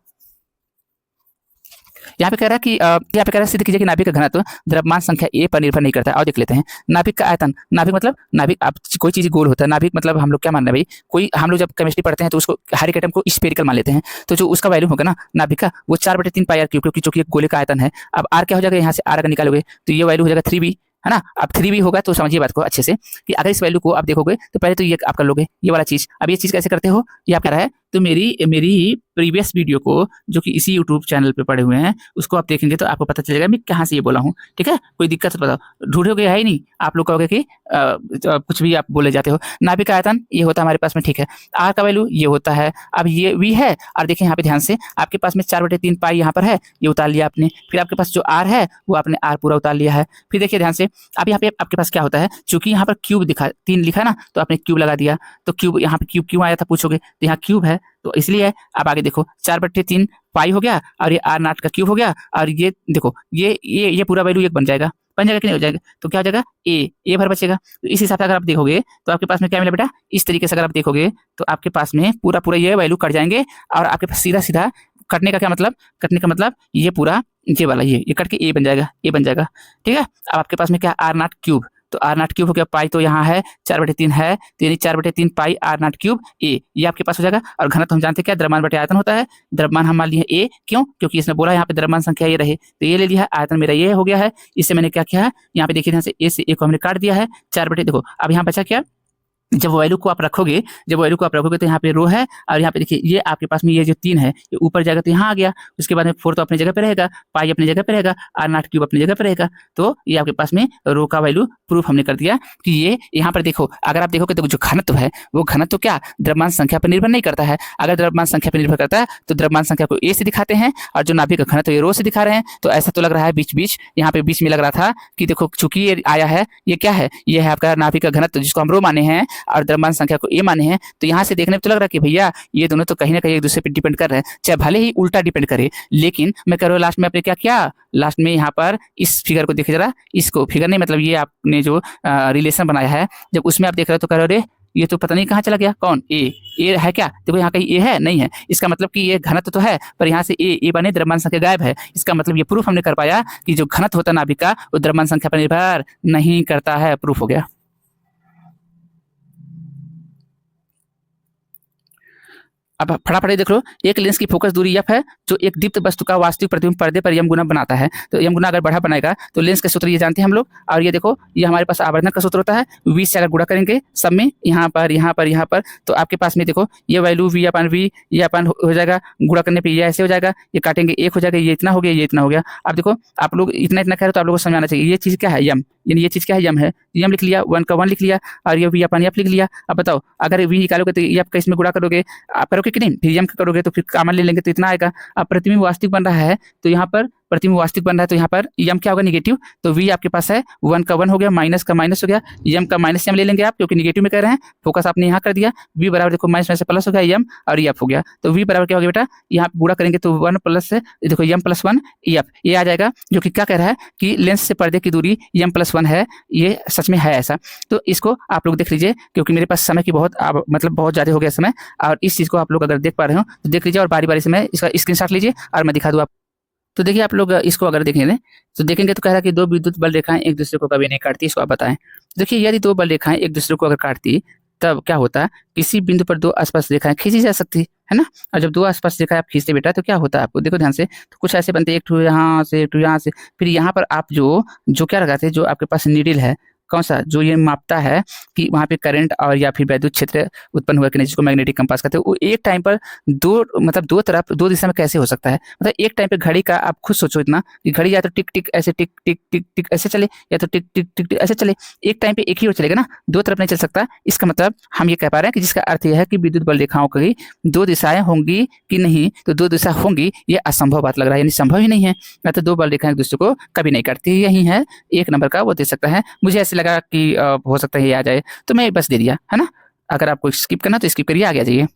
यहाँ पे कह रहा है कि यहाँ पे कह रहा है सिद्ध कीजिए कि नाभिक का घनत्व द्रव्यमान संख्या ए पर निर्भर नहीं करता है। और देख लेते हैं नाभिक का आयतन। नाभिक मतलब नाभिक, आप कोई चीज गोल होता है, नाभिक मतलब हम लोग क्या मान रहे हैं भाई, कोई हम लोग जब केमिस्ट्री पढ़ते हैं तो उसको हर एक एटम को स्फेरिकल मान लेते हैं। तो जो उसका वैल्यू होगा ना नाभिक का, वो 4/3 पाई आर क्यूब, क्योंकि जो कि एक गोले का आयतन है। अब आर क्या हो जाएगा, यहाँ से आर अगर निकालोगे तो ये वैल्यू हो जाएगा 3b, है ना। अब 3b होगा तो समझिए बात को अच्छे से कि अगर इस वैल्यू को आप देखोगे तो पहले तो ये आप कर लोगे ये वाला चीज। अब ये चीज कैसे करते हो, ये आप कह रहा है, तो मेरी प्रीवियस वीडियो को जो कि इसी यूट्यूब चैनल पे पड़े हुए हैं उसको आप देखेंगे तो आपको पता चलेगा मैं कहाँ से ये बोला हूँ, ठीक है। कोई दिक्कत बताओ, ढूंढोगे है ही नहीं, आप लोग कहोगे कि कुछ भी आप बोले जाते हो। नाभिक का आयतन ये होता है हमारे पास में, ठीक है। आर का वैल्यू ये होता है, अब ये वी है, और देखिए यहाँ पे ध्यान से आपके पास में 4/3 पाई यहाँ पर है, ये उतार लिया आपने। फिर आपके पास जो आर है वो आपने आर पूरा उतार लिया है। फिर देखिए ध्यान से, अब यहाँ पे आपके पास क्या होता है, चूंकि यहाँ पर क्यूब दिखा 3 लिखा ना, तो आपने क्यूब लगा दिया। तो क्यूब यहाँ पे क्यूब क्यों आया था पूछोगे, तो यहाँ क्यूब है तो इसलिए। अब आगे देखो 4/3 पाई हो गया, और ये आर नॉट का क्यूब हो गया, और ये देखो ये पूरा वैल्यू 1 बन जाएगा कि नहीं हो जाएगा, तो क्या हो जाएगा ए भर बचेगा। तो इस हिसाब से अगर आप देखोगे तो आपके पास में क्या मिला बेटा, इस तरीके से अगर आप देखोगे तो आपके पास में पूरा ये वैल्यू कट जाएंगे, और आपके पास सीधा सीधा कटने का क्या मतलब, कटने का मतलब ये पूरा ये वाला ये कट के ए बन जाएगा, ठीक है। अब आपके पास में क्या, आर नॉट क्यूब, तो आर नॉट क्यूब हो गया, पाई तो यहाँ है 4/3 है, तो यानी 4/3 पाई आर नॉट क्यूब ए, ये आपके पास हो जाएगा। और घनत्व हम जानते हैं क्या, द्रव्यमान बटे आयतन होता है। द्रव्यमान हम मान लिए ए, क्यों, क्योंकि इसने बोला यहाँ पे द्रव्यमान संख्या ये रहे, तो ये ले लिया है, आयतन मेरा ये हो गया है। इससे मैंने क्या किया है, यहाँ पे देखिए ध्यान से, ए से ए को हमने काट दिया है, 4/, देखो अब यहाँ बचा क्या, जब वैल्यू को आप रखोगे, तो यहाँ पे रो है, और यहाँ पे देखिए ये आपके पास में ये जो 3 है ये ऊपर जाएगा तो यहाँ आ गया, उसके बाद में 4 तो अपनी जगह पे रहेगा, पाई अपनी जगह पे रहेगा, आर नॉट क्यूब अपनी जगह पे रहेगा। तो ये आपके पास में रो का वैल्यू प्रूफ हमने कर दिया कि ये यहाँ पर देखो, अगर आप देखोगे तो जो घनत्व है वो घनत्व क्या द्रव्यमान संख्या पर निर्भर नहीं करता है। अगर द्रव्यमान संख्या पर निर्भर करता है तो द्रव्यमान संख्या को ए से दिखाते हैं, और जो नाभिक का घनत्व ये रो से दिखा रहे हैं। तो ऐसा तो लग रहा है बीच बीच, यहाँ पे बीच में लग रहा था कि देखो चूंकि ये आया है, ये क्या है, ये है आपका नाभिक का घनत्व जिसको हम रो माने हैं, और द्रव्यमान संख्या को ए माने हैं। तो यहाँ से देखने में तो लग रहा है कि भैया ये दोनों तो कहीं ना कहीं एक दूसरे पे डिपेंड कर रहे हैं, चाहे भले ही उल्टा डिपेंड करे। लेकिन मैं कह रहा हूँ लास्ट में आपने क्या किया, लास्ट में यहाँ पर इस फिगर को देखिए जरा, इसको फिगर नहीं मतलब ये आपने जो रिलेशन बनाया है, जब उसमें आप देख रहे हो तो कह रहे हो ये तो पता नहीं कहाँ चला गया, कौन ए है क्या, देखो यहाँ कहीं ए है नहीं है, इसका मतलब कि ये घनत्व तो है पर यहाँ से ए बने द्रव्यमान संख्या गायब है। इसका मतलब ये प्रूफ हमने कर पाया कि जो घनत्व होता है नाभिक का वो द्रव्यमान संख्या पर निर्भर नहीं करता है, प्रूफ हो गया। अब फटाफट देख लो, एक लेंस की फोकस दूरी f है जो एक दीप्त वस्तु का वास्तविक प्रतिबिंब पर्दे पर यम गुना बनाता है। तो यम गुना अगर बढ़ा बनाएगा तो लेंस का सूत्र ये जानते हैं हम लोग। और ये देखो ये हमारे पास आवर्धन का सूत्र होता है, v से अगर गुणा करेंगे सब में, यहाँ पर तो आपके पास में देखो ये वैल्यू v/v ये अपन हो जाएगा, गुणा करने पर ये ऐसे हो जाएगा, ये काटेंगे 1 हो जाएगा, ये इतना हो गया, ये इतना हो गया। अब देखो आप लोग इतना कह रहे तो आप लोगों को समझाना चाहिए ये चीज़ क्या है, यम, यानी ये चीज़ क्या है, यम है, यम लिख लिया, 1 का 1 लिख लिया, और ये v/f लिख लिया। अब बताओ अगर v निकालोगे तो ये f का इसमें गुणा करोगे, आप करोगे कि नहीं, फिर यम का करोगे तो फिर कॉमन ले लेंगे तो इतना आएगा। अब प्रतिबिंब वास्तविक बन रहा है तो यहाँ पर प्रतिबिंब वास्तविक बन रहा है तो यहाँ पर यम क्या होगा, निगेटिव, तो v आपके पास है 1 का 1 हो गया, माइनस का माइनस हो गया, यम का माइनस यम ले लेंगे आप क्योंकि निगेटिव में कह रहे हैं, फोकस आपने यहाँ कर दिया, v बराबर देखो माइनस में से प्लस हो गया यम और एफ हो गया। तो v बराबर क्या हो गया बेटा, यहाँ गुणा करेंगे तो 1 प्लस से देखो यम प्लस 1 एफ ये आ जाएगा, जो कि क्या कह रहा है कि लेंस से पर्दे की दूरी यम प्लस 1 है, ये सच में है ऐसा। तो इसको आप लोग देख लीजिए क्योंकि मेरे पास समय की बहुत मतलब बहुत ज़्यादा हो गया समय, और इस चीज़ को आप लोग अगर देख पा रहे हो तो देख लीजिए, और बारी बारी से मैं इसका स्क्रीनशॉट लीजिए और मैं दिखा दूँ आप। तो देखिए आप लोग इसको अगर देखेंगे तो देखेंगे तो कह रहा है कि दो विद्युत बल रेखाएं एक दूसरे को कभी नहीं काटती, इसको आप बताएं। देखिए यदि दो बल रेखाएं एक दूसरे को अगर काटती तब क्या होता, किसी बिंदु पर दो स्पर्श रेखाएं खींची जा सकती है ना। और जब दो स्पर्श रेखाएं आप खींचते बेटा तो क्या होता है आपको देखो ध्यान से, तो कुछ ऐसे बनते, एक ठो यहाँ से, एक ठो यहाँ से, फिर यहाँ पर आप जो क्या लगाते हैं, जो आपके पास नीडल है कौन सा, जो ये मापता है कि वहाँ पे करंट और या फिर वैद्युत क्षेत्र उत्पन्न हुआ कि नहीं, जिसको मैग्नेटिक कंपास कहते हैं, वो एक टाइम पर दो तरफ दो दिशा में कैसे हो सकता है। मतलब एक टाइम पे घड़ी का आप खुद सोचो इतना कि घड़ी या तो टिक टिक ऐसे टिक टिक टिक टिक ऐसे चले, या तो टिक टिक टिक टिक ऐसे चले, एक टाइम पे एक ही ओर चलेगा ना, दो तरफ नहीं चल सकता। इसका मतलब हम ये कह पा रहे हैं कि जिसका अर्थ यह है कि विद्युत बल रेखाओं की दो दिशाएं होंगी कि नहीं, तो दो दिशा होंगी ये असंभव बात लग रहा है, यानी संभव ही नहीं है, या तो दो बल रेखाएं एक दूसरे को कभी नहीं काटती। यही है एक नंबर का वो दे सकता है। मुझे ऐसे लगा कि हो सकता है ये आ जाए तो मैं बस दे दिया है ना। अगर आपको स्किप करना तो स्किप करिए, आगे जाइए।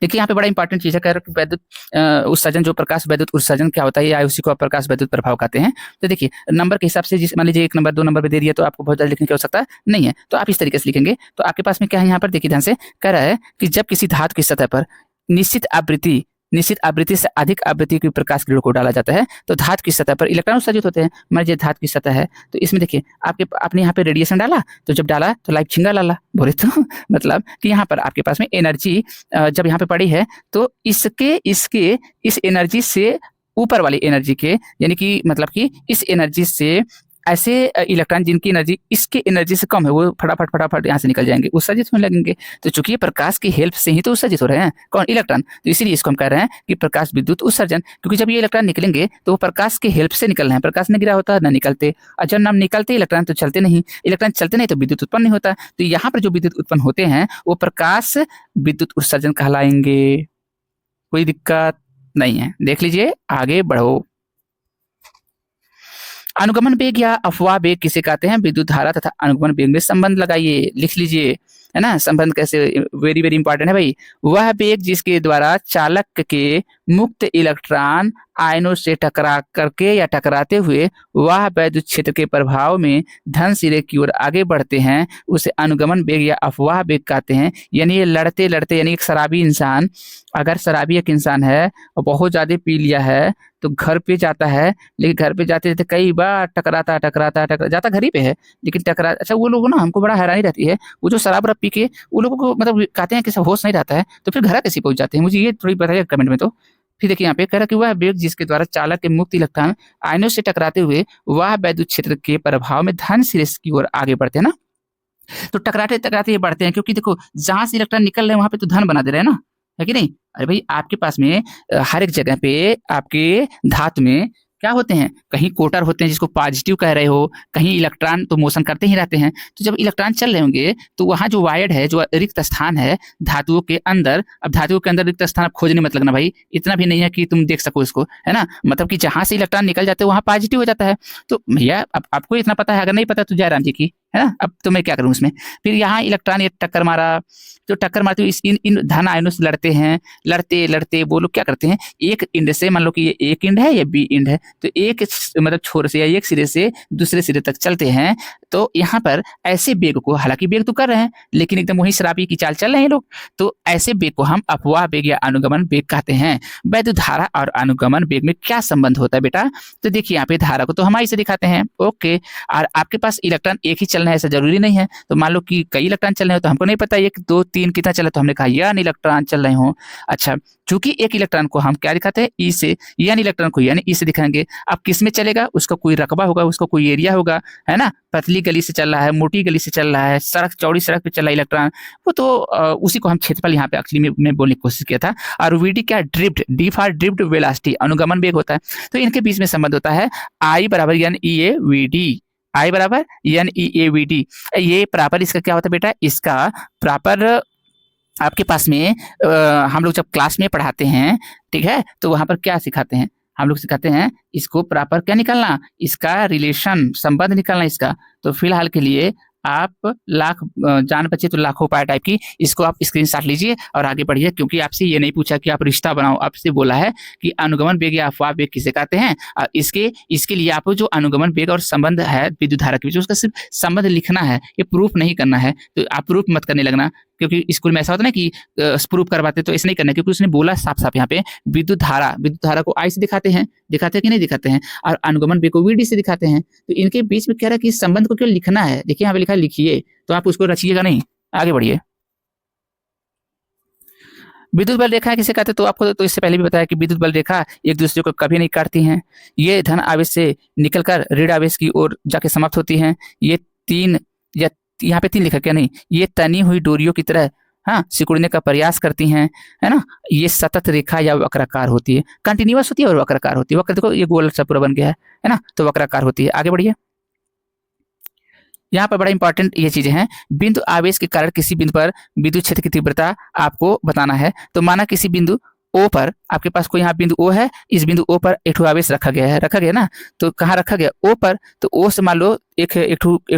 देखिए यहाँ पे बड़ा इंपॉर्टेंट चीज है, कह रहा है वैद्युत उत्सर्जन, जो प्रकाश वैद्युत उत्सर्जन क्या होता है, या उसी को आप प्रकाश वैद्युत प्रभाव कहते हैं। तो देखिए नंबर के हिसाब से, जिस मान लीजिए 1 नंबर 2 नंबर पे दे दिया तो आपको बहुत ज्यादा लिखने की आवश्यकता नहीं है, तो आप इस तरीके से लिखेंगे। तो आपके पास में क्या है, यहाँ पर देखिए ध्यान से, कह रहा है कि जब किसी धातु की सतह पर निश्चित आवृत्ति से अधिक आवृत्ति की प्रकाश किरणों को डाला जाता है तो धातु की सतह पर इलेक्ट्रॉन उत्सर्जित होते हैं। मान लीजिए धातु की सतह है तो इसमें देखिए आपने यहाँ पे रेडिएशन डाला, तो जब डाला तो लाइट छिंगा लाला बोले तो मतलब कि यहाँ पर आपके पास में एनर्जी जब यहाँ पे पड़ी है तो इस एनर्जी से ऊपर वाली एनर्जी के, यानी कि मतलब कि इस एनर्जी से ऐसे इलेक्ट्रॉन जिनकी एनर्जी इसके एनर्जी से कम है वो फटाफट यहाँ से निकल जाएंगे, उत्सर्जित होने लगेंगे। तो चूंकि ये प्रकाश की हेल्प से ही तो उत्सर्जित हो रहे हैं, कौन, इलेक्ट्रॉन, तो इसीलिए इसको हम कह रहे हैं कि प्रकाश विद्युत उत्सर्जन। क्योंकि जब ये इलेक्ट्रॉन निकलेंगे तो वो प्रकाश की हेल्प से निकल रहे हैं, प्रकाश ने गिरा होता न निकलते, और जब नाम निकलते इलेक्ट्रॉन तो चलते नहीं, इलेक्ट्रॉन चलते नहीं तो विद्युत उत्पन्न नहीं होता। तो यहाँ पर जो विद्युत उत्पन्न होते हैं वो प्रकाश विद्युत उत्सर्जन कहलाएंगे। कोई दिक्कत नहीं है, देख लीजिए, आगे बढ़ो। अनुगमन वेग या अफवाह वेग किसे कहते हैं, विद्युत धारा तथा अनुगमन वेग में संबंध लगाइए, लिख लीजिए, है ना। संबंध कैसे, वेरी वेरी इंपॉर्टेंट है भाई। वह वेग जिसके द्वारा चालक के मुक्त इलेक्ट्रॉन आयनों से टकरा करके या टकराते हुए वह वैद्युत क्षेत्र के प्रभाव में धन सिरे की ओर आगे बढ़ते हैं, उसे अनुगमन वेग या अफवाह वेग कहते हैं। यानी ये लड़ते लड़ते, यानी एक शराबी इंसान, अगर शराबी एक इंसान है और बहुत ज्यादा पी लिया है तो घर पे जाता है, लेकिन घर पे जाते जाते कई बार टकरा जाता घर ही पे है, लेकिन टकरा, अच्छा वो लोग ना, हमको बड़ा हैरानी रहती है, वो जो शराब पी के वो लोगों को मतलब कहते हैं कि सब होश नहीं रहता है, तो फिर घर कैसे पहुंच जाते हैं, मुझे ये थोड़ी बताइए कमेंट में। तो फिर देखिए यहाँ पे कह रहा कि वह वेग जिसके द्वारा चालक के मुक्त इलेक्ट्रॉन आयनों से टकराते हुए वह वैद्युत क्षेत्र के प्रभाव में धन सिरे की ओर आगे बढ़ते हैं ना। तो टकराते टकराते ये बढ़ते हैं, क्योंकि देखो जहां से इलेक्ट्रॉन निकल रहे हैं वहां पे तो धन बना दे रहे हैं ना, है कि नहीं। अरे भाई आपके पास में हर एक जगह पे आपके धातु में क्या होते हैं, कहीं कोटर होते हैं जिसको पॉजिटिव कह रहे हो, कहीं इलेक्ट्रॉन तो मोशन करते ही रहते हैं। तो जब इलेक्ट्रॉन चल रहे होंगे तो वहां जो वायर्ड है, जो रिक्त स्थान है धातुओं के अंदर, अब धातुओं के अंदर रिक्त स्थान आप खोजने मत लगना भाई, इतना भी नहीं है कि तुम देख सको इसको, है ना। मतलब कि जहां से इलेक्ट्रॉन निकल जाते हैं वहां पॉजिटिव हो जाता है। तो भैया आपको इतना पता है, अगर नहीं पता तो जयराम जी की, है ना। अब तो मैं क्या करूं उसमें। फिर यहाँ इलेक्ट्रॉन ये टक्कर मारा, तो टक्कर मारते हुए इन धन आयनों से लड़ते हैं, लड़ते लड़ते वो लोग क्या करते हैं, एक इंड से, मान लो कि ये एक इंड है, ये बी इंड है, तो एक मतलब छोर से या एक सिरे से दूसरे सिरे तक चलते हैं। तो यहाँ पर ऐसे वेग को, हालांकि वेग तो कर रहे हैं लेकिन एकदम वही शराबी की चाल चल रहे हैं लोग, तो ऐसे वेग को हम अपवाह वेग या अनुगमन वेग कहते हैं। वैद्युत धारा और अनुगमन वेग में क्या संबंध होता है बेटा, तो देखिए यहाँ पे धारा को तो हम ऐसे दिखाते हैं, ओके, और आपके पास इलेक्ट्रॉन एक ही चलना है ऐसा जरूरी नहीं है। तो मान लो कि कई इलेक्ट्रॉन चल रहे हो तो हमको नहीं पता एक दो तीन कितना चला, तो हमने कहा यानी इलेक्ट्रॉन चल रहे हो। अच्छा, चूंकि एक इलेक्ट्रॉन को हम क्या दिखाते हैं, ई से, यानी इलेक्ट्रॉन को यानी ई से दिखाएंगे। अब किस में चलेगा, उसका कोई रकबा होगा, उसका कोई एरिया होगा, है ना। पतली गली से चल रहा है, मोटी गली से चल रहा है, सड़क चौड़ी सड़क पे चल रहा है इलेक्ट्रॉन, वो तो उसी को हम क्षेत्रफल यहाँ पे एक्चुअली में बोलने की कोशिश किया था। और वीडी क्या, drift, D for drift velocity, अनुगमन वेग होता है। तो इनके बीच में संबंध होता है आई बराबर N E A V D, I बराबर N E A V D. ये प्रॉपर इसका क्या होता है बेटा, इसका प्रॉपर आपके पास में हम लोग जब क्लास में पढ़ाते हैं, ठीक है, तो वहां पर क्या सिखाते हैं, हम लोग सिखाते हैं इसको प्रॉपर क्या निकालना, इसका रिलेशन, संबंध निकालना इसका। तो फिलहाल के लिए आप लाख जान बचे तो लाखों उपाय टाइप की, इसको आप स्क्रीनशॉट लीजिए और आगे बढ़िए, क्योंकि आपसे ये नहीं पूछा कि आप रिश्ता बनाओ, आपसे बोला है कि अनुगमन वेग या अफवाह वेग किसे कहते हैं। और इसके लिए आपको जो अनुगमन वेग और संबंध है विद्युत धारा के बीच, उसका सिर्फ संबंध लिखना है, ये प्रूफ नहीं करना है। तो आप प्रूफ मत करने लगना, क्योंकि स्कूल में ऐसा होता है ना कि प्रूफ करवाते, तो ऐसे नहीं करना, क्योंकि उसने बोला साफ साफ यहाँ पे विद्युत धारा को आई से दिखाते हैं कि नहीं दिखाते हैं, और अनुगमन वेग को वीडी से दिखाते हैं। तो इनके बीच में क्या रहा कि इस संबंध को क्यों लिखना है, देखिए यहाँ पे लिखा है लिखिए, तो आप उसको रचिएगा नहीं, आगे बढ़िए। विद्युत बल रेखा किसे कहते हैं, तो आपको तो इससे पहले भी बताया कि विद्युत बल रेखा एक दूसरे को कभी नहीं काटती हैं। ये धन आवेश से निकलकर ऋण आवेश की ओर जाके समाप्त होती हैं। ये तीन, या यहाँ पे तीन लिखा क्या, नहीं, ये तनी हुई डोरियों की तरह हाँ सिकुड़ने का प्रयास करती हैं, है ना। ये सतत रेखा या वक्राकार होती है, कंटिन्यूअस होती है और वक्राकार होती है। वक्र देखो ये गोल सा पूरा बन गया है ना, तो वक्राकार होती है। आगे बढ़िए, यहाँ पर बड़ा इंपॉर्टेंट ये चीजें हैं। बिंदु आवेश के कारण किसी बिंदु पर विद्युत क्षेत्र की तीव्रता आपको बताना है। तो माना किसी बिंदु ओ पर, आपके पास कोई यहाँ बिंदु ओ है, इस बिंदु ओ पर एक आवेश रखा गया ना, तो कहाँ रखा गया, ओ पर। तो ओ से मान लो एक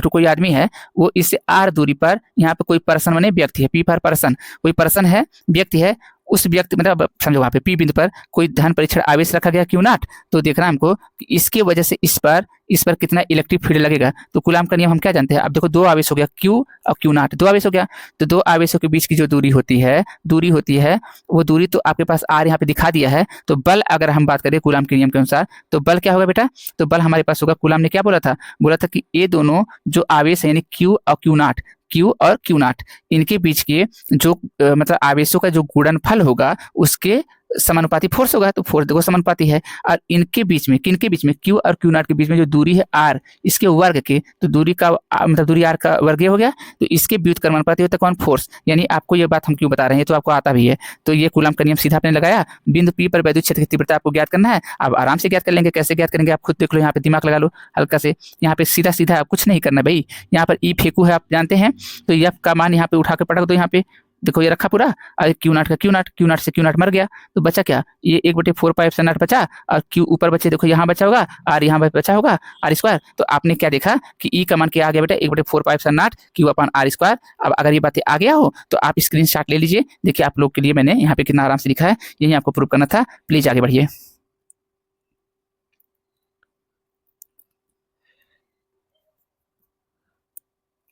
कोई आदमी है, वो इससे आर दूरी पर यहाँ पे कोई पर्सन माने व्यक्ति है, पी पर पर्सन, कोई पर्सन है, व्यक्ति है, उस व्यक्ति मतलब समझो वहाँ पे पी बिंदु पर कोई धन परीक्षण आवेश रखा गया क्यू नॉट। तो देखना हमको कि इसके वजह से इस पर कितना इलेक्ट्रिक फील्ड लगेगा। तो कूलाम का नियम हम क्या जानते हैं, अब देखो दो आवेश हो गया क्यू और क्यू नॉट, दो आवेश हो गया, तो दो आवेशों के बीच की जो दूरी होती है वो दूरी तो आपके पास आर यहाँ पे दिखा दिया है। तो बल अगर हम बात करें कूलाम के नियम के अनुसार, तो बल क्या होगा बेटा, तो बल हमारे पास होगा, कूलाम ने क्या बोला था कि ये दोनों जो आवेश है यानी क्यू और क्यू नॉट, इनके बीच के जो मतलब आवेशों का जो गुणनफल होगा उसके समानुपाती फोर्स होगा। तो फोर्स देखो समानुपाती है, और इनके बीच में, किनके बीच में, क्यू और क्यू नॉट के बीच में जो दूरी है आर, इसके वर्ग के, तो दूरी का मतलब दूरी आर का वर्ग हो गया, तो इसके व्युत्क्रमानुपाती होता है कौन, फोर्स। यानी आपको ये बात हम क्यों बता रहे हैं, तो आपको आता भी है। तो ये कूलम का नियम सीधा आपने लगाया, बिंदु पी पर वैद्युत क्षेत्र की तीव्रता आपको ज्ञात करना है। आप आराम से ज्ञात कर लेंगे, कैसे ज्ञात करेंगे आप खुद देख लो, यहाँ पे दिमाग लगा लो हल्का से। यहाँ पे सीधा सीधा कुछ नहीं करना भाई, यहाँ पर ई फेंकू है आप जानते हैं, तो एफ का मान यहाँ पे उठा के पटक दो, यहाँ पे देखो ये रखा पूरा, और क्यू नॉट से क्यू नॉट मर गया, तो बचा क्या, ये 1/4πε0 बचा, और क्यू ऊपर बचे, देखो यहाँ बचा होगा, और यहाँ बचा होगा आर स्क्वायर। तो आपने क्या देखा कि ई का मान क्या आ गया बेटा, 1/4πε0 क्यू अपन आर स्क्वायर। अब अगर ये बातें आ गया हो तो आप स्क्रीनशॉट ले लीजिए, देखिए आप लोग के लिए मैंने यहाँ पे कितना आराम से लिखा है, यही आपको प्रूव करना था। प्लीज आगे बढ़िए।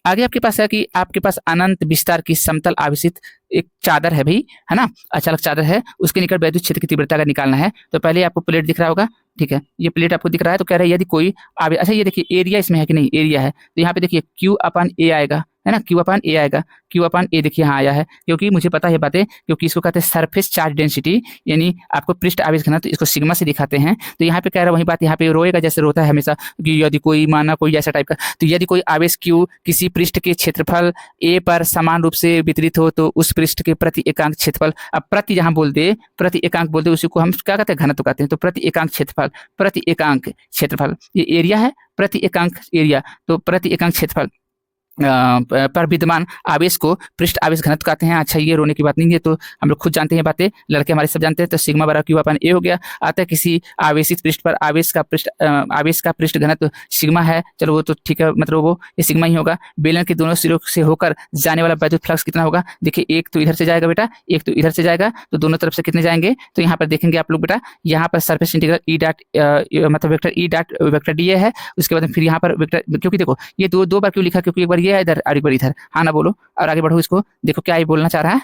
आगे आपके पास है कि आपके पास अनंत विस्तार की समतल आवेशित एक चादर है भाई, है ना, अचालक चादर है, उसके निकट वैद्युत क्षेत्र की तीव्रता का निकालना है। तो पहले आपको प्लेट दिख रहा होगा, ठीक है, ये प्लेट आपको दिख रहा है। तो कह रहा है यदि कोई अच्छा ये देखिए एरिया इसमें है कि नहीं, एरिया है, तो यहाँ पे देखिए Q अपान ए आएगा, है ना, Q अपान ए आएगा, Q अपान ए देखिए यहाँ आया है, क्योंकि मुझे पता है बातें, क्योंकि इसको कहते हैं सरफेस चार्ज डेंसिटी, यानी आपको पृष्ठ आवेश घनत्व, तो इसको सिग्मा से दिखाते हैं। तो यहाँ पे कह रहा है वही बात, यहाँ पे रोएगा जैसे रोता है हमेशा, कि यदि कोई माना कोई ऐसा टाइप का, तो यदि कोई आवेश Q किसी पृष्ठ के क्षेत्रफल ए पर समान रूप से वितरित हो, तो उस पृष्ठ के प्रति एकांक क्षेत्रफल, अब प्रति जहाँ बोल दे, प्रति एकांक बोल दे, उसी को हम क्या कहते हैं, घनत्व कहते हैं। तो प्रति एकांक क्षेत्रफल, प्रति एकांक क्षेत्रफल, ये एरिया है, प्रति एकांक एरिया, तो प्रति एकांक क्षेत्रफल पर विद्यमान आवेश को पृष्ठ आवेश घनत्व कहते हैं। अच्छा ये रोने की बात नहीं है, तो हम लोग खुद जानते हैं बातें, लड़के हमारे सब जानते हैं। तो सिग्मा बराबर Q अपान ए हो गया। आता है किसी आवेशित पृष्ठ पर आवेश का पृष्ठ घनत्व सिग्मा है, चलो वो तो ठीक है, मतलब वो ये सिग्मा ही होगा। बेलन के दोनों सिरों से होकर जाने वाला वैद्युत फ्लक्स कितना होगा, देखिए एक तो इधर से जाएगा बेटा, एक तो इधर से जाएगा, तो दोनों तरफ से कितने जाएंगे, तो यहाँ पर देखेंगे आप लोग बेटा, यहाँ पर सरफेस इंटीग्रल ई डॉट मतलब vector E dot vector D है, उसके बाद फिर यहाँ पर वेक्टर, क्योंकि देखो ये दो बार क्यों लिखा, क्योंकि एक बार ये है इधर और एक बार इधर, हाँ ना बोलो, और आगे बढ़ो इसको, देखो क्या ये बोलना चाह रहा है।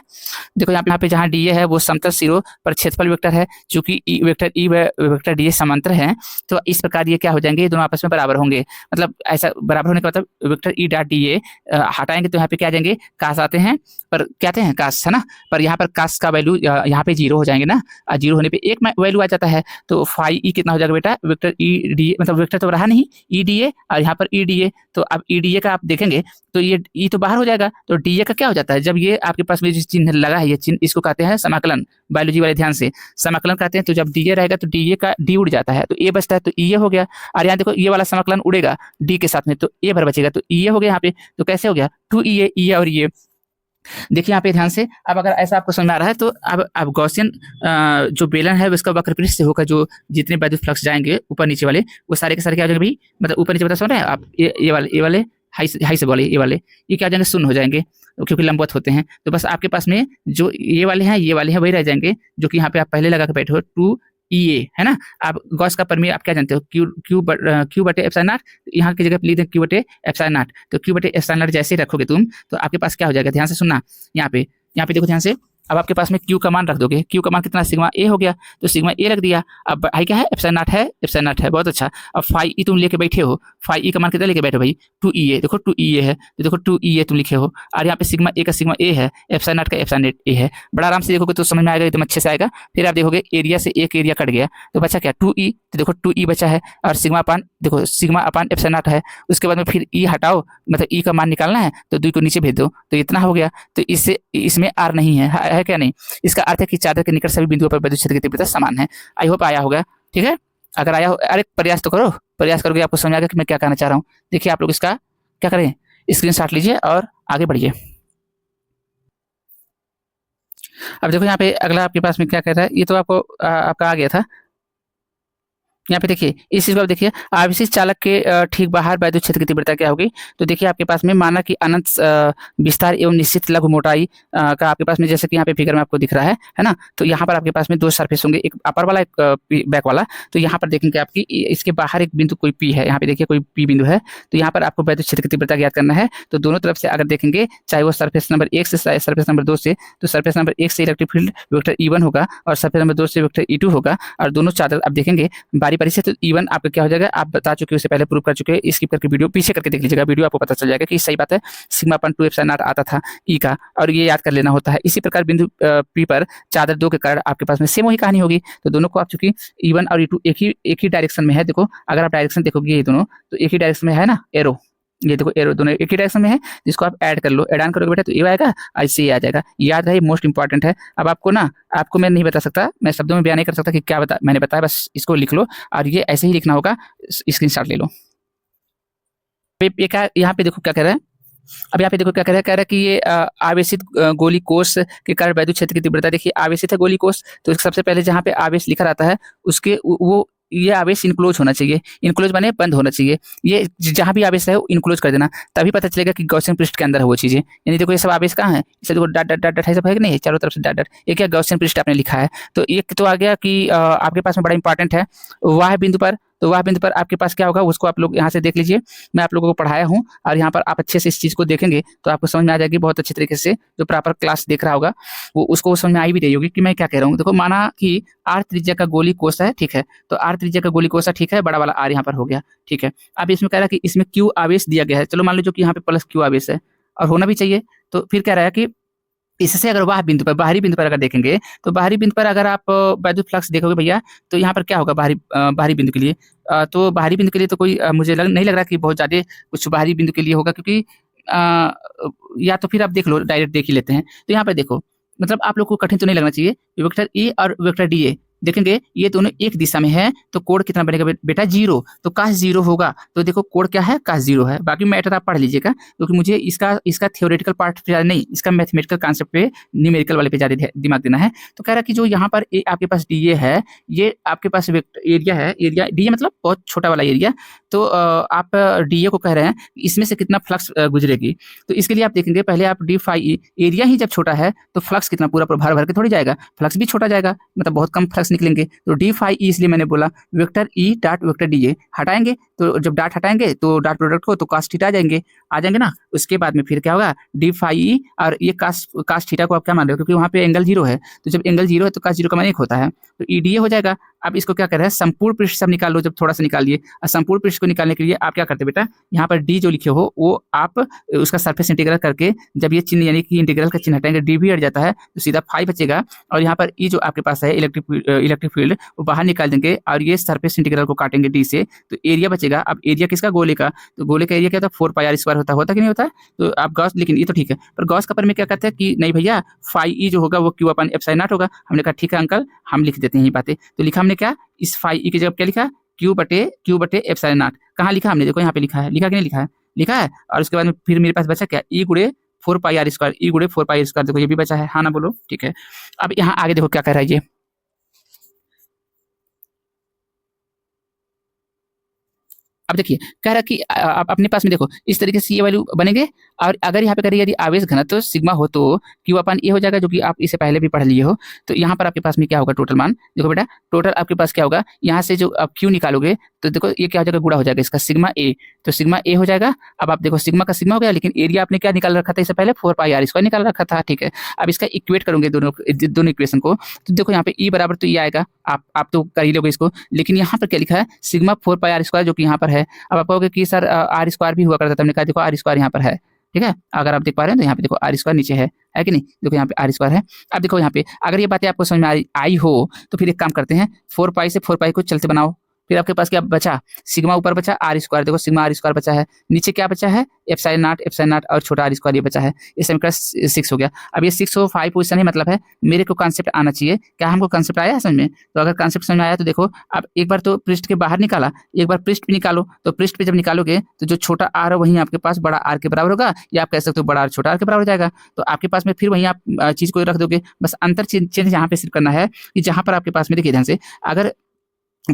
देखो यहाँ पे जहाँ डी है वो समतल सिरों पर क्षेत्रफल वेक्टर है, चूंकि वेक्टर ई वेक्टर डी समांतर है, तो इस प्रकार ये क्या हो जाएंगे, ये दोनों आपस में बराबर होंगे। मतलब ऐसा बराबर होने का मतलब वेक्टर ई डॉट डी हटाएंगे तो यहाँ पे क्या आ जाएंगे, कास आते हैं, पर क्या आते हैं, कास, है ना, पर यहाँ पर कास का वैल्यू यहाँ पे 0 हो जाएंगे ना, और 0 होने पे एक वैल्यू आ जाता है। तो फाई ई कितना हो जाएगा बेटा, वेक्टर ई डी, मतलब वेक्टर तो रहा नहीं ई डी ए, और यहाँ पर ई डी ए, तो अब ई डी ए का आप देखेंगे तो ये ई तो बाहर हो जाएगा, तो डी ए का क्या हो जाता है, जब ये आपके पास में जो चिन्ह लगा है, ये चिन्ह इसको कहते हैं समाकलन, बायोलॉजी वाले ध्यान से समाकलन कहते हैं। तो जब डी ए रहेगा तो डी ए का डी उड़ जाता है, तो ए बचता है, तो ई ए हो गया। और यहाँ देखो ये वाला समाकलन उड़ेगा डी के साथ में, तो ए भर बचेगा, तो ई ए हो गया यहाँ पे। तो कैसे हो गया, 2 ई ए और ये देखिए यहाँ पे ध्यान से। अब अगर ऐसा आपको समझ में आ रहा है, तो अब गॉसियन जो बेलन है उसका वक्र पृष्ठ से होकर जो जितने वैद्युत फ्लक्स जाएंगे ऊपर नीचे वाले, वो सारे के सारे क्या हो जाएंगे भाई, मतलब ऊपर नीचे बता समझ रहे हैं आप, ये वाले हाई से वाले, ये क्या हो जाएंगे, शून्य हो जाएंगे, क्योंकि लंबवत होते हैं। तो बस आपके पास में जो ये वाले हैं वही रह जाएंगे, जो कि यहाँ पे आप पहले लगा के बैठे हो 2 ई ए, है ना। आप गॉस का प्रमेय आप क्या जानते हो, क्यू बटे एप्सिलॉन नॉट, यहाँ की जगह लिख दें क्यू बटे एप्सिलॉन नॉट। तो क्यू बटे एप्सिलॉन नॉट जैसे ही रखोगे तुम, तो आपके पास क्या हो जाएगा, ध्यान से सुनना, यहाँ पे देखो ध्यान से। अब आपके पास में क्यू का मान रख दोगे, क्यू का मान कितना, सिग्मा ए हो गया, तो सिग्मा ए रख दिया। अब आई क्या है, एप्सिलॉन नॉट है, एप्सिलॉन नॉट है, बहुत अच्छा। अब फाई ई तुम लेके बैठे हो, फाई ई का मान कितना लेके बैठे भाई, 2 ई ए, देखो 2 ई ए है, तो देखो 2 ई ए तुम लिखे हो, और यहाँ पे सिग्मा ए का सिग्मा ए है, एप्सिलॉन नॉट का एप्सिलॉन ए है। बड़ा आराम से देखोगे तो समझ में आएगा, एकदम अच्छे से आएगा। फिर आप देखोगे एरिया से एक एरिया कट गया, तो बचा क्या, 2 ई, तो देखो 2 ई बचा है, और सिग्मा अपान, देखो सिग्मा अपान एप्सिलॉन नॉट है। उसके बाद में फिर ई हटाओ, मतलब ई का मान निकालना है, तो 2 को नीचे भेज दो, तो इतना हो गया। तो इससे इसमें आर नहीं है क्या नहीं, इसका अर्थ है कि चादर के निकट सभी बिंदुओं पर वैद्युत क्षेत्र की तीव्रता समान है। आई होप आया होगा, ठीक है। अगर आया हो, अरे प्रयास तो करो, प्रयास करोगे आपको समझ आएगा कि मैं क्या कहना चाह रहा हूँ। देखिए आप लोग इसका क्या करें, स्क्रीनशॉट लीजिए और आगे बढ़िए। अब देखो यहाँ पे अगला आपके पास में क्या कहता है, ये तो आपको आपका आ गया था। यहाँ पे देखिए इस चीज को देखिए, आवेशित चालक के ठीक बाहर वैद्युत क्षेत्र की तीव्रता क्या होगी। तो देखिए आपके पास में माना कि अनंत विस्तार एवं निश्चित लघु मोटाई का आपके पास में, जैसे कि यहाँ पे फिगर में आपको दिख रहा है ना। तो यहाँ पर आपके पास में 2 सरफेस होंगे, एक अपर वाला एक बैक वाला। तो यहाँ पर देखेंगे आपकी इसके बाहर एक बिंदु कोई पी है, यहाँ पे देखिए कोई पी बिंदु है। तो यहाँ पर आपको वैद्युत क्षेत्र की तीव्रता ज्ञात करना है। तो दोनों तरफ से अगर देखेंगे, चाहे वो सरफेस नंबर 1 से सरफेस नंबर 2 से, तो सरफेस नंबर 1 से इलेक्ट्रिक फील्ड वेक्टर E1 होगा, और सरफेस नंबर 2 से वेक्टर E2 होगा। और दोनों चादर आप देखेंगे बारी से, तो E1 आपका क्या हो जाएगा, आप बता चुके हो, उससे पहले प्रूव कर चुके हैं, स्किप करके वीडियो पीछे करके देख लीजिएगा, वीडियो आपको पता चल जाएगा कि सही बात है। सिग्मा अपन 2 एप्सिलॉन नॉट आता था ई का, और ये याद कर लेना होता है। इसी प्रकार बिंदु पी पर चादर 2 के कारण आपके पास में सेम वही कहानी होगी। तो दोनों को आप चूंकि E1 और E2 एक ही डायरेक्शन में है, देखो अगर आप डायरेक्शन देखोगे ये दोनों तो एक ही डायरेक्शन में है ना, एरो, ये देखो एरो दोनों एक ही डायरेक्शन में है, जिसको आप ऐड कर लो, ऐड ऑन करोगे बेटा तो ये आएगा, ऐसे ही आ जाएगा। याद रहे, मोस्ट इंपॉर्टेंट है। अब आपको ना, आपको मैं नहीं बता सकता, मैं शब्दों में बयान नहीं कर सकता कि क्या मैंने बताया, बस इसको लिख लो, और ये ऐसे ही लिखना होगा, स्क्रीनशॉट ले लो। यहाँ पे देखो क्या कह रहा है, अब यहाँ पे देखो क्या कह रहा है कि ये आवेशित गोली कोष के कारण वैद्युत क्षेत्र की तीव्रता, देखिए आवेशित है गोली कोष, तो सबसे पहले जहाँ पे आवेश लिखा रहता है उसके वो ये आवेश इनक्लोज होना चाहिए, इनक्लोज माने बंद होना चाहिए। ये जहाँ भी आवेश है वो इनक्लोज कर देना, तभी पता चलेगा कि गॉसियन पृष्ठ के अंदर है वो चीजें। यानी देखो ये सब आवेश कहाँ है, इसे देखो डॉट डॉट डॉट डॉट सब है कि नहीं, चारों तरफ से डॉट डॉट, ये क्या गॉसियन पृष्ठ आपने लिखा है। तो एक तो आ गया कि आपके पास में बड़ा इंपॉर्टेंट है, वह बिंदु पर तो वह बिंदु पर आपके पास क्या होगा उसको आप लोग यहाँ से देख लीजिए। मैं आप लोगों को पढ़ाया हूँ और यहाँ पर आप अच्छे से इस चीज़ को देखेंगे तो आपको समझ में आ जाएगी बहुत अच्छे तरीके से। जो प्रॉपर क्लास देख रहा होगा वो उसको समझ में आ भी रही होगी कि मैं क्या कह रहा हूँ। देखो माना कि आर त्रिज्या का गोली कोष है, ठीक है, तो आर त्रिज्या का गोली कोष है, ठीक है, बड़ा वाला आर यहाँ पर हो गया, ठीक है। अब इसमें कह रहा है कि इसमें क्यू आवेश दिया गया है, चलो मान लीजिए कि यहाँ पे प्लस क्यू आवेश है और होना भी चाहिए। तो फिर कह रहा है कि इससे अगर वह बिंदु पर बाहरी बिंदु पर अगर देखेंगे तो बाहरी बिंदु पर अगर आप विद्युत फ्लक्स देखोगे भैया तो यहाँ पर क्या होगा बाहरी बिंदु के लिए। तो बाहरी बिंदु के लिए तो कोई मुझे नहीं लग रहा कि बहुत ज़्यादा कुछ बाहरी बिंदु के लिए होगा, क्योंकि या तो फिर आप देख लो, डायरेक्ट देख ही लेते हैं। तो यहाँ पर देखो मतलब आप लोग को कठिन तो नहीं लगना चाहिए। वेक्टर ए और वेक्टर डी ए देखेंगे ये दोनों एक दिशा में है तो कोण कितना बनेगा बेटा 0, तो काश 0 होगा। तो देखो कोण क्या है, काश 0 है। बाकी मैटर आप पढ़ लीजिएगा क्योंकि मुझे इसका थ्योरेटिकल पार्ट पे ज़्यादा नहीं, इसका मैथमेटिकल कॉन्सेप्ट पे न्यूमेरिकल वाले पे ज़्यादा दिमाग देना है। तो कह रहा है कि जो यहाँ पर आपके पास डी ए है, ये आपके पास एरिया है, एरिया डी ए मतलब बहुत छोटा वाला एरिया। तो आप डी ए को कह रहे हैं इसमें से कितना फ्लक्स गुजरेगी। तो इसके लिए आप देखेंगे पहले आप डी फाई एरिया ही जब छोटा है तो फ्लक्स कितना पूरा भर भर के थोड़ी जाएगा, फ्लक्स भी छोटा जाएगा, मतलब बहुत कम फ्लक्स निकलेंगे। तो डी फाई ई इसलिए मैंने बोला vector E dot vector D A हटाएंगे, तो जब डॉट हटाएंगे तो डॉट प्रोडक्ट को तो कास थीटा आ जाएंगे ना। उसके बाद में फिर क्या होगा डी फाई ई और ये कास थीटा को आप क्या मान रहे हो, क्योंकि वहाँ पे एंगल 0 है, तो जब एंगल 0 है तो कास 0 का मान 1 होता है, तो ई डी ए हो जाएगा। अब इसको क्या कर रहा है संपूर्ण पृष्ठ सब निकाल लो, जब थोड़ा सा निकालिए। और संपूर्ण पृष्ठ को निकालने के लिए आप क्या करते बेटा, यहाँ पर डी जो लिखे हो वो आप उसका सरफेस इंटीग्रल करके जब ये चिन्ह यानी कि इंटीग्रल का चिन्ह हटाएंगे डी भी हट जाता है तो सीधा फाई बचेगा। और यहाँ पर ई जो आपके पास है इलेक्ट्रिक फील्ड वो बाहर निकाल देंगे और ये सरफेस इंटीग्रल को काटेंगे डी से, तो एरिया बचेगा। अब एरिया किसका, गोले का, तो गोले का एरिया क्या होता है 4 पाई आर स्क्वायर होता कि नहीं होता है। तो आप गॉस, लेकिन ये तो ठीक है, पर गॉस कपर में क्या कहते हैं कि नहीं भैया फाई ई जो होगा वो क्यू अपन एप्सिलॉन नॉट होगा। हमने कहा ठीक है अंकल हम लिख देते हैं ये बातें। तो लिखा हमने क्या, इस फाई ई की जगह क्या लिखा, क्यू बटे एप्सिलॉन नॉट। कहाँ लिखा हमने, देखो यहाँ पे लिखा है, लिखा कि नहीं लिखा है, लिखा है। और उसके बाद में फिर मेरे पास बचा क्या, ई गुड़े 4 पाई आर स्क्वायर, ई गुड़े 4 पाई आर स्क्वायर, देखो ये भी बचा है, हाँ ना बोलो, ठीक है। अब यहाँ आगे देखो क्या कह रहा है ये, अब देखिए कह रहा कि आप अपने पास में देखो इस तरीके से ये वैल्यू बनेंगे। और अगर यहाँ पे करिए यदि आवेश घनत्व सिग्मा हो तो क्यू अपन ए हो जाएगा, जो कि आप इसे पहले भी पढ़ लिए हो। तो यहाँ पर आपके पास में क्या होगा टोटल मान, देखो बेटा टोटल आपके पास क्या होगा, यहाँ से जो आप क्यू निकालोगे तो देखो ये क्या हो जाएगा, गुणा हो जाएगा इसका सिग्मा ए, तो सिग्मा ए हो जाएगा। अब आप देखो सिग्मा का सिग्मा हो गया, लेकिन एरिया आपने क्या निकाल रखा था इससे पहले 4 पाई आर स्क्वायर निकाल रखा था, ठीक है। अब इसका इक्वेट करोगे दोनों इक्वेशन को, तो देखो यहाँ पे ई बराबर तो ये आएगा, आप तो कर ही लोगे इसको, लेकिन यहाँ पर क्या लिखा है सिग्मा 4 पाई आर स्क्वायर जो कि यहाँ पर है। अब आप कहोगे कि सर आर स्क्वायर भी हुआ करता था, हमने कहा देखो आर स्क्वायर यहाँ पर है, ठीक है। अगर आप देख पा रहे हैं तो यहाँ पे देखो आर स्क्वायर नीचे है कि नहीं, देखो यहाँ पे आर स्क्वायर है। अब देखो यहाँ पे अगर ये बातें आपको समझ में आई हो तो फिर एक काम करते हैं 4 पाई से 4 पाई को चलते बनाओ, फिर आपके पास क्या बचा, सिग्मा ऊपर बचा आर स्क्वायर, देखो सिग्मा आर स्क्वायर बचा है, नीचे क्या बचा है एप्सिलॉन नॉट और छोटा आर स्क्वायर ये बचा है, ये समीकरण 6 हो गया। अब ये 6 हो 5 पोजीशन ही मतलब है, मेरे को कॉन्सेप्ट आना चाहिए, क्या हमको कॉन्सेप्ट आया है समझ में। तो अगर कॉन्सेप्ट समझ में आया तो देखो अब एक बार तो पृष्ठ के बाहर निकाला, एक बार पृष्ठ भी निकालो, तो पृष्ठ पे जब निकालोगे तो जो छोटा आर है वहीं आपके पास बड़ा आर के बराबर होगा, या आप कह सकते हो बड़ा आर छोटा आर के बराबर हो जाएगा। तो आपके पास में फिर वहीं आप चीज को रख दोगे, बस अंतर चेंज यहाँ पे सिर्फ करना है कि जहां पर आपके पास में देखिए ध्यान से, अगर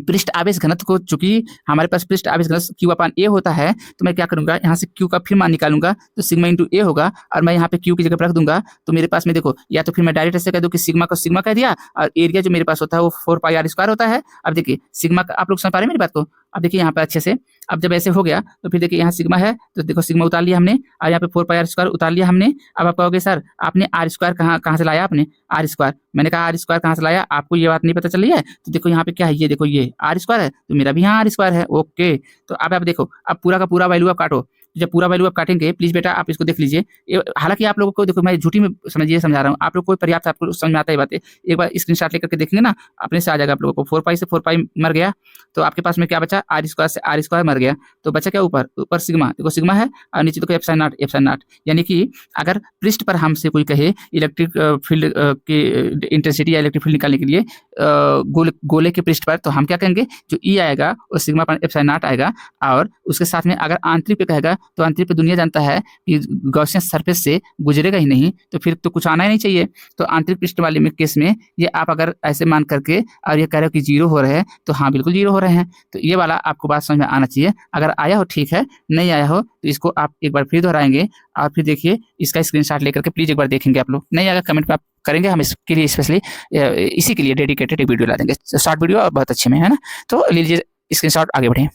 पृष्ठ आवेश घनत्व को, चूंकि हमारे पास पृष्ठ आवेश घनत्व क्यू अपन ए होता है, तो मैं क्या करूंगा यहाँ से क्यू का फिर मान निकालूंगा तो सिग्मा इंटू ए होगा, और मैं यहाँ पे क्यू की जगह पर रख दूंगा। तो मेरे पास में देखो या तो फिर मैं डायरेक्ट ऐसे कह दूं कि सिग्मा को सिग्मा कह दिया, और एरिया जो मेरे पास होता है वो 4 पाई आर स्क्वायर होता है। अब देखिए सिग्मा का आप लोग समझ पा रहे हैं मेरी बात को। अब देखिए यहाँ पे अच्छे से, अब जब ऐसे हो गया तो फिर देखिए यहाँ सिग्मा है तो देखो सिग्मा उतार लिया हमने, और यहाँ पे 4 पाई आर स्क्वायर उतार लिया हमने। अब आप कहोगे सर आपने आर स्क्वायर कहाँ से लाया, आपने आर स्क्वायर, मैंने कहा आर स्क्वायर कहाँ से लाया, आपको ये बात नहीं पता चल रही है। तो देखो यहाँ पे क्या है, ये देखो ये आर स्क्वायर है, तो मेरा भी यहाँ आर स्क्वायर है, ओके। तो अब आप देखो अब पूरा का पूरा वैल्यू आप काटो, जब पूरा वैल्यू आप काटेंगे प्लीज बेटा आप इसको देख लीजिए। हालांकि आप लोगों को देखो मैं झूठी में समझा रहा हूँ, आप लोग को पर्याप्त आपको समझ में आता है बातें, एक बार स्क्रीनशॉट लेकर के देखेंगे ना अपने से आ जाएगा आप लोगों को। 4 पाई से 4 पाई मर गया, तो आपके पास में क्या बचा, आर स्क्वायर से आर स्क्वायर मर गया, तो बचा क्या ऊपर सिग्मा, देखो सिग्मा है, और नीचे देखो एप्सिलॉन नॉट। यानी कि अगर पृष्ठ पर हमसे कोई कहे इलेक्ट्रिक फील्ड की इंटेंसिटी या इलेक्ट्रिक फील्ड निकालने के लिए गोले के पृष्ठ पर, तो हम क्या कहेंगे जो ई आएगा वो सिग्मा पर एप्सिलॉन नॉट आएगा। और उसके साथ में अगर आंतरिक पे कहेगा तो आंतरिक पे दुनिया जानता है कि गॉसियन सरफेस से गुजरेगा ही नहीं, तो फिर तो कुछ आना ही नहीं चाहिए। तो आंतरिक पृष्ठ वाले में केस में ये आप अगर ऐसे मान करके और ये कह रहे हो कि 0 हो रहे हैं, तो हाँ बिल्कुल 0 हो रहे हैं। तो ये वाला आपको बात समझ में आना चाहिए। अगर आया हो ठीक है, नहीं आया हो तो इसको आप एक बार फिर दोहराएंगे, और फिर देखिए इसका स्क्रीनशॉट लेकर के प्लीज एक बार देखेंगे आप लोग। नहीं आएगा कमेंट में आप करेंगे, हम इसके लिए स्पेशली इसी के लिए डेडिकेटेड एक वीडियो ला देंगे, शॉर्ट वीडियो और बहुत अच्छे में, है ना। तो लीजिए स्क्रीनशॉट, आगे बढ़े।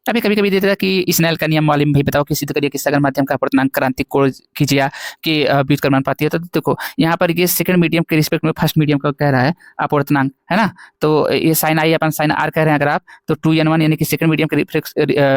अभी कभी कभी देता है कि स्नेल का नियम वाले में भाई बताओ कि सिद्ध करिए कि सगर माध्यम का अपूर्णांक क्रांतिक कोण कीजिए कि व्युत्क्रमानुपाती है। तो देखो यहाँ पर ये सेकंड मीडियम के रिस्पेक्ट में फर्स्ट मीडियम का कह रहा है अपूर्णांक, है ना। तो ये साइन आई अपन साइन आर कह रहे हैं अगर आप, तो 2n1 यानी कि सेकंड मीडियम के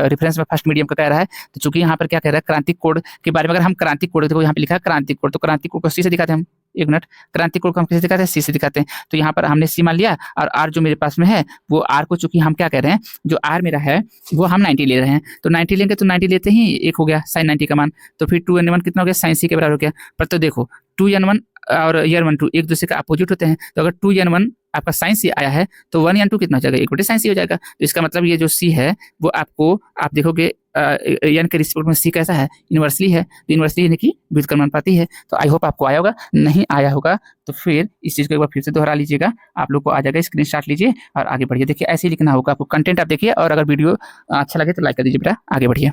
रेफरेंस में फर्स्ट मीडियम का कह रहा है। तो चूंकि यहाँ पर क्या कह रहा है क्रांतिक कोण के बारे में, अगर हम क्रांतिक कोण, देखो यहाँ पे लिखा है क्रांतिक कोण, तो क्रांतिक कोण को सी से दिखाते हैं हम, एक मिनट, क्रांतिक कोण को हम किसे दिखाते हैं, सी से दिखाते हैं। तो यहाँ पर हमने सी मान लिया और आर जो मेरे पास में है वो आर को चूंकि हम क्या कह रहे हैं, जो आर मेरा है वो हम 90 ले रहे हैं, तो 90 लेंगे तो 90 लेते ही एक हो गया साइन 90 का मान, तो फिर 2n1 कितना हो गया, साइन सी के बराबर हो गया। पर तो देखो 2n1 और n1 एक दूसरे का अपोजिट होते हैं, तो अगर 2n1 आपका साइन सी आया है तो 1n2 कितना हो जाएगा, एक बटे साइन सी हो जाएगा। तो इसका मतलब ये जो सी है वो आपको, आप देखोगे एन के रिस्पेक्ट में सी कैसा है, इनवर्सली है, तो इनवर्सली यानी कि व्युत्क्रमानुपाती है। तो आई होप आपको आया होगा, नहीं आया होगा तो फिर इस चीज़ को एक बार फिर से दोहरा लीजिएगा, आप लोग को आ जाएगा, स्क्रीनशॉट लीजिए और आगे बढ़िए। देखिए ऐसे ही लिखना होगा आपको, कंटेंट आप देखिए और अगर वीडियो अच्छा लगे तो लाइक कर दीजिए बेटा, आगे बढ़िए।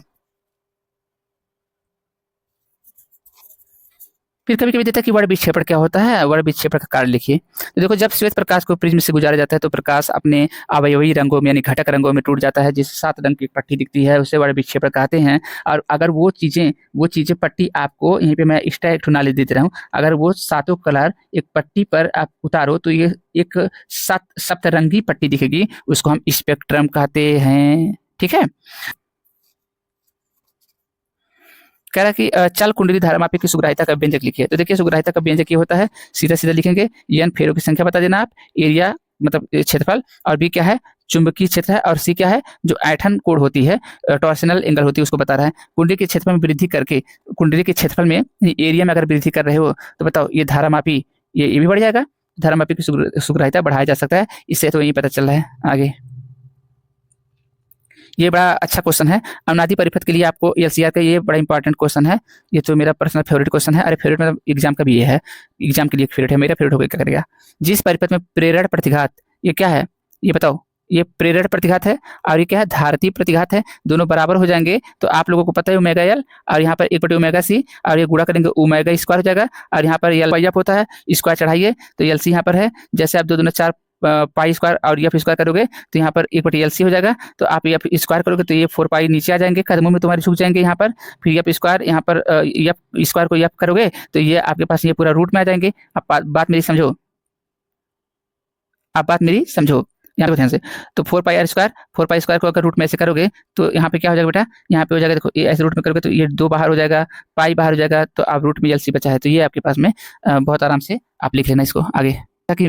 फिर कभी कभी देता है कि वर्ड विक्षेपण क्या होता है, वर्ड विक्षेपण का कार्य लिखिए। तो देखो जब श्वेत प्रकाश को प्रिज्म से गुजारा जाता है तो प्रकाश अपने अवयवी रंगों में यानी घटक रंगों में टूट जाता है, जिससे 7 रंग की पट्टी दिखती है, उसे वर्ड विक्षेपण कहते हैं। और अगर वो चीजें पट्टी आपको यहीं पे मैं एक्स्ट्रा एक नॉलेज दे रहा हूँ, अगर वो सातों कलर एक पट्टी पर आप उतारो तो ये एक सप्तरंगी पट्टी दिखेगी, उसको हम स्पेक्ट्रम कहते हैं, ठीक है। कह रहा है कि चल कुंडली धारामापी की सुग्राहिता का व्यंजक लिखिए। तो देखिए सुग्राहिता का व्यंजक ये होता है, सीधा सीधा लिखेंगे, एन फेरों की संख्या बता देना आप, एरिया मतलब क्षेत्रफल, और बी क्या है, चुंबकीय क्षेत्र है, और सी क्या है, जो ऐठन कोण होती है, टॉर्सनल एंगल होती है, उसको बता रहा है। कुंडली के क्षेत्रफल में वृद्धि करके, कुंडली के क्षेत्रफल में एरिया में अगर वृद्धि कर रहे हो तो बताओ ये धारामापी ये भी बढ़ जाएगा, धारामापी की सुग्राहिता बढ़ाया जा सकता है, इससे तो यही पता चल रहा है। आगे ये बड़ा अच्छा क्वेश्चन है, अनुनादी परिपथ के लिए आपको एलसीआर का ये बड़ा इंपॉर्टेंट क्वेश्चन है, ये तो मेरा पर्सनल फेवरेट क्वेश्चन है। अरे फेवरेट मतलब एग्जाम का भी ये है, एग्जाम के लिए फेवरेट है, मेरा फेवरेट होकर क्या करेगा। जिस परिपथ में प्रेरण प्रतिघात, ये क्या है, ये बताओ, ये प्रेरण प्रतिघात है और ये क्या है, धारतीय प्रतिघात है, दोनों बराबर हो जाएंगे तो आप लोगों को पता है ओमेगा एल, और यहाँ पर 1/ओमेगा सी, और ये गुणा करेंगे ओमेगा स्क्वायर हो जाएगा, और यहाँ पर एल अप होता है, स्क्वायर चढ़ाइए तो एल सी यहाँ पर है, जैसे आप 2 दूना 4 पाई स्क्वायर और एफ स्क्वायर करोगे तो यहाँ पर 1/LC हो जाएगा, तो आप एफ स्क्वायर करोगे तो ये 4 पाई नीचे आ जाएंगे, कदमों में तुम्हारे झुक जाएंगे यहाँ पर, फिर एफ स्क्वायर यहाँ पर एफ स्क्वायर को एफ करोगे तो ये आपके पास ये पूरा रूट में आ जाएंगे। आप बात मेरी समझो, आप बात मेरी समझो यहाँ पे ध्यान से। तो 4 पाई स्क्वायर को अगर रूट में ऐसे करोगे तो यहाँ पे क्या हो जाएगा बेटा, यहाँ पे हो जाएगा, देखो ये ऐसे रूट में करोगे तो ये 2 बाहर हो जाएगा, पाई बाहर हो जाएगा, तो आप रूट में LC बचा है, तो ये आपके पास में बहुत आराम से आप लिख लेना इसको आगे, ताकि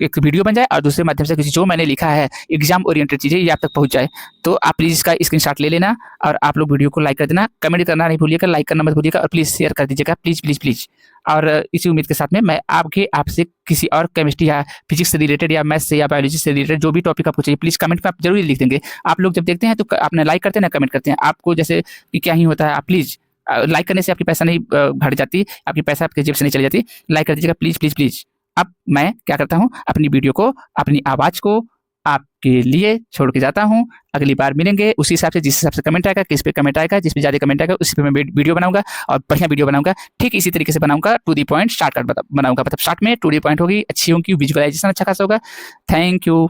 एक वीडियो बन जाए और दूसरे माध्यम से किसी जो मैंने लिखा है एग्जाम ओरिएंटेड चीजें ये आप तक पहुंच जाए। तो आप प्लीज इसका स्क्रीनशॉट ले लेना और आप लोग वीडियो को लाइक कर देना, कमेंट करना नहीं भूलिएगा, लाइक करना मत भूलिएगा, और प्लीज शेयर कर दीजिएगा, प्लीज प्लीज प्लीज। और इसी उम्मीद के साथ में मैं आपसे किसी और केमिस्ट्री या फिजिक्स से रिलेटेड या मैथ्स से या बायोलॉजी से रिलेटेड जो भी टॉपिक आपको चाहिए प्लीज कमेंट में आप जरूर लिख देंगे। आप लोग जब देखते हैं तो आपने लाइक करते हैं ना, कमेंट करते हैं, आपको जैसे कि क्या ही होता है, आप प्लीज लाइक करने से आपकी पैसा नहीं घट जाती, आपकी पैसा आपके जेब से नहीं चली जाती, लाइक कर दीजिएगा प्लीज प्लीज प्लीज। अब मैं क्या करता हूँ, अपनी वीडियो को, अपनी आवाज को आपके लिए छोड़ के जाता हूँ। अगली बार मिलेंगे उसी हिसाब से, जिस हिसाब से कमेंट आएगा, किस पे कमेंट आएगा, जिस पे ज्यादा कमेंट आएगा उसी पे मैं वीडियो बनाऊंगा और बढ़िया वीडियो बनाऊंगा, ठीक इसी तरीके से बनाऊंगा, टू दी पॉइंट शॉर्टकट बनाऊंगा, मतलब शॉर्ट में टू दी पॉइंट होगी, अच्छी होगी, विजुअलाइजेशन अच्छा खासा होगा। Thank you.